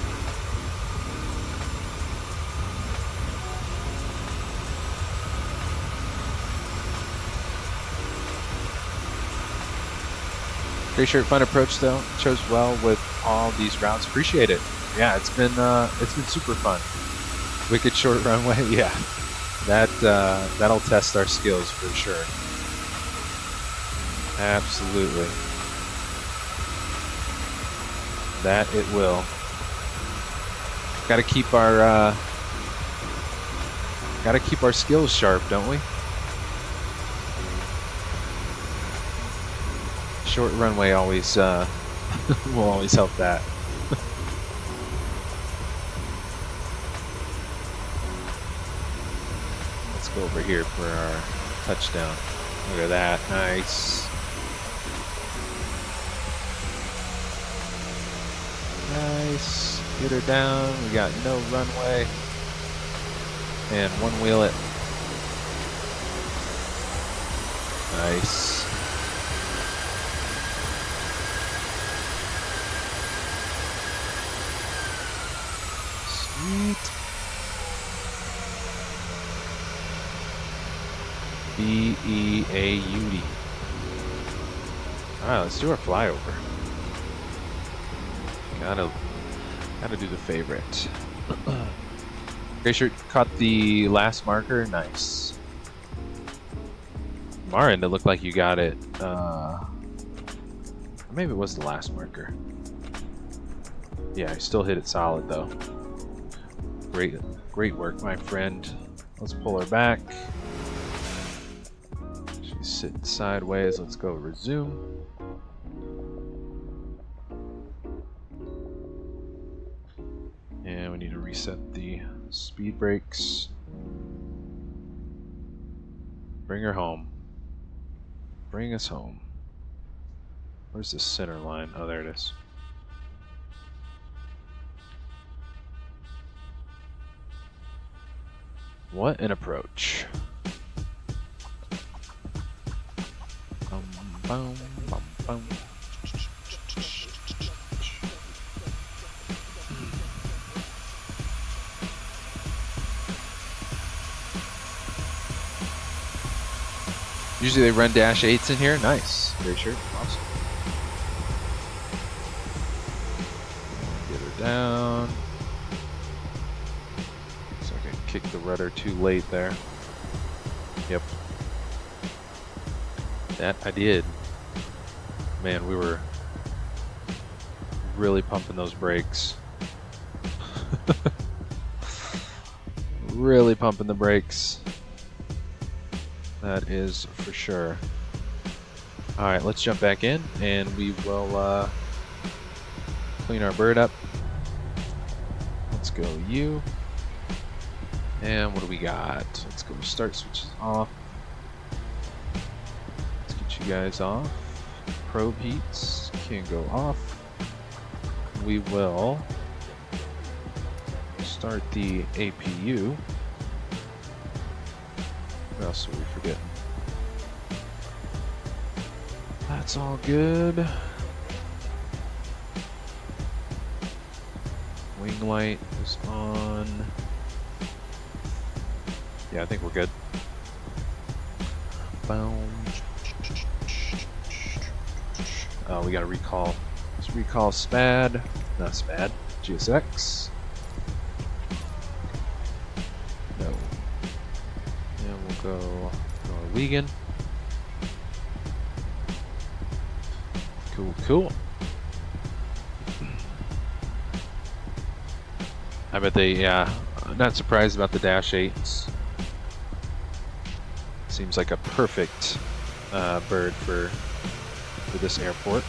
Gray Shirt, fun approach though. Chose well with all these routes. Appreciate it. Yeah, it's been super fun. Wicked short runway. Yeah, that'll test our skills for sure. Absolutely. That it will. Got to keep our skills sharp, don't we? Short runway always will always help that. Let's go over here for our touchdown. Look at that, nice. Nice. Get her down. We got no runway. And one wheel it. Nice. Sweet. B-E-A-U-D. Alright, let's do our flyover. Gotta do the favorite. Gray Shirt caught the last marker. Nice. From our end, it looked like you got it Or maybe it was the last marker. Yeah, I still hit it solid though. Great work, my friend. Let's pull her back. She's sitting sideways. Let's go resume. And we need to reset the speed brakes. Bring her home. Bring us home. Where's the center line? Oh, there it is. What an approach. Bum, bum, bum, bum. Usually they run dash 8s in here. Nice. Very sure. Awesome. Get her down. So I can kick the rudder too late there. Yep. That I did. Man, we were really pumping those brakes. Really pumping the brakes. That is for sure. Alright, let's jump back in and we will clean our bird up. Let's go you. And what do we got? Let's go start switches off. Let's get you guys off. Probe heats can go off. We will start the APU. What else are we forgetting? That's all good. Wing light is on. Yeah, I think we're good. Boom. Oh, we gotta recall. Let's recall Spad. Not Spad. GSX. No. And we'll go Norwegian. Cool, cool. I bet they, yeah, not surprised about the Dash 8s. Seems like a perfect bird for this airport.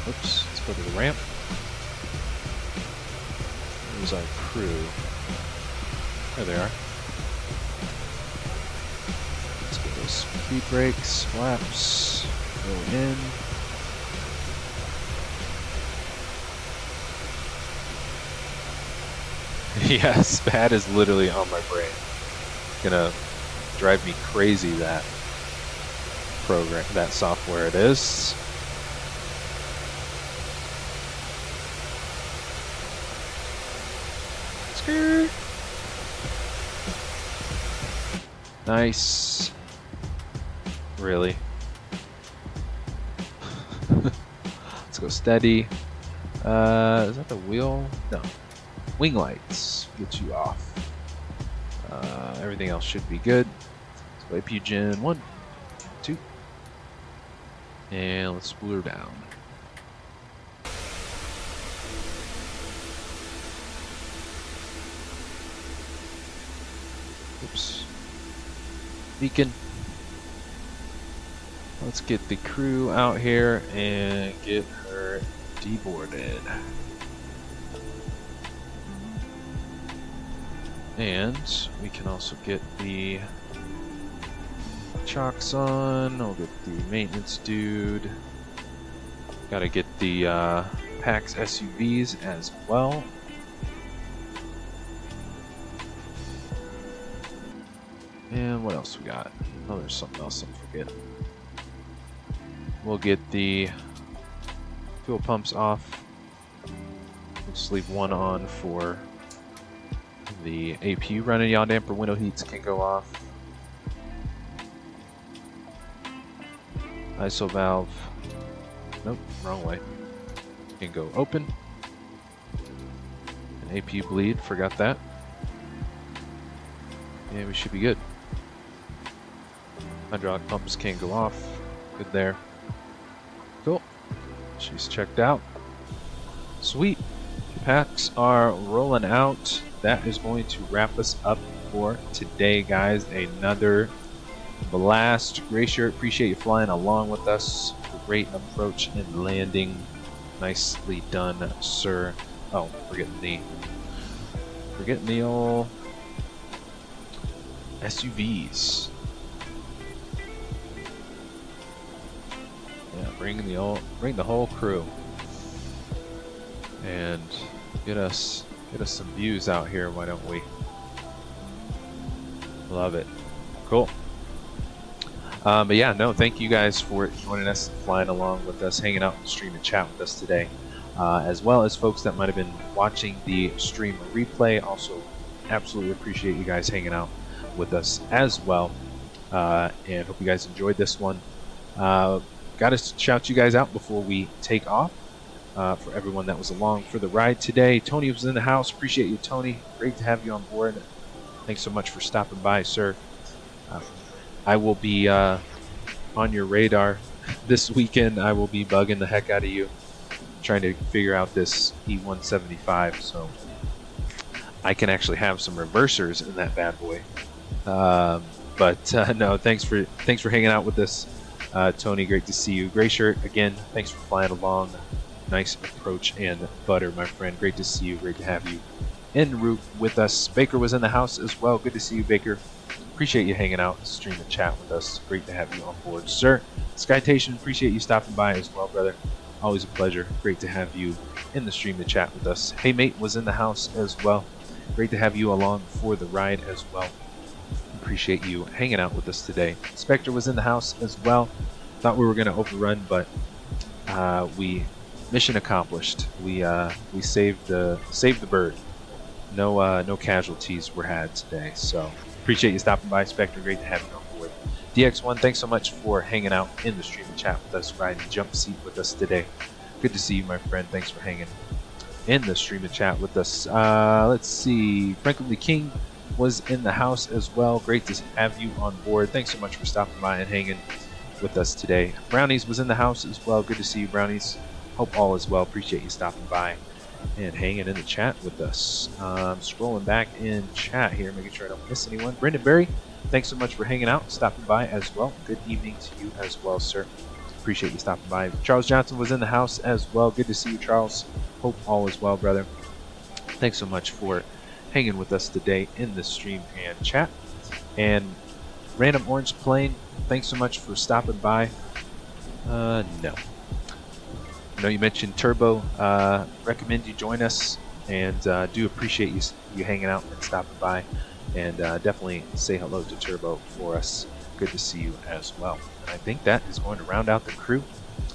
Oops, let's go to the ramp. There's our crew. There they are. Let's get those speed brakes, flaps, go in. Yeah, Spad is literally on my brain. It's gonna drive me crazy, that program, that software it is. Skirt. Nice. Really. Let's go steady. Is that the wheel? No. Wing lights get you off. Everything else should be good. So APU Gen 1, 2, and let's spool her down. Oops. Beacon. Let's get the crew out here and get her deboarded. And we can also get the chocks on. I'll get the maintenance dude. Gotta get the PAX SUVs as well. And what else we got? Oh, there's something else I'm forgetting. We'll get the fuel pumps off. We'll just leave one on for the APU running. Yaw damper window heats can go off. ISO valve. Nope, wrong way. Can go open. An APU bleed, forgot that. And we should be good. Hydraulic pumps can go off. Good there. Cool. She's checked out. Sweet. Packs are rolling out. That is going to wrap us up for today, guys. Another blast. Gray Shirt, appreciate you flying along with us. Great approach and landing. Nicely done, sir. Oh, forgetting the old SUVs. Yeah, bring the whole crew and get us some views out here. Why don't we? Love it. Cool. But yeah, no, thank you guys for joining us, flying along with us, hanging out in the stream and chat with us today, as well as folks that might have been watching the stream replay. Also, absolutely appreciate you guys hanging out with us as well, and hope you guys enjoyed this one. Got to shout you guys out before we take off. For everyone that was along for the ride today, Tony was in the house. Appreciate you, Tony. Great to have you on board. Thanks so much for stopping by, sir. I will be on your radar this weekend. I will be bugging the heck out of you, trying to figure out this E175 so I can actually have some reversers in that bad boy. No, thanks for hanging out with us, Tony. Great to see you. Gray Shirt, again, thanks for flying along. Nice approach and butter, my friend. Great to see you. Great to have you en route with us. Baker was in the house as well. Good to see you, Baker. Appreciate you hanging out, stream and chat with us. Great to have you on board, sir. Skytation, appreciate you stopping by as well, brother. Always a pleasure. Great to have you in the stream and chat with us. Hey Mate was in the house as well. Great to have you along for the ride as well. Appreciate you hanging out with us today. Spectre was in the house as well. Thought we were going to overrun, but mission accomplished. We saved the bird. No casualties were had today, so appreciate you stopping by, Spectre. Great to have you on board. DX1, thanks so much for hanging out in the stream and chat with us, riding jump seat with us today. Good to see you, my friend. Thanks for hanging in the stream and chat with us. Let's see. Franklin the King was in the house as well. Great to have you on board. Thanks so much for stopping by and hanging with us today. Brownies was in the house as well. Good to see you, Brownies. Hope all is well. Appreciate you stopping by and hanging in the chat with us. Scrolling back in chat here, making sure I don't miss anyone. Brendan Berry, thanks so much for hanging out, stopping by as well. Good evening to you as well, sir. Appreciate you stopping by. Charles Johnson was in the house as well. Good to see you, Charles. Hope all is well, brother. Thanks so much for hanging with us today in the stream and chat. And Random Orange Plane, thanks so much for stopping by. No. I know you mentioned Turbo. Recommend you join us, and do appreciate you hanging out and stopping by. And definitely say hello to Turbo for us. Good to see you as well. And I think that is going to round out the crew.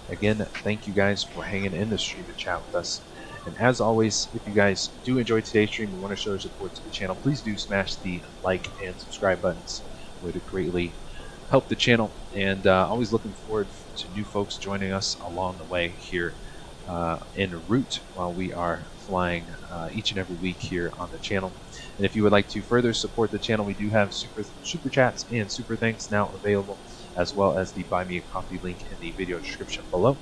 Again, thank you guys for hanging in the stream and chat with us. And as always, if you guys do enjoy today's stream and want to show your support to the channel, please do smash the like and subscribe buttons. It would greatly help the channel. And always looking forward to new folks joining us along the way here en route while we are flying each and every week here on the channel. And if you would like to further support the channel, we do have super chats and super thanks now available, as well as the Buy Me a Coffee link in the video description below.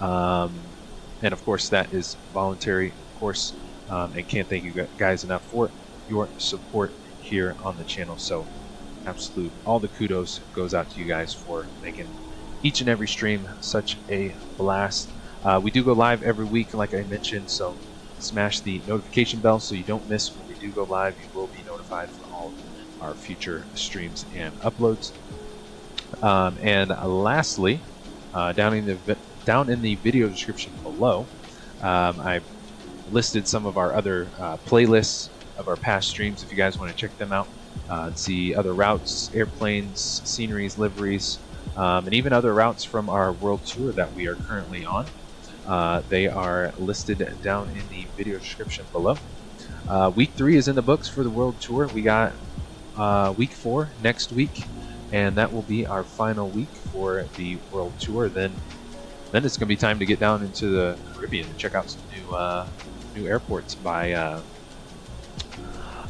And of course, that is voluntary, of course, and can't thank you guys enough for your support here on the channel. So absolute, all the kudos goes out to you guys for making each and every stream such a blast. We do go live every week, like I mentioned, so smash the notification bell so you don't miss when we do go live. You will be notified for all of our future streams and uploads. And lastly, down in the video description below, I listed some of our other playlists of our past streams if you guys want to check them out. See other routes, airplanes, sceneries, liveries, and even other routes from our world tour that we are currently on. They are listed down in the video description below. Week 3 is in the books for the world tour. We got week 4 next week, and that will be our final week for the world tour. Then it's going to be time to get down into the Caribbean and check out some new airports by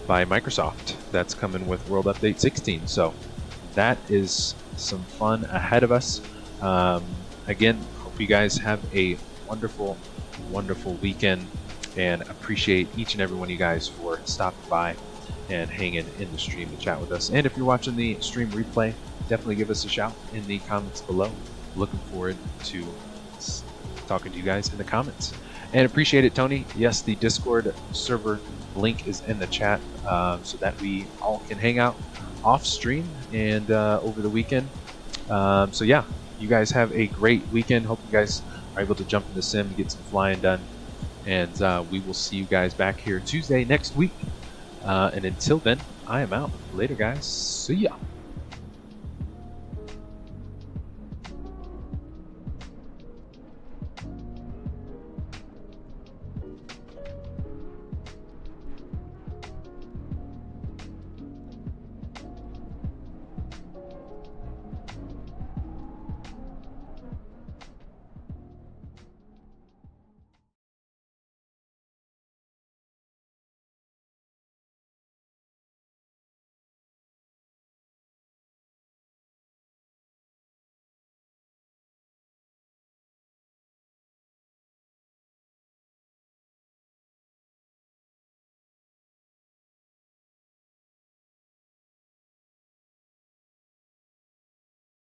Microsoft. That's coming with World Update 16. So that is some fun ahead of us. Again, hope Hope you guys have a wonderful, wonderful weekend, and appreciate each and every one of you guys for stopping by and hanging in the stream to chat with us. And if you're watching the stream replay, definitely give us a shout in the comments below. Looking forward to talking to you guys in the comments. And appreciate it, Tony. Yes, the Discord server link is in the chat, so that we all can hang out off stream and over the weekend. So yeah, you guys have a great weekend. Hope you guys are able to jump in the sim and get some flying done. And we will see you guys back here Tuesday next week. And until then, I am out. Later, guys. See ya.